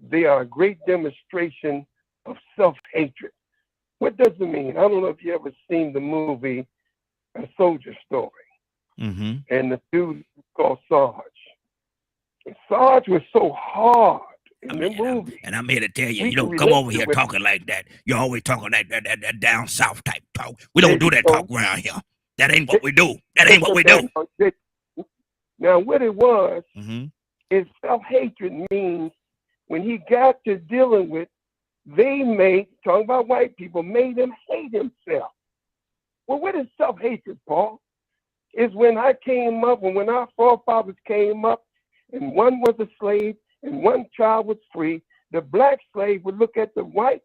they are a great demonstration of self-hatred. What does it mean? I don't know if you ever seen the movie A Soldier Story. And the dude called Sarge. And Sarge was so hard in the movie. And I'm here to tell you, We you can don't come over relate here with talking like that. You're always talking like that down south type talk. We don't do that talk around here. That ain't what we do. That ain't what we do. Now, what it was is self-hatred means when he got to dealing with, talking about white people, made him hate himself. Well, what is self-hatred, Paul? Is when I came up, and when our forefathers came up, and one was a slave, and one child was free, the black slave would look at the white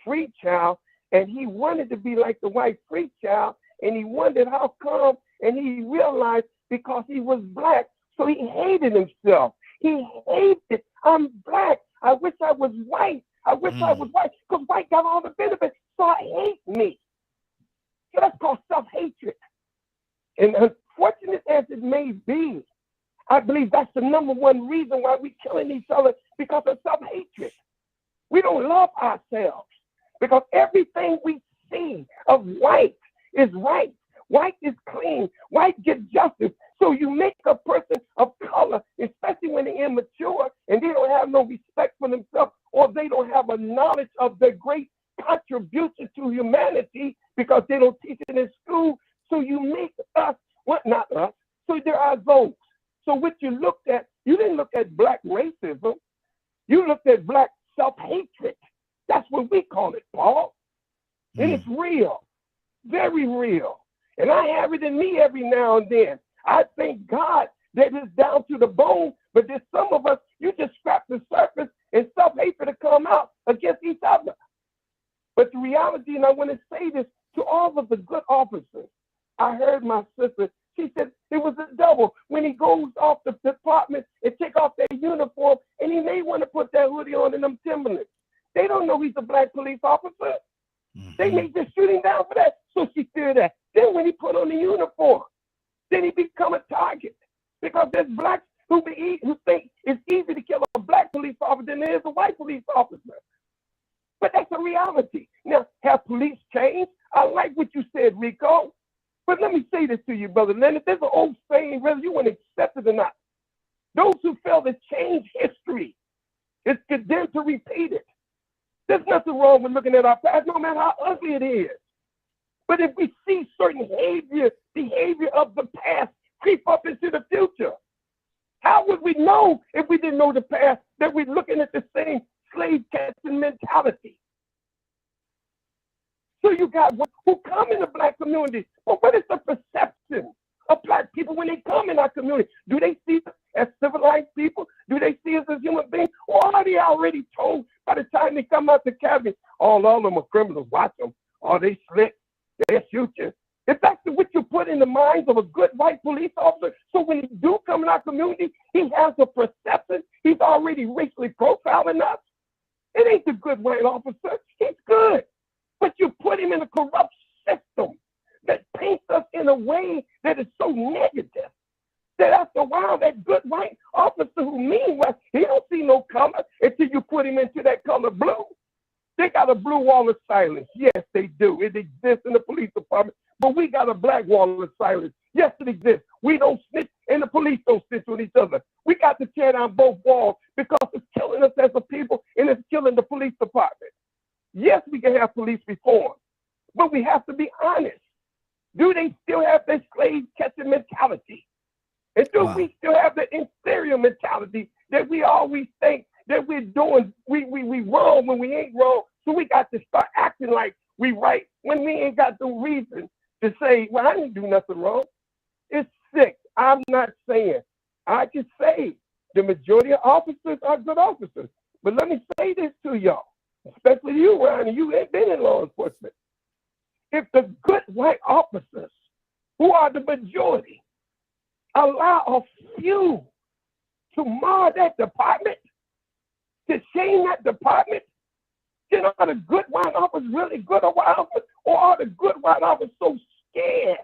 free child, and he wanted to be like the white free child, and he wondered how come, and he realized because he was black, so he hated himself. He hated, I'm black. I wish I was white. I wish I was white, because white got all the benefits, so I hate me. So that's called self-hatred. And unfortunate as it may be, I believe that's the number one reason why we're killing each other, because of self-hatred. We don't love ourselves because everything we see of white is right. White is clean. White gets justice. So you make a person of color, especially when they're immature and they don't have no respect for themselves, or they don't have a knowledge of their great contribution to humanity because they don't teach it in school. So you make us, not us, so there are those. So what you looked at, you didn't look at black racism. You looked at black self-hatred. That's what we call it, Paul. And it's real, very real. And I have it in me every now and then. I thank God that it's down to the bone, but there's some of us, you just scratch the surface and self-hatred to come out against each other. But the reality, and I want to say this to all of the good officers, I heard my sister, she said it was a double when he goes off the department and take off their uniform, and he may want to put that hoodie on in them Timberlands. They don't know he's a black police officer. They may just shoot him down for that. So she feared that. Then when he put on the uniform, then he become a target. Because there's blacks who think it's easy to kill a black police officer than there is a white police officer. But that's a reality. Now, have police changed? I like what you said, Rico. But let me say this to you, Brother Leonard. There's an old saying, whether you want to accept it or not. Those who fail to change history is condemned to repeat it. There's nothing wrong with looking at our past, no matter how ugly it is. But if we see certain behavior of the past creep up into the future, how would we know if we didn't know the past that we're looking at the same slave catching mentality? So you got who come in the black community, but what is the perception of black people when they come in our community? Do they see us as civilized people? Do they see us as human beings? Or are they already told by the time they come out the cabinet, all of them are criminals, watch them, or they slick, they'll shoot you? If that's what you put in the minds of a good white police officer, so when he do come in our community, he has a perception, he's already racially profiling us. It ain't the good white officer, he's good. But you put him in a corrupt system that paints us in a way that is so negative that after a while, that good white officer who mean well, he don't see no color until you put him into that color blue. They got a blue wall of silence. Yes, they do. It exists in the police department, but we got a black wall of silence. Yes, it exists. We don't snitch, and the police don't snitch on each other. We got to tear down both walls because it's killing us as a people, and it's killing the police department. Yes, we can have police reform, but we have to be honest. Do they still have that slave catching mentality? And do we still have the inferior mentality that we always think that we're doing, we wrong when we ain't wrong? So we got to start acting like we right when we ain't got the reason to say, well, I didn't do nothing wrong. It's sick. I'm not saying. I can say the majority of officers are good officers. But let me say this to y'all, especially you, Ryan, and you ain't been in law enforcement. If the good white officers, who are the majority, allow a few to mar that department, to shame that department, then are the good white officers really good white officers, or are the good white officers so scared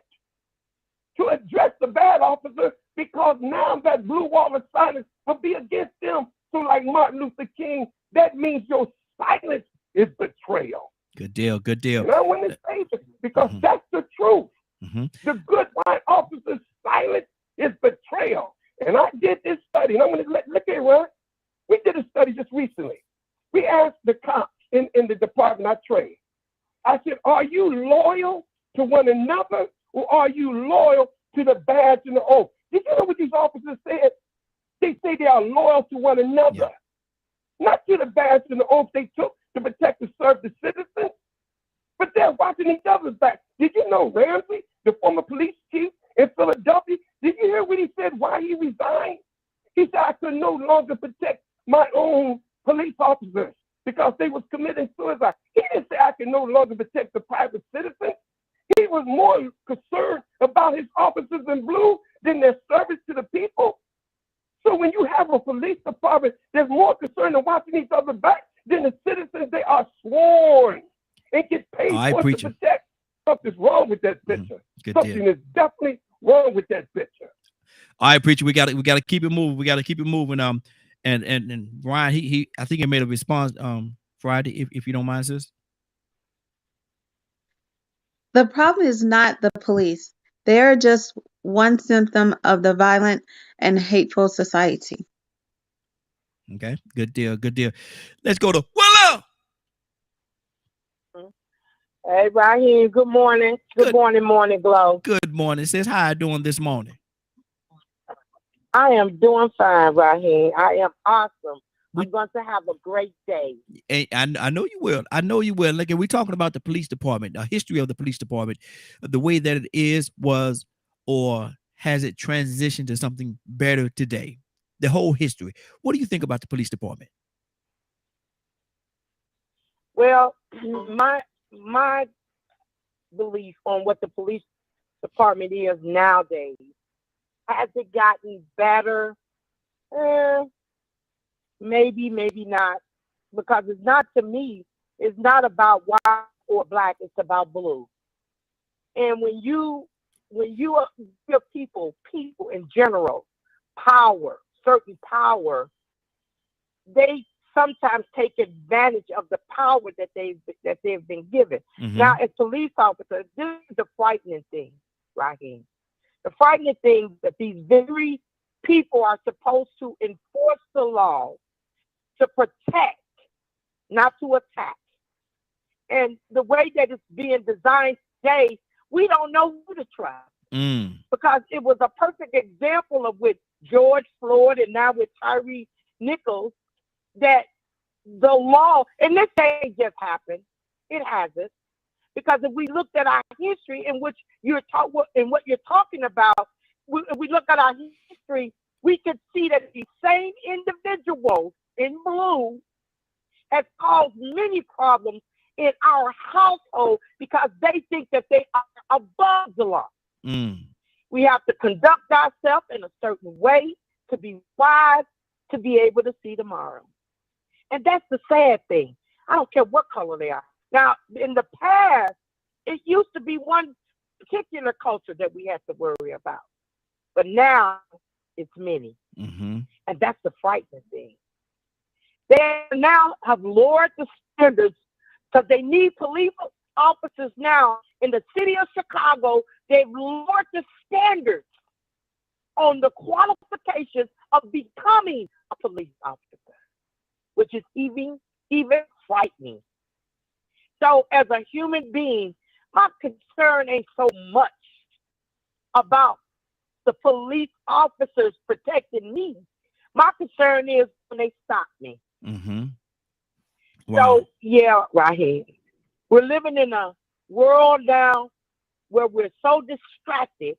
to address the bad officer because now that blue wall of silence will be against them? So like Martin Luther King, that means your silence is betrayal. Good deal, good deal. And I want to say this because that's the truth. The good white officer's silence is betrayal. one another, or are you loyal to the badge and the oath? Did you know what these officers said? They say they are loyal to one another, not to the badge and the oath they took to protect and serve the citizens, but they're watching each other's back. Did you know Ramsey, the former police chief in Philadelphia, did you hear what he said, why he resigned? He said, I could no longer protect my own police officers because they was committing suicide. He didn't say I can no longer protect the private citizens. He was more concerned about his officers in blue than their service to the people. So when you have a police department that's more concerned in watching each other back than the citizens they are sworn and get paid for to protect, something's wrong with that picture. Something is definitely wrong with that picture. All right, preacher, we got to keep it moving. We got to keep it moving. And Ryan, he I think he made a response Friday, if you don't mind, sis. The problem is not the police. They are just one symptom of the violent and hateful society. Okay, good deal, good deal. Let's go to Willow. Hey, Raheem, good morning. Good morning, Morning Glow. Good morning, sis. How you doing this morning? I am doing fine, Raheem. I am awesome. I'm going to have a great day. Hey, I know you will. I know you will. Look, we're talking about the police department, the history of the police department, the way that it is, was, or has it transitioned to something better today? The whole history. What do you think about the police department? Well, my belief on what the police department is nowadays, has it gotten better? Maybe, maybe not, because it's not, to me, it's not about white or black, it's about blue. And when you give people in general power, certain power, they sometimes take advantage of the power that they've been given. Mm-hmm. Now, as police officers, this is the frightening thing, Raheem. The frightening thing that these very people are supposed to enforce the law, to protect, not to attack. And the way that it's being designed today, we don't know who to trust. Because it was a perfect example of with George Floyd and now with Tyree Nichols, that the law, and this ain't just happened, it hasn't. Because if we looked at our history in which what you're talking about, if we look at our history, we could see that these same individuals in blue has caused many problems in our household because they think that they are above the law. We have to conduct ourselves in a certain way to be wise, to be able to see tomorrow. And that's the sad thing. I don't care what color they are. Now, in the past, it used to be one particular culture that we had to worry about. But now, it's many. Mm-hmm. And that's the frightening thing. They now have lowered the standards because they need police officers now in the city of Chicago. They've lowered the standards on the qualifications of becoming a police officer, which is even frightening. So as a human being, my concern ain't so much about the police officers protecting me. My concern is when they stop me. Mm-hmm. Wow. So, yeah, Raheem, we're living in a world now where we're so distracted,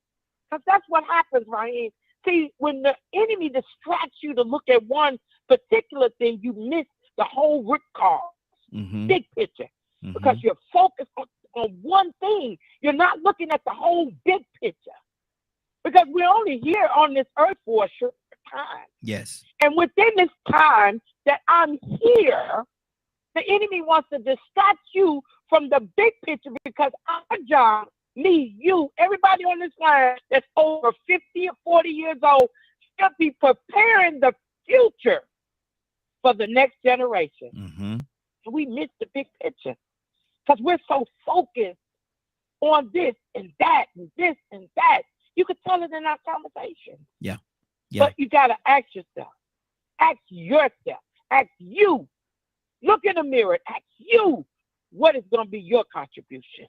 because that's what happens, Raheem. See, when the enemy distracts you to look at one particular thing, you miss the whole root cause, big picture, because you're focused on one thing. You're not looking at the whole big picture, because we're only here on this earth for a short time. Yes. And within this time that I'm here, the enemy wants to distract you from the big picture, because our job, me, you, everybody on this line that's over 50 or 40 years old, should be preparing the future for the next generation. And we miss the big picture because we're so focused on this and that and this and that. You could tell it in our conversation. Yeah. But you got to ask yourself. Ask yourself. Ask you. Look in the mirror. Ask you. What is going to be your contribution?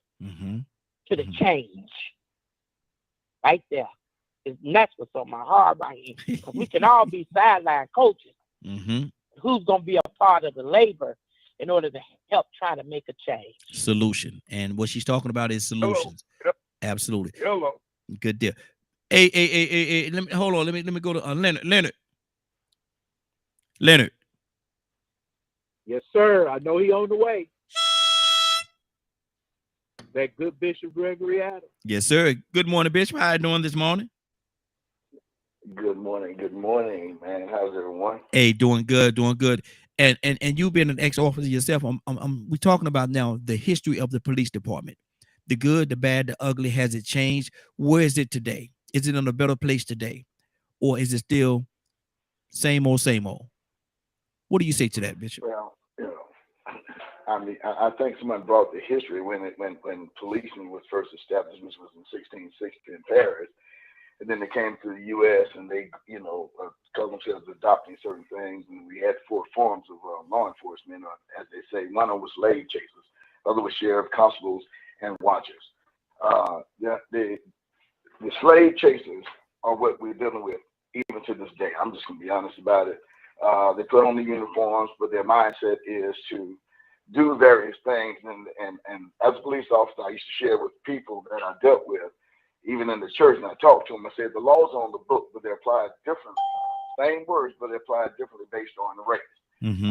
to the change. Right there. And that's what's on my heart right here. Because we can all be sideline coaches. Who's going to be a part of the labor in order to help try to make a change? Solution. And what she's talking about is solutions. Hello. Absolutely. Hello. Good deal. Hey, let me hold on. Let me go to Leonard. Yes, sir. I know he on the way. That good Bishop Gregory Adams. Yes, sir. Good morning, Bishop. How you doing this morning? Good morning, man. How's everyone? Hey, doing good. And you've been an ex-officer yourself. We're talking about now the history of the police department. The good, the bad, the ugly. Has it changed? Where is it today? Is it in a better place today? Or is it still same old? What do you say to that, Bishop? Well, I mean, I think someone brought the history when policing was first established, which was in 1660 in Paris. And then they came to the U.S. and they, called themselves adopting certain things. And we had 4 forms of law enforcement, as they say. One of them was slave chasers, other was sheriff, constables, and watchers. The slave chasers are what we're dealing with even to this day. I'm just going to be honest about it. They put on the uniforms, but their mindset is to do various things. And as a police officer, I used to share with people that I dealt with, even in the church, and I talked to them. I said, the law's on the book, but they're applied differently. Same words, but they're applied differently based on the race,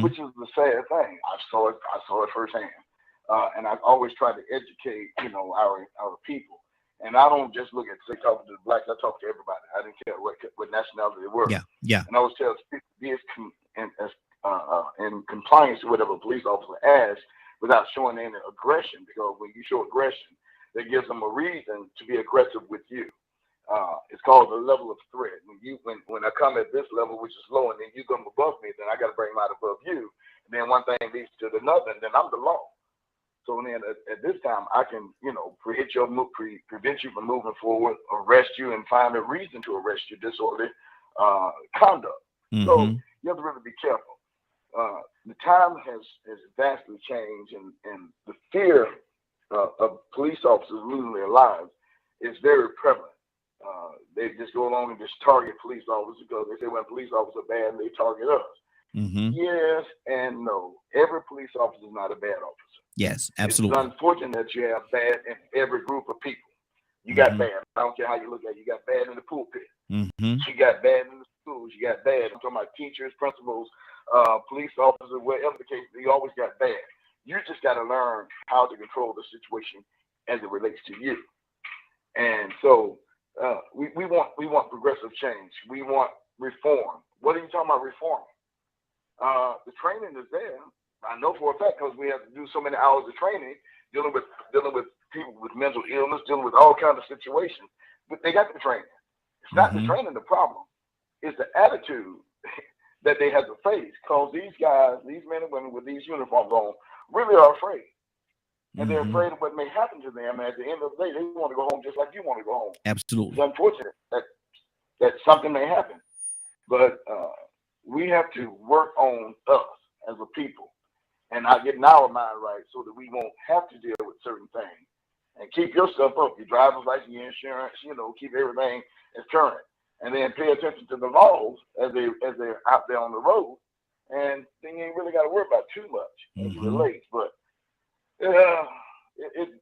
which is the sad thing. I saw it firsthand. And I've always tried to educate, our people. And I don't just look at, say, talking to the blacks. I talk to everybody. I didn't care what nationality they were. Yeah. And I always tell people, be in compliance to whatever a police officer asks without showing any aggression, because when you show aggression, that gives them a reason to be aggressive with you. It's called the level of threat. When I come at this level, which is low, and then you come above me, then I got to bring them out above you. And then one thing leads to another, and then I'm the law. So then at this time, I can, prevent you from moving forward, arrest you, and find a reason to arrest you, disorderly conduct. So you have to really be careful. The time has vastly changed, and the fear of police officers losing their lives is very prevalent. They just go along and just target police officers because they say when police officers are bad, they target us. Yes and no. Every police officer is not a bad officer. Yes, absolutely. It's unfortunate that you have bad in every group of people. You got bad. I don't care how you look at it. You got bad in the pulpit. You got bad in the schools. You got bad. I'm talking about teachers, principals, police officers, whatever the case. You always got bad. You just got to learn how to control the situation as it relates to you. And so we want progressive change. We want reform. What are you talking about reform? The training is there. I know for a fact because we have to do so many hours of training dealing with people with mental illness, dealing with all kinds of situations. But they got the training. It's not the training the problem. It's the attitude that they have to face, because these guys, these men and women with these uniforms on, really are afraid. And they're afraid of what may happen to them. And at the end of the day, they want to go home just like you want to go home. Absolutely. It's unfortunate that something may happen. But we have to work on us as a people and not getting our mind right so that we won't have to deal with certain things. And keep your stuff up, your driver's license, your insurance, keep everything as current. And then pay attention to the laws as they're out there on the road. And then you ain't really got to worry about too much as it relates. But the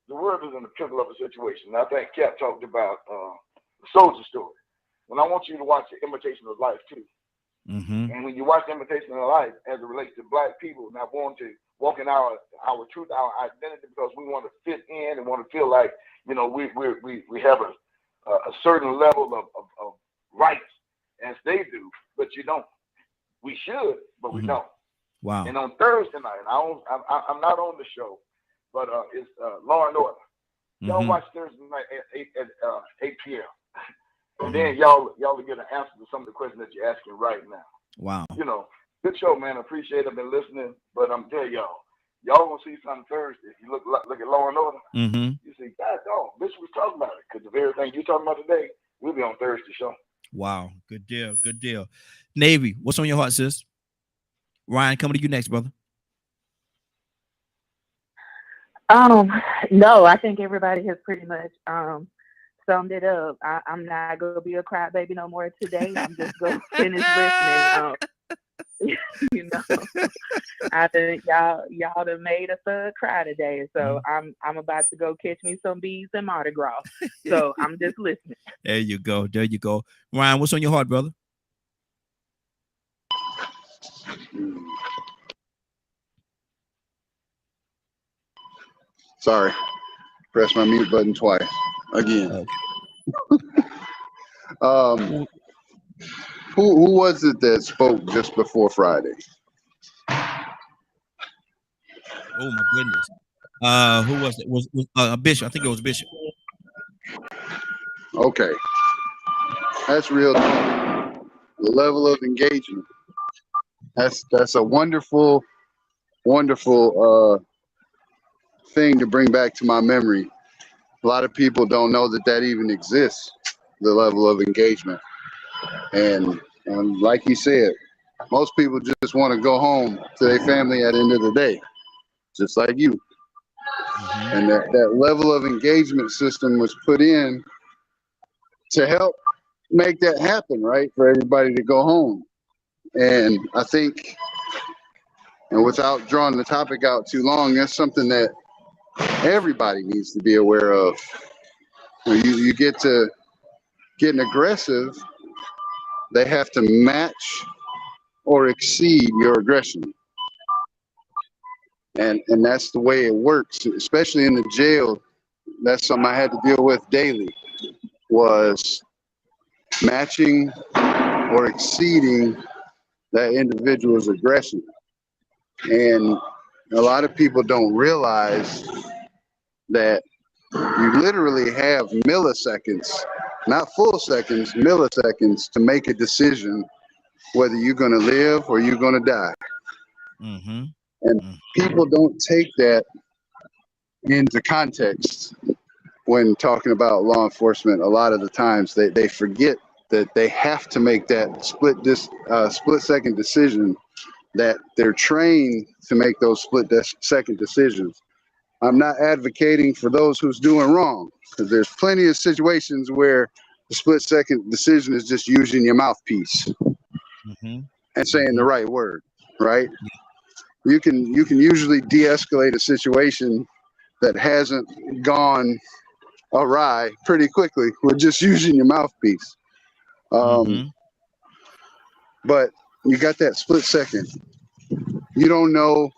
world is in the pivotal of a situation. And I think Cap talked about the soldier story. When I want you to watch The Imitation of Life too. And when you watch The Imitation of Life as it relates to black people not wanting to walk in our truth, our identity, because we want to fit in and want to feel like, we have a certain level of rights as they do, but you don't. We should, but we don't. Wow. And on Thursday night, I'm not on the show, but it's Law and Order. Y'all watch Thursday night at 8 p.m. And then y'all will get an answer to some of the questions that you're asking right now. Wow. Good show, man. Appreciate it. I've been listening, but I'm telling y'all gonna see something Thursday. If you look at Law and Order, you see, God dog, Bishop was talking about it, because the very thing you're talking about today, we'll be on Thursday show. Wow. Good deal. Good deal. Navy, what's on your heart, sis? Ryan, coming to you next, brother. No, I think everybody has pretty much summed it up. I'm not gonna be a crybaby no more today. I'm just gonna finish listening. You know, I think y'all done made a thug cry today. So I'm about to go catch me some bees in Mardi Gras. So I'm just listening. There you go. There you go. Ryan, what's on your heart, brother? Sorry, press my mute button twice again. Who was it that spoke just before Friday? Oh my goodness. Who was it? Was Bishop? I think it was Bishop. Okay, that's real. The level of engagement. That's a wonderful thing to bring back to my memory. A lot of people don't know that even exists, the level of engagement. And like you said, most people just want to go home to their family at the end of the day, just like you. And that level of engagement system was put in to help make that happen, right? For everybody to go home. And I think, and without drawing the topic out too long, that's something that everybody needs to be aware of. You get to getting aggressive, they have to match or exceed your aggression. And that's the way it works, especially in the jail. That's something I had to deal with daily, was matching or exceeding that individual's aggression. And a lot of people don't realize that you literally have milliseconds, not full seconds, milliseconds to make a decision whether you're going to live or you're going to die. And people don't take that into context when talking about law enforcement. A lot of the times they forget that they have to make that split second decision, that they're trained to make those second decisions. I'm not advocating for those who's doing wrong, because there's plenty of situations where the split second decision is just using your mouthpiece and saying the right word, right? You can usually de-escalate a situation that hasn't gone awry pretty quickly with just using your mouthpiece. But you got that split second. You don't know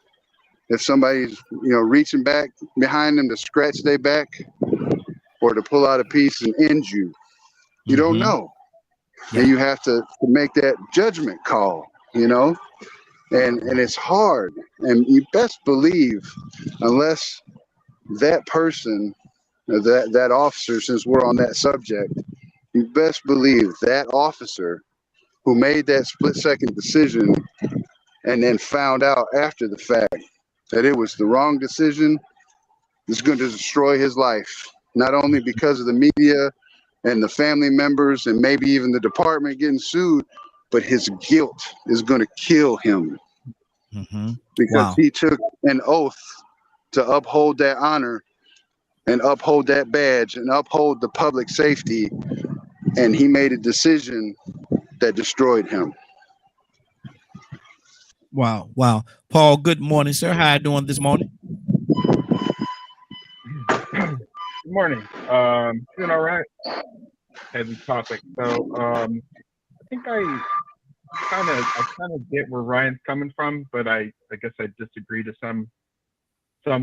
if somebody's, reaching back behind them to scratch their back or to pull out a piece and end you. You don't know. And you have to make that judgment call, and it's hard. And you best believe, unless that person, that officer, since we're on that subject, you best believe that officer who made that split second decision and then found out after the fact that it was the wrong decision is going to destroy his life, not only because of the media and the family members and maybe even the department getting sued, but his guilt is going to kill him because he took an oath to uphold that honor and uphold that badge and uphold the public safety, and he made a decision that destroyed him. Wow. Paul, good morning, sir. How are you doing this morning? Good morning. Doing all right. Heavy topic. So I think I kind of get where Ryan's coming from, but I guess I disagree to some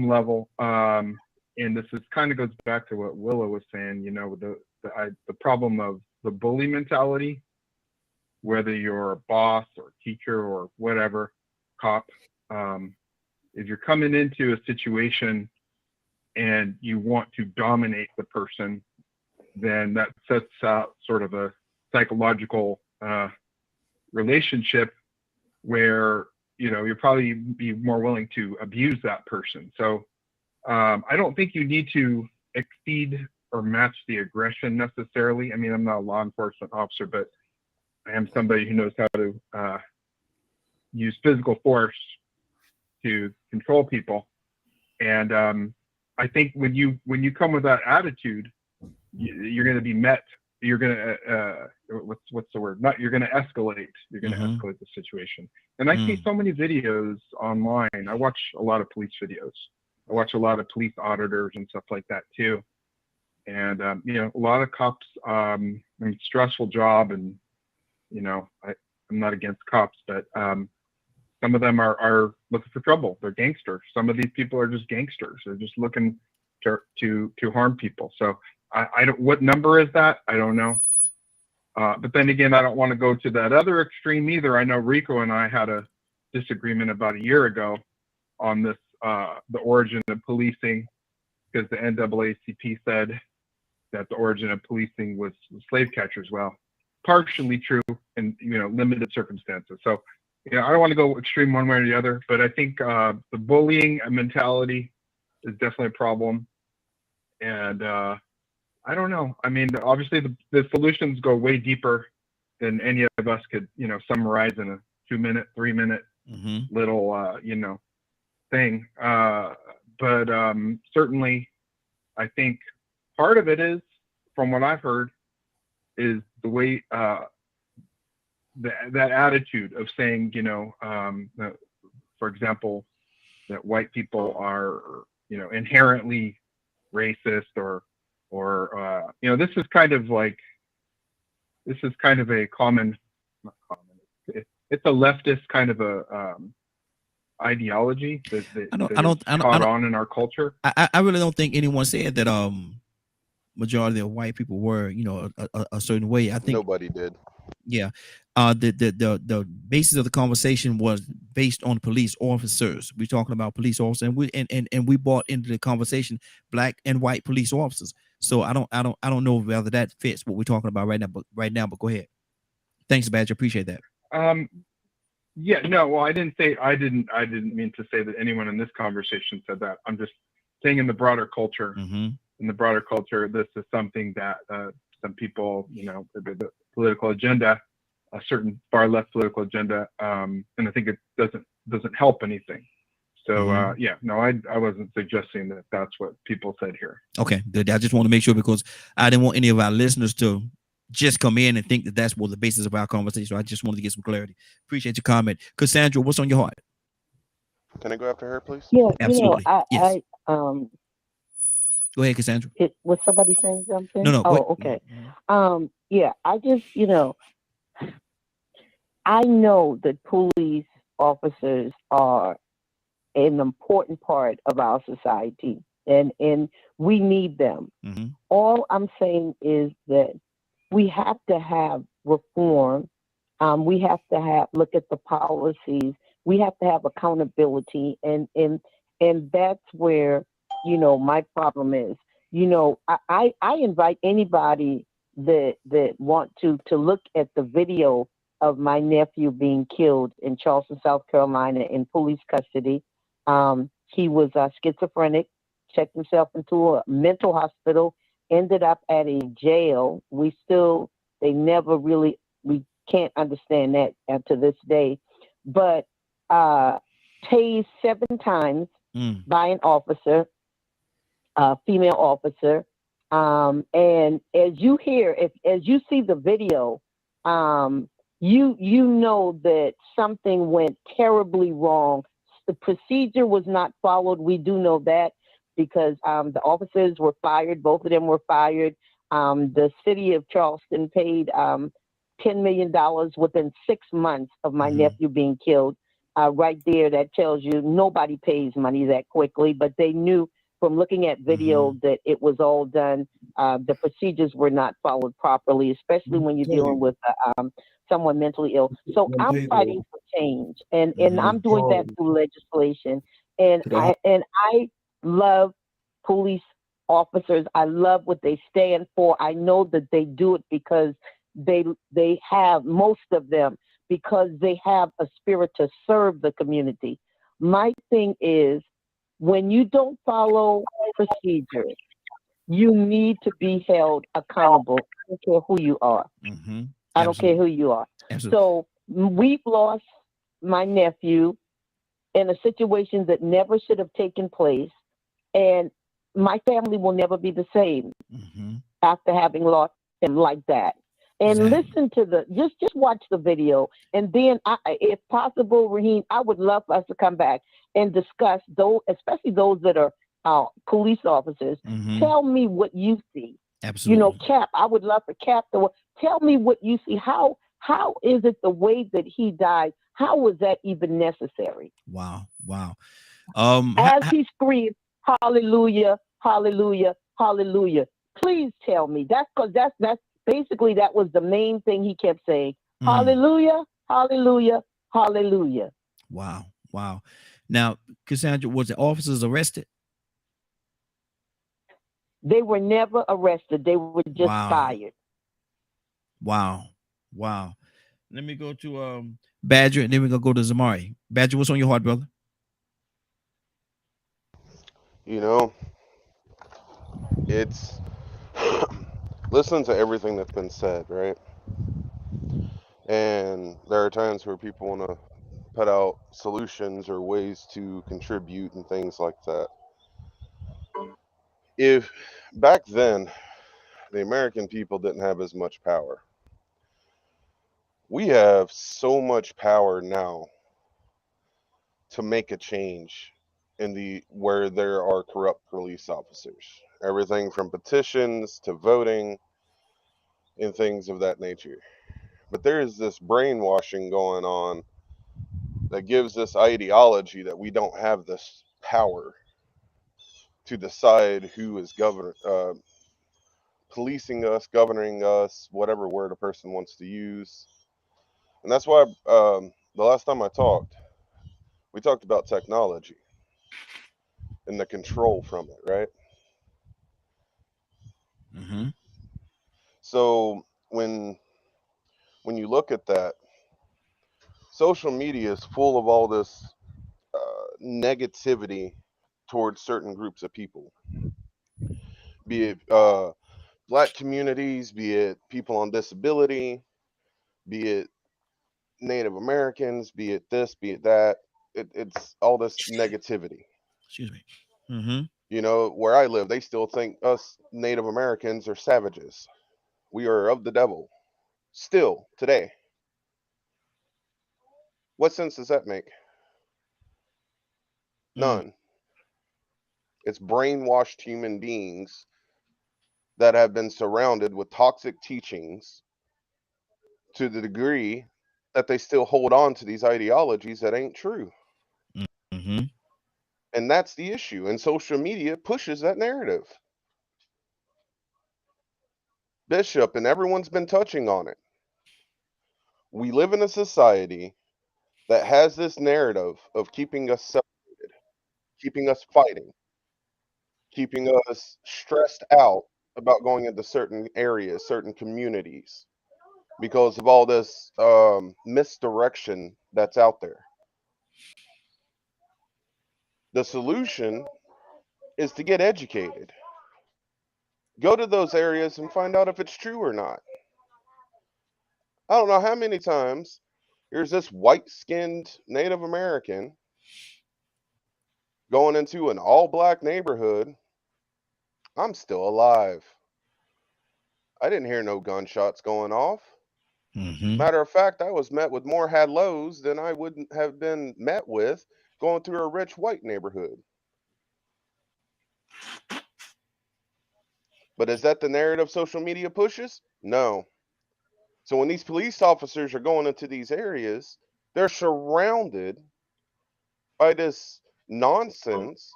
level. And this kind of goes back to what Willa was saying. The problem of the bully mentality, whether you're a boss or teacher or whatever, cop, if you're coming into a situation and you want to dominate the person, then that sets out sort of a psychological relationship where you'll probably be more willing to abuse that person. So I don't think you need to exceed or match the aggression necessarily. I mean, I'm not a law enforcement officer, but I am somebody who knows how to use physical force to control people. And I think when you come with that attitude, you're going to be met. You're going to what's the word? You're going to escalate. You're going to escalate the situation. And I see so many videos online. I watch a lot of police videos. I watch a lot of police auditors and stuff like that too. And a lot of cops. Stressful job, and I'm not against cops, but some of them are looking for trouble. They're gangsters. Some of these people are just gangsters. They're just looking to harm people. So I don't. What number is that? I don't know. But then again, I don't want to go to that other extreme either. I know Rico and I had a disagreement about a year ago on this, the origin of policing, because the NAACP said that the origin of policing was slave catchers. Well, partially true in limited circumstances. So I don't want to go extreme one way or the other, but I think the bullying mentality is definitely a problem. And I don't know. I mean, obviously the solutions go way deeper than any of us could summarize in a 2-minute, 3-minute little thing. But certainly I think part of it is, from what I've heard, is the way that attitude of saying, for example, that white people are, inherently racist, or this is kind of a common, not common. It's a leftist kind of a ideology that caught on in our culture. I really don't think anyone said that majority of white people were a certain way. I think nobody did. Yeah. The basis of the conversation was based on police officers. We're talking about police officers, and we brought into the conversation black and white police officers. So I don't know whether that fits what we're talking about right now. But go ahead. Thanks, Badger. Appreciate that. Yeah, no, well, I didn't mean to say that anyone in this conversation said that. I'm just saying in the broader culture. In the broader culture, this is something that some people, the political agenda, a certain far left political agenda, and I think it doesn't help anything. So I wasn't suggesting that that's what people said here. Okay, good. I just want to make sure, because I didn't want any of our listeners to just come in and think that that's what the basis of our conversation. So I just wanted to get some clarity. Appreciate your comment. Cassandra, what's on your heart? Can I go after her, please? Yeah, absolutely. Yes. Go ahead, Cassandra. Was somebody saying something? No. Oh, okay. Yeah, I just, I know that police officers are an important part of our society, and we need them. All I'm saying is that we have to have reform. We have to look at the policies. We have to have accountability, and that's where my problem is. I invite anybody that want to look at the video of my nephew being killed in Charleston, South Carolina, in police custody. He was schizophrenic, checked himself into a mental hospital, ended up at a jail. We can't understand that to this day, but tased 7 times by an officer, female officer. And as you see the video, you know that something went terribly wrong. The procedure was not followed. We do know that because the officers were fired. Both of them were fired. The city of Charleston paid $10 million within 6 months of my nephew being killed. Right there, that tells you nobody pays money that quickly, but they knew from looking at video that it was all done. The procedures were not followed properly, especially when you're dealing with someone mentally ill. So I'm fighting for change, and I'm doing that through legislation. And I love police officers. I love what they stand for. I know that they do it because they have, most of them, because they have a spirit to serve the community. My thing is, when you don't follow procedures, you need to be held accountable. I don't care who you are. I don't care who you are. Absolutely. So we've lost my nephew in a situation that never should have taken place. And my family will never be the same Mm-hmm. after having lost him like that. And Exactly. listen to the just watch the video, and then if possible, Raheem, I would love for us to come back and discuss those, especially those that are police officers. Mm-hmm. Tell me what you see. Absolutely. Cap. I would love for Cap to tell me what you see. How is it the way that he died? How was that even necessary? Wow. As he screamed, "Hallelujah, Hallelujah, Hallelujah!" Please tell me. That's because that's basically that was the main thing he kept saying. Hallelujah, Hallelujah, Hallelujah. Wow. Now, Cassandra, was the officers arrested? They were never arrested. They were just fired. Wow. Let me go to Badger, and then we're gonna go to Zamari. Badger, what's on your heart, brother? It's listen to everything that's been said, right? And there are times where people want to put out solutions or ways to contribute and things like that. If back then the American people didn't have as much power, we have so much power now to make a change in where there are corrupt police officers. Everything from petitions to voting and things of that nature. But there is this brainwashing going on that gives this ideology that we don't have this power to decide who is policing us, governing us, whatever word a person wants to use. And that's why the last time we talked about technology and the control from it, right? Mm-hmm. So when you look at that, social media is full of all this negativity towards certain groups of people, be it Black communities, be it people on disability, be it Native Americans, be it this, be it that. It's all this negativity. Excuse me. Mm-hmm. Where I live, they still think us Native Americans are savages. We are of the devil. Still, today. What sense does that make? None. It's brainwashed human beings that have been surrounded with toxic teachings to the degree that they still hold on to these ideologies that ain't true. Mm-hmm. And that's the issue. And social media pushes that narrative. Bishop, and everyone's been touching on it. We live in a society that has this narrative of keeping us separated, keeping us fighting, keeping us stressed out about going into certain areas, certain communities, because of all this misdirection that's out there. The solution is to get educated. Go to those areas and find out if it's true or not. I don't know how many times there's this white-skinned Native American going into an all-black neighborhood. I'm still alive. I didn't hear no gunshots going off. Mm-hmm. Matter of fact, I was met with more hellos than I would have been met with going through a rich white neighborhood. But is that the narrative social media pushes? No. So when these police officers are going into these areas, they're surrounded by this nonsense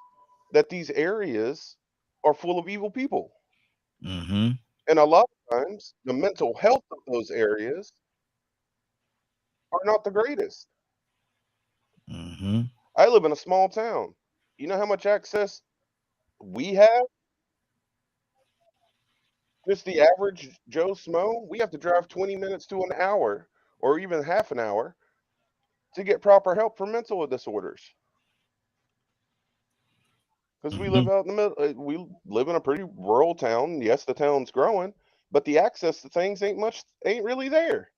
that these areas are full of evil people. Mm-hmm. And a lot of times, the mental health of those areas are not the greatest. Mm-hmm. I live in a small town. You know how much access we have? Just the average Joe Smo, we have to drive 20 minutes to an hour or even half an hour to get proper help for mental disorders. Because we live out in the middle, we live in a pretty rural town. Yes, the town's growing, but the access to things ain't really there.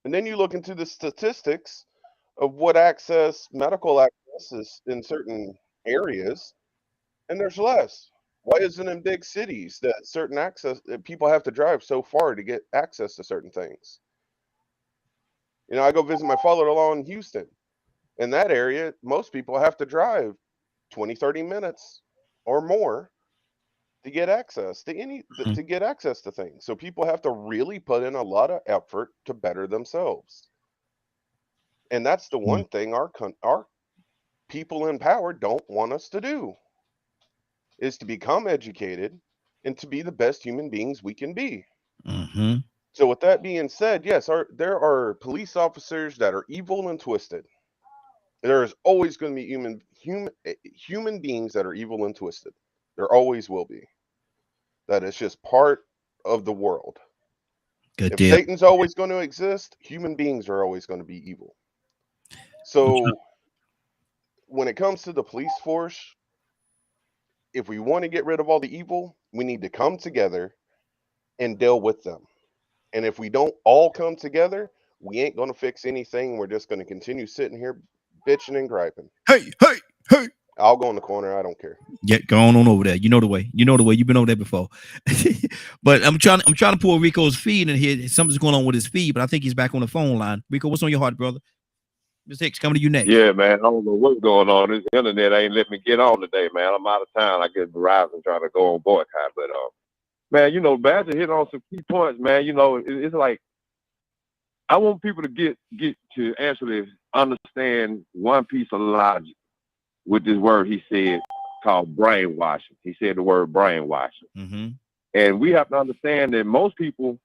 And then you look into the statistics of what medical access is in certain areas, And there's less. Why isn't in big cities that certain access that people have to drive so far to get access to certain things? You know, I go visit my father-in-law in Houston. In that area, most people have to drive 20, 30 minutes or more to get access to to get access to things. So people have to really put in a lot of effort to better themselves. And that's the one thing our people in power don't want us to do, is to become educated and to be the best human beings we can be. Mm-hmm. So with that being said, yes, there are police officers that are evil and twisted. There is always going to be human beings that are evil and twisted. There always will be. That is just part of the world. Good If deal. Satan's always going to exist, human beings are always going to be evil. So when it comes to the police force, if we want to get rid of all the evil, we need to come together and deal with them. And if we don't all come together, we ain't going to fix anything. We're just going to continue sitting here bitching and griping. Hey, hey, hey. I'll go in the corner. I don't care. Get going on over there. You know the way. You know the way. You've been over there before. But I'm trying to pull Rico's feed in here. Something's going on with his feed, but I think he's back on the phone line. Rico, what's on your heart, brother? Mr. Hicks, coming to you next. Yeah, man. I don't know what's going on. This internet ain't let me get on today, man. I'm out of town. I get Verizon trying to go on boycott, but man, you know, Badger hit on some key points, man. You know, it's like I want people to get to actually understand one piece of logic with this word he said called brainwashing. He said the word brainwashing. Mm-hmm. And we have to understand that most people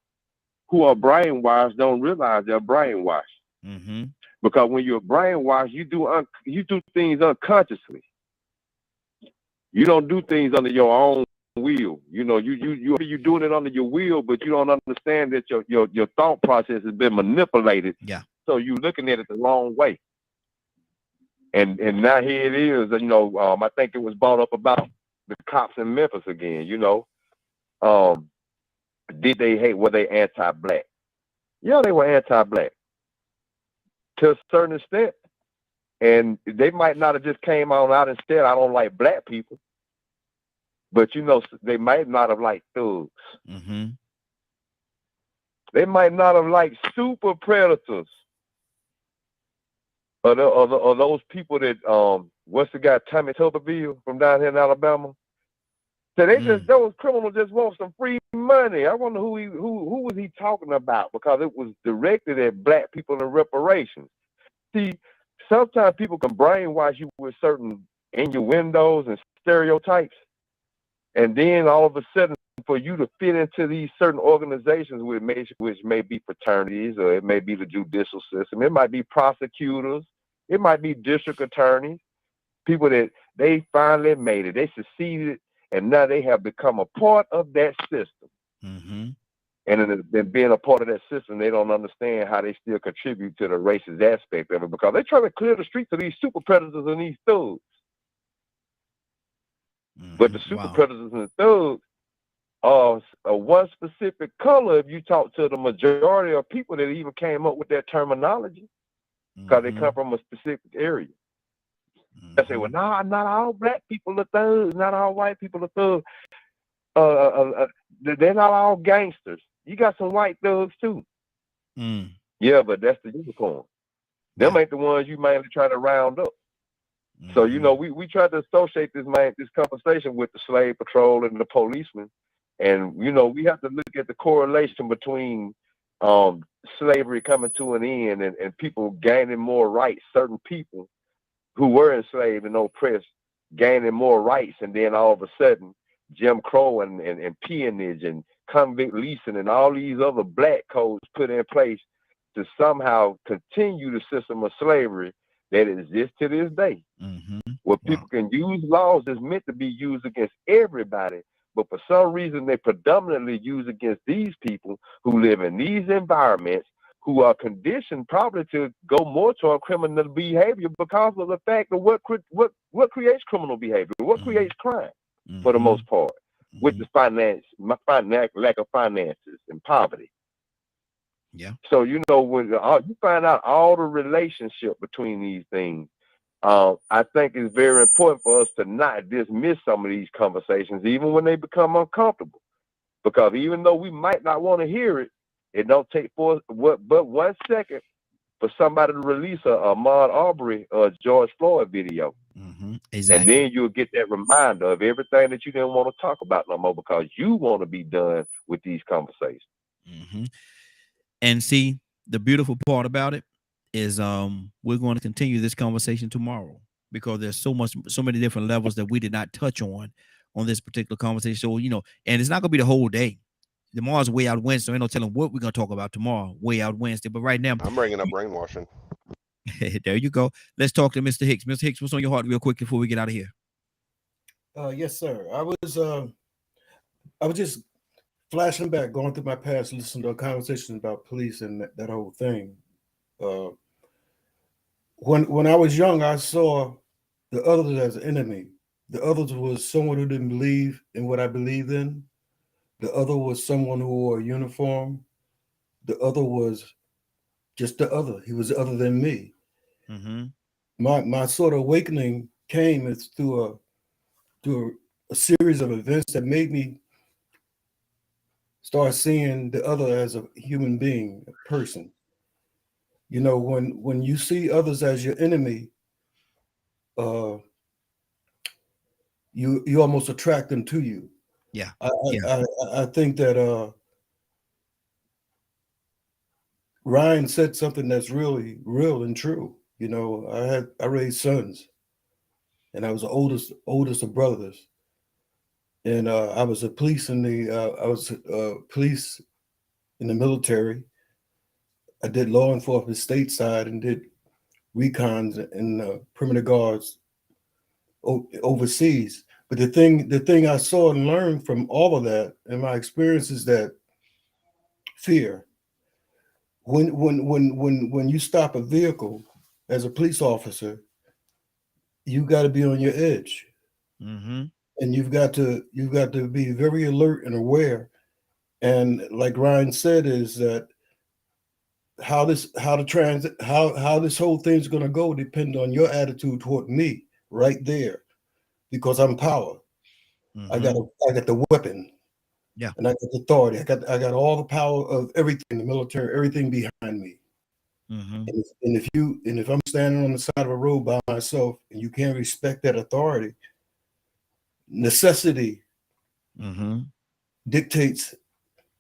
who are brainwashed don't realize they're brainwashed. Mm-hmm. Because when you're brainwashed, you do things unconsciously. You don't do things under your own will. You know, you're doing it under your will, but you don't understand that your thought process has been manipulated. Yeah. So you're looking at it the wrong way. And now here it is. You know, I think it was brought up about the cops in Memphis again. You know, did they hate? Were they anti-black? Yeah, they were anti-black to a certain extent, and they might not have just came on out and said, "I don't like black people," but you know, they might not have liked thugs. Mm-hmm. They might not have liked super predators. Or those people that what's the guy, Tommy Tuberville from down here in Alabama? So they those criminals just want some free money. I wonder who was he talking about, because it was directed at black people in reparations. See, sometimes people can brainwash you with certain innuendos and stereotypes, and then all of a sudden, for you to fit into these certain organizations, which may be fraternities, or it may be the judicial system, it might be prosecutors, it might be district attorneys, people that they finally made it, they succeeded, and now they have become a part of that system. Mm-hmm. And then being a part of that system, they don't understand how they still contribute to the racist aspect of it, because they're trying to clear the streets of these super predators and these thugs. Mm-hmm. But the super predators and thugs are one specific color if you talk to the majority of people that even came up with that terminology, because they come from a specific area. They say, well, no, not all black people are thugs, not all white people are thugs. They're not all gangsters. You got some white thugs too. Mm. Yeah, but that's the unicorn. Them ain't the ones you mainly try to round up. So, you know, we try to associate this conversation with the slave patrol and the policemen. And, you know, we have to look at the correlation between slavery coming to an end and people gaining more rights, certain people who were enslaved and oppressed gaining more rights, and then all of a sudden Jim Crow and peonage and convict leasing and all these other black codes put in place to somehow continue the system of slavery that exists to this day. Mm-hmm. Where people can use laws that's meant to be used against everybody, but for some reason they predominantly use against these people who live in these environments, who are conditioned probably to go more toward criminal behavior because of the fact of what creates criminal behavior, what creates crime, for the most part, which is lack of finances and poverty. Yeah. So, you know, when you find out all the relationship between these things, I think it's very important for us to not dismiss some of these conversations, even when they become uncomfortable. Because even though we might not want to hear it, it don't take but 1 second for somebody to release a Ahmaud Arbery or George Floyd video. Exactly. And then you'll get that reminder of everything that you didn't want to talk about no more because you want to be done with these conversations. And see, the beautiful part about it is we're going to continue this conversation tomorrow because there's so many different levels that we did not touch on this particular conversation. So, you know, and it's not going to be the whole day. Tomorrow's Way Out Wednesday, so ain't no telling what we're going to talk about tomorrow, Way Out Wednesday. But right now, I'm bringing up brainwashing. There you go. Let's talk to Mr. Hicks. Mr. Hicks, what's on your heart real quick before we get out of here? Yes, sir. I was just flashing back, going through my past, listening to conversations about police and that whole thing. When I was young, I saw the others as an enemy. The others was someone who didn't believe in what I believed in. The other was someone who wore a uniform. The other was just the other. He was other than me. My sort of awakening came through a series of events that made me start seeing the other as a human being, a person. You know, when you see others as your enemy, you almost attract them to you. Yeah. I think that Ryan said something that's really real and true. You know, I raised sons, and I was the oldest of brothers, and I was a police in the police in the military. I did law enforcement stateside and did recons and perimeter guards overseas. But the thing I saw and learned from all of that and my experience is that fear. When you stop a vehicle as a police officer, you got to be on your edge, and you've got to be very alert and aware. And like Ryan said, is that how this whole thing's going to go depends on your attitude toward me right there, because I'm power. I got the weapon. Yeah. And I got the authority. I got all the power of everything, the military, everything behind me. And if I'm standing on the side of a road by myself and you can't respect that authority, necessity dictates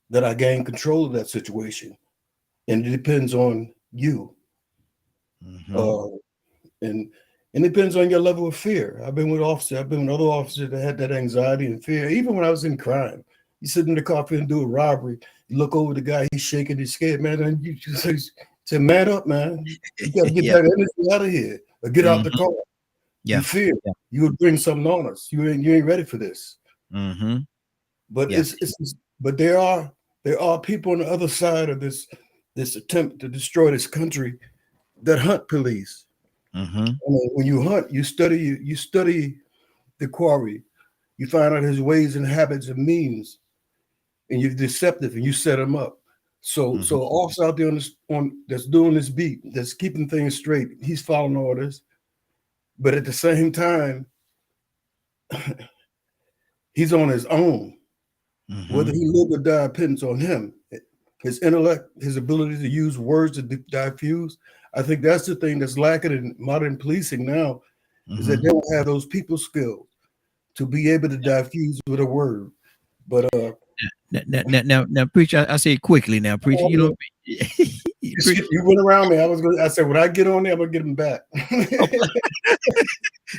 that I gain control of that situation. And it depends on you. And it depends on your level of fear. I've been with other officers that had that anxiety and fear, even when I was in crime. You sit in the car and do a robbery, you look over the guy, he's shaking, he's scared, man, and you just say, man up, man. You gotta get that energy out of here or get out the car. You fear. You would bring something on us. You ain't ready for this. But but there are people on the other side of this attempt to destroy this country that hunt police. When you hunt, you study the quarry. You find out his ways and habits and means, and you're deceptive and you set him up. So officer out there that's doing this beat, that's keeping things straight, he's following orders, but at the same time, he's on his own. Whether he live or die depends on him. His intellect, his ability to use words to diffuse. I think that's the thing that's lacking in modern policing now, is that they don't have those people skills to be able to diffuse with a word. But now, preacher, I say it quickly. Now, preacher, you know, you went around me. I said, when I get on there, I'm gonna get him back.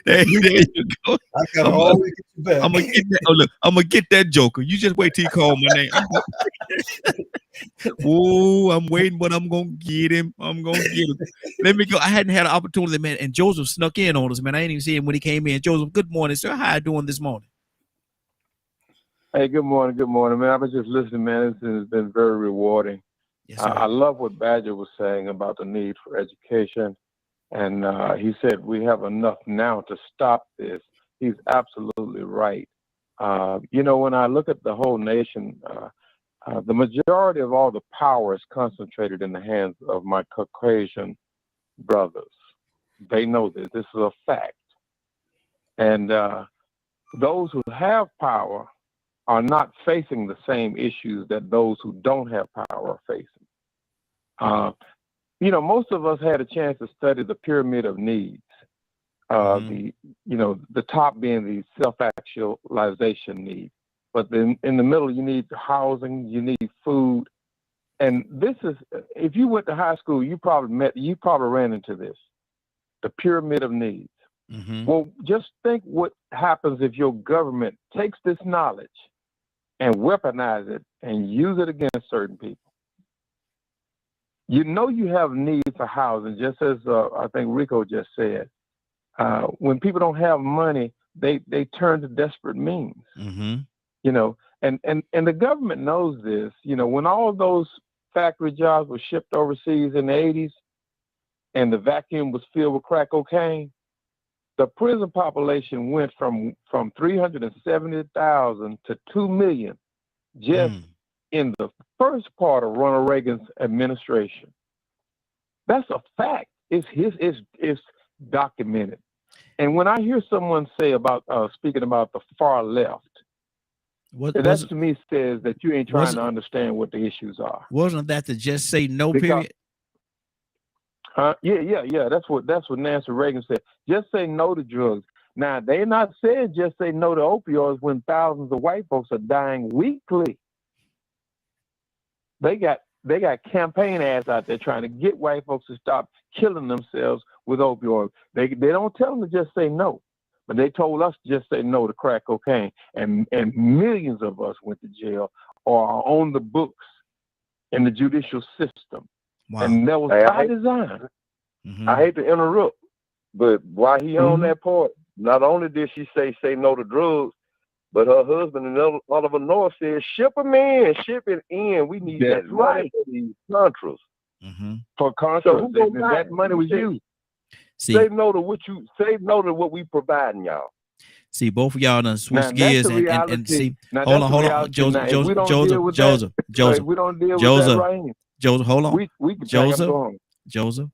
There you go. I gotta always get you back. I'm gonna get that. Oh, look, I'm gonna get that joker. You just wait till he call my name. I'm waiting, but I'm gonna get him. Let me go. I hadn't had an opportunity, man. And Joseph snuck in on us, man. I ain't even see him when he came in. Joseph, good morning, sir. How you doing this morning? Hey, good morning, man. I was just listening, man. This has been very rewarding. Yes, I love what Badger was saying about the need for education. And he said we have enough now to stop this. He's absolutely right. You know, when I look at the whole nation, the majority of all the power is concentrated in the hands of my Caucasian brothers. They know this. This is a fact. And those who have power are not facing the same issues that those who don't have power are facing. You know, most of us had a chance to study the pyramid of needs. The top being the self-actualization need, but then in the middle you need housing, you need food, and this is, if you went to high school, you probably ran into this, the pyramid of needs. Well, just think what happens if your government takes this knowledge and weaponize it and use it against certain people. You know you have needs for housing, just as I think Rico just said. When people don't have money, they turn to desperate means. You know, and the government knows this. You know, when all those factory jobs were shipped overseas in the 80s and the vacuum was filled with crack cocaine, the prison population went from 370,000 to 2 million just in the first part of Ronald Reagan's administration. That's a fact. It's documented. And when I hear someone say about speaking about the far left, that to me says that you ain't trying to understand what the issues are. Wasn't that to just say no, period? Yeah. That's what Nancy Reagan said. Just say no to drugs. Now they not said just say no to opioids when thousands of white folks are dying weekly. They got campaign ads out there trying to get white folks to stop killing themselves with opioids. They don't tell them to just say no, but they told us to just say no to crack cocaine, and millions of us went to jail or are on the books in the judicial system. Wow. And that was by design. I hate to interrupt, but while he on that part, not only did she say no to drugs, but her husband and Oliver North said, ship them in, ship it in. We need that money for these contras. For contras. So that money was used. Say no to what we providing y'all. See, both of y'all done switch gears and see. Hold on, Joseph, hold on, Joseph.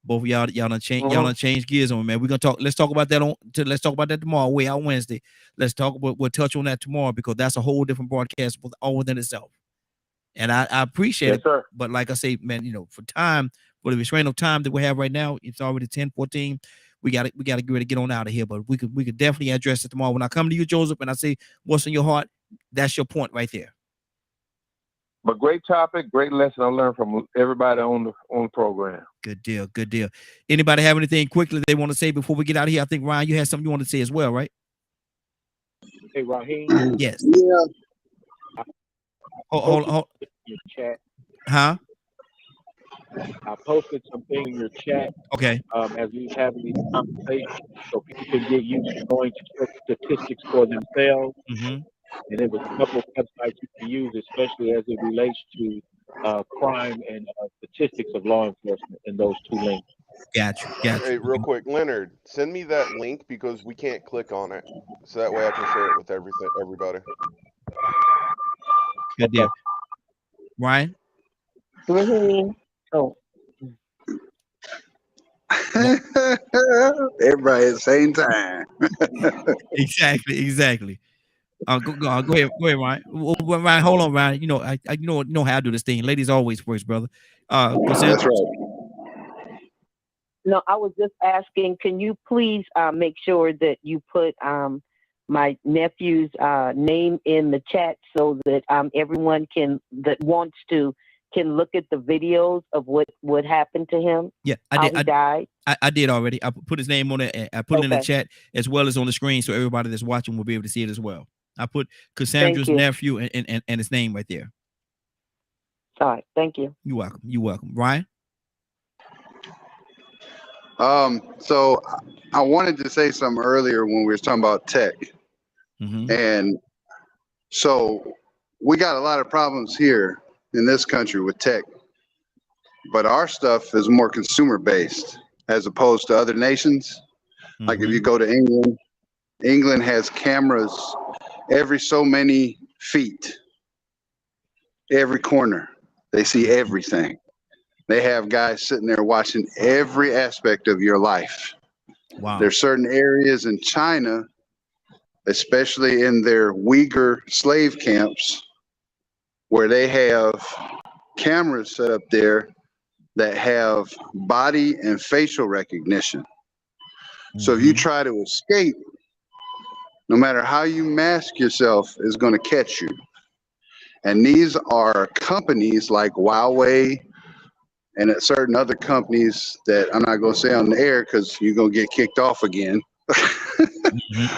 Both of y'all done change gears on me, man. We're gonna talk. Let's talk about that tomorrow. Way out Wednesday. Let's talk about. We'll touch on that tomorrow because that's a whole different broadcast all within itself. And I appreciate it, sir. But like I say, man, you know, for the restraint of time that we have right now, it's already 10:14. We got to get ready to get on out of here. But we could definitely address it tomorrow. When I come to you, Joseph, and I say what's in your heart, that's your point right there. But great topic, great lesson I learned from everybody on the program. Good deal. Anybody have anything quickly they want to say before we get out of here? I think Ryan, you had something you want to say as well, right? Hey, Raheem. Yes. Yeah. Hold. Your chat. Huh? I posted something in your chat. Okay. As we was having these conversations, so people can get used to going to check statistics for themselves. And there was a couple of websites you can use, especially as it relates to crime and statistics of law enforcement in those two links. Gotcha. Hey, real quick, Leonard, send me that link because we can't click on it, so that way I can share it with everybody. Good deal. Ryan? Oh. Everybody at the same time. Exactly. Go ahead, Ryan. Ryan, hold on, Ryan. You know, I know how I do this thing. Ladies always first, brother. That's right. No, I was just asking, can you please make sure that you put my nephew's name in the chat so that everyone that wants to can look at the videos of what happened to him? Yeah, I died. I did already. I put his name on it. I put it in the chat as well as on the screen, so everybody that's watching will be able to see it as well. I put Cassandra's nephew and his name right there. All right, thank you. You're welcome. Ryan? So I wanted to say something earlier when we were talking about tech. And so we got a lot of problems here in this country with tech, but our stuff is more consumer based as opposed to other nations. Like if you go to England has cameras every so many feet, every corner. They see everything. They have guys sitting there watching every aspect of your life. Wow. There's certain areas in China, especially in their Uyghur slave camps, where they have cameras set up there that have body and facial recognition. So if you try to escape, no matter how you mask yourself, it's going to catch you. And these are companies like Huawei and certain other companies that I'm not going to say on the air because you're going to get kicked off again.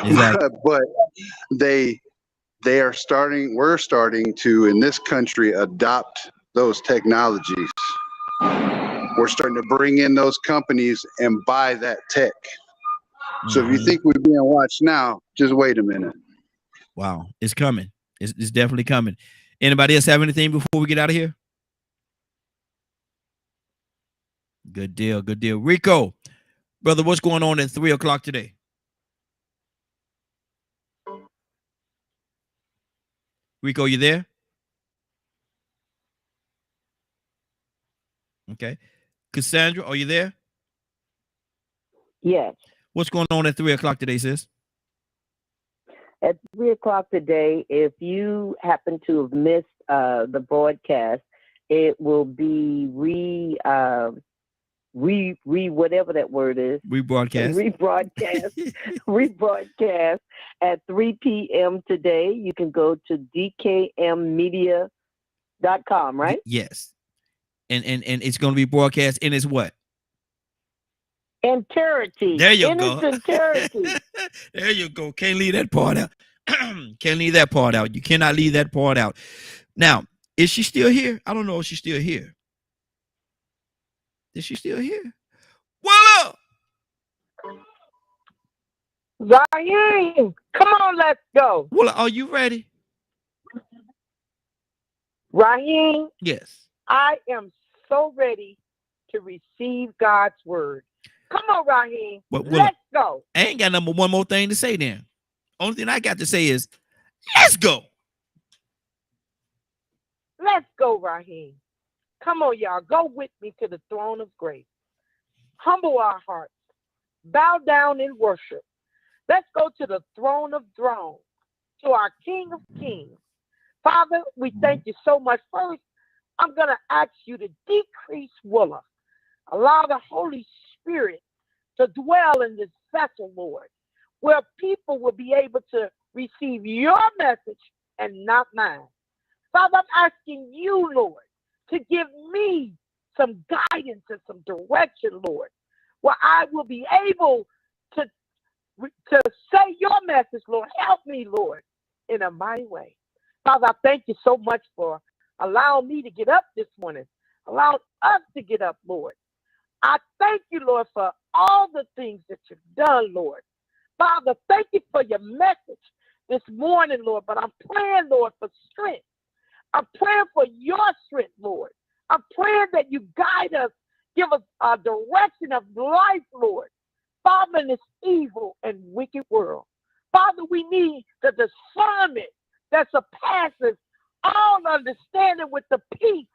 Exactly. But we're starting to, in this country, adopt those technologies. We're starting to bring in those companies and buy that tech. So if you think we're being watched now, just wait a minute. Wow, it's coming. It's definitely coming. Anybody else have anything before we get out of here? Good deal. Good deal. Rico, brother, what's going on at 3 o'clock today? Rico, you there? Okay. Cassandra, are you there? Yes. What's going on at 3 o'clock today, sis? At 3 o'clock today, if you happen to have missed the broadcast, it will be whatever that word is. Rebroadcast at 3 p.m. today. You can go to dkmmedia.com, right? Yes. And it's going to be broadcast in its what? Entirety. There you in go. its entirety. There you go. Can't leave that part out. Can't leave that part out. You cannot leave that part out. Now, is she still here? I don't know if she's still here. Is she still here? Whoa! Zayn, come on, let's go. Well, are you ready? Raheem, yes. I am so ready to receive God's word. Come on, Raheem. Let's go. I ain't got one more thing to say then. Only thing I got to say is, let's go. Let's go, Raheem. Come on, y'all. Go with me to the throne of grace. Humble our hearts. Bow down in worship. Let's go to the throne of thrones, to our King of Kings. Father, we thank you so much. First, I'm going to ask you to decrease Willa. Allow the Holy Spirit to dwell in this vessel, Lord, where people will be able to receive your message and not mine. Father, I'm asking you, Lord, to give me some guidance and some direction, Lord, where I will be able to say your message, Lord. Help me, Lord, in a mighty way. Father, I thank you so much for allowing me to get up this morning, allowing us to get up, Lord. I thank you, Lord, for all the things that you've done, Lord. Father, thank you for your message this morning, Lord, but I'm praying, Lord, for strength. I'm praying for your strength, Lord. I'm praying that you guide us, give us a direction of life, Lord. Father, in this evil and wicked world. Father, we need the discernment that surpasses all understanding with the peace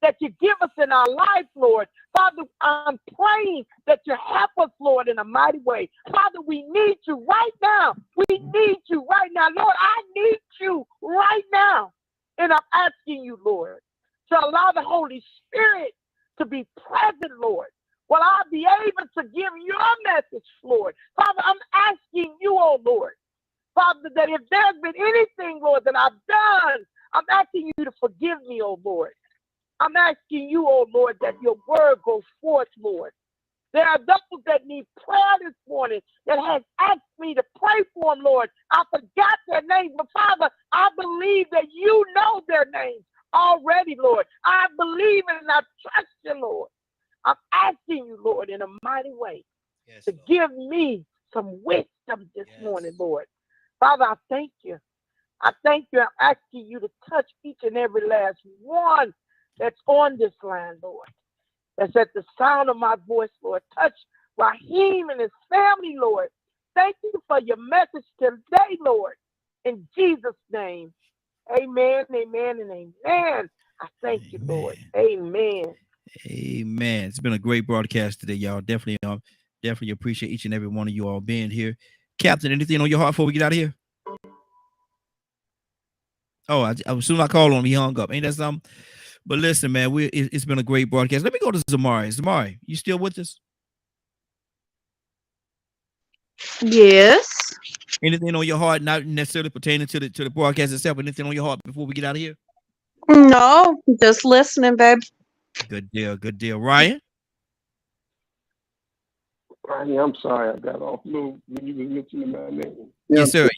that you give us in our life, Lord. Father, I'm praying that you help us, Lord, in a mighty way. Father, we need you right now. We need you right now. Lord, I need you right now. And I'm asking you, Lord, to allow the Holy Spirit to be present, Lord. Will I be able to give your message, Lord? Father, I'm asking you, oh Lord, Father, that if there's been anything, Lord, that I've done, I'm asking you to forgive me, oh Lord. I'm asking you, oh Lord, that your word goes forth, Lord. There are those that need prayer this morning that has asked me to pray for them, Lord. I forgot their names, but Father, I believe that you know their names already, Lord. I believe and I trust you, Lord. I'm asking you, Lord, in a mighty way to give me some wisdom this morning, Lord. Father, I thank you. I thank you. I'm asking you to touch each and every last one that's on this line, Lord. That's at the sound of my voice, Lord. Touch Raheem and his family, Lord. Thank you for your message today, Lord. In Jesus' name, amen, amen, and amen. I thank you, Lord. Amen. Amen. It's been a great broadcast today, y'all. Definitely appreciate each and every one of you all being here. Captain, anything on your heart before we get out of here? Oh, as soon as I called on him, he hung up. Ain't that something? But listen, man, it's been a great broadcast. Let me go to Zamari. Zamari, you still with us? Yes. Anything on your heart, not necessarily pertaining to the broadcast itself, anything on your heart before we get out of here? No, just listening, babe. Good deal, good deal. Ryan? Ronnie, I'm sorry I got off move when you were mentioning my name. Yes, sir.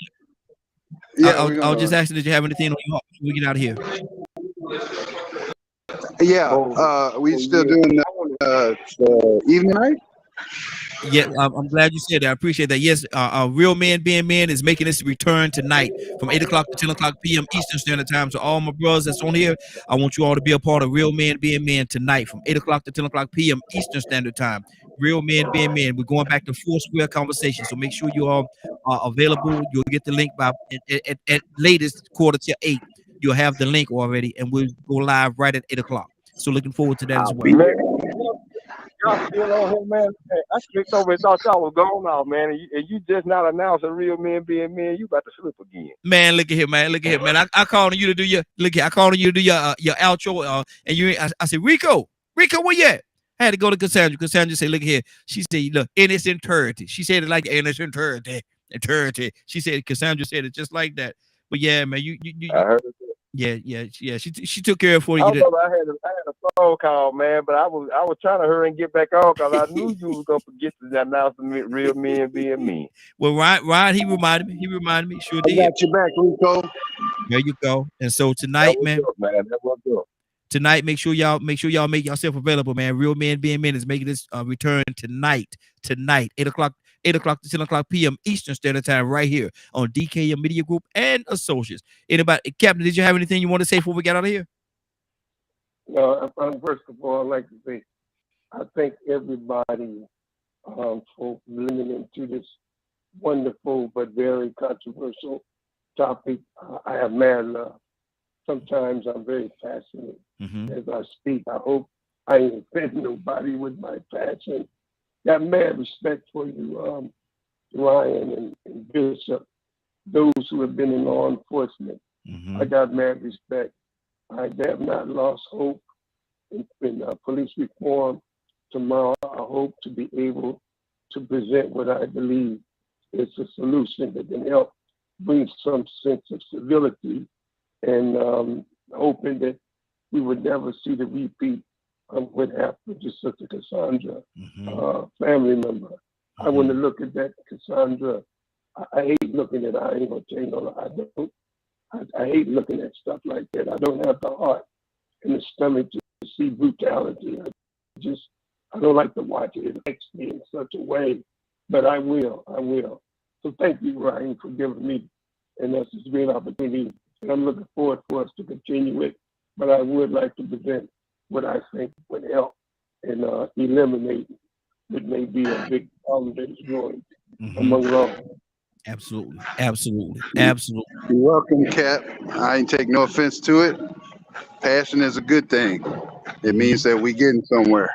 Yeah, I'll just ask you, did you have anything on your heart before we get out of here? Yeah, we still doing the evening night? Yeah, I'm glad you said that. I appreciate that. Yes, Real Men Being Men is making its return tonight from 8 o'clock to 10 o'clock p.m. Eastern Standard Time. So all my brothers that's on here, I want you all to be a part of Real Men Being Men tonight from 8 o'clock to 10 o'clock p.m. Eastern Standard Time. Real Men Being Men. We're going back to Four Square Conversation. So make sure you all are available. You'll get the link by at latest 7:45. You'll have the link already, and we'll go live right at 8 o'clock. So looking forward to that as well. Man, y'all still on here, man. Hey, I clicked over and thought y'all was gone now, man. And you just not announcing Real Men Being Men. You about to slip again. Man, look at here, man. Look at here, man. I called on you to do your I called on you to do your outro. And I said, Rico, where you at? I had to go to Cassandra. Cassandra said, look here. She said, look, in its entirety. She said it like in its entirety. She said, Cassandra said it just like that. But yeah, man, you I heard it. Yeah. She took care of it for you. I had a phone call, man, but I was trying to hurry and get back on because I knew you was gonna forget to announce the Real Men Being Men. Well, Ryan, he reminded me. Sure did. I got you back, Rico. There you go. And so tonight, man. That was good. Tonight, make sure y'all make yourself available, man. Real Men Being Men is making this return tonight, 8 o'clock to 10 o'clock p.m. Eastern Standard Time, right here on DKM Media Group and Associates. Anybody, Captain, did you have anything you want to say before we get out of here? No, first of all, I'd like to say I thank everybody for listening to this wonderful but very controversial topic. I have mad love. Sometimes I'm very passionate as I speak. I hope I ain't offend nobody with my passion. Got mad respect for you, Ryan and Bishop, those who have been in law enforcement. I got mad respect. I have not lost hope in police reform. Tomorrow, I hope to be able to present what I believe is a solution that can help bring some sense of civility, and hoping that we would never see the repeat of what happened to Sister Cassandra, family member. I want to look at that, Cassandra. I hate looking at it. I ain't gonna tell you no lie. I hate looking at stuff like that. I don't have the heart and the stomach to see brutality. I don't like to watch it. It affects me in such a way, but I will. So thank you, Ryan, for giving me and us this great opportunity. And I'm looking forward for us to continue it. But I would like to present what I think would help and eliminate what may be a big problem that is growing among law. Absolutely. You're welcome, Cap. I ain't take no offense to it. Passion is a good thing. It means that we getting somewhere.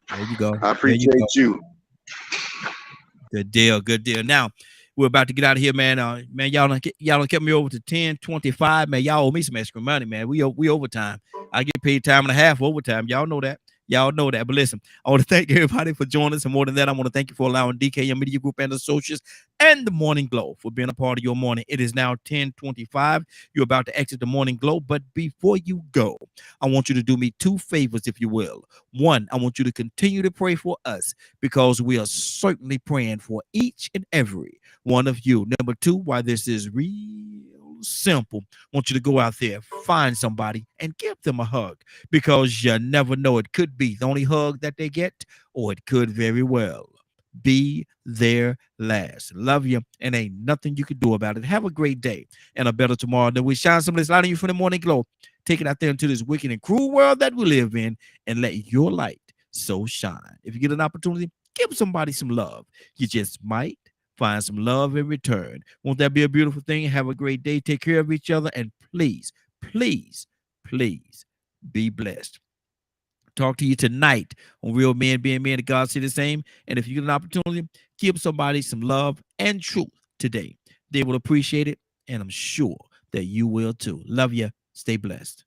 There you go. I appreciate you. Good deal. Now, we're about to get out of here, man. Y'all done kept me over to 10:25. Man, y'all owe me some extra money, man. We overtime. I get paid time and a half overtime. Y'all know that. But listen, I want to thank everybody for joining us. And more than that, I want to thank you for allowing DKM Media Group and Associates and the Morning Glow for being a part of your morning. It is now 10:25. You're about to exit the Morning Glow. But before you go, I want you to do me two favors, if you will. One, I want you to continue to pray for us because we are certainly praying for each and every one of you. Number two, why this is real simple, I want you to go out there, find somebody and give them a hug, because you never know, it could be the only hug that they get, or it could very well be their last. Love you, and ain't nothing you can do about it. Have a great day and a better tomorrow. Then we shine some of this light on you from the Morning Glow. Take it out there into this wicked and cruel world that we live in, and let your light so shine. If you get an opportunity, give somebody some love. You just might find some love in return. Won't that be a beautiful thing? Have a great day. Take care of each other. And please, please, please be blessed. talk to you tonight on Real Men Being Men of God Say the Same. And if you get an opportunity, give somebody some love and truth today. They will appreciate it, and I'm sure that you will too. Love you. Stay blessed.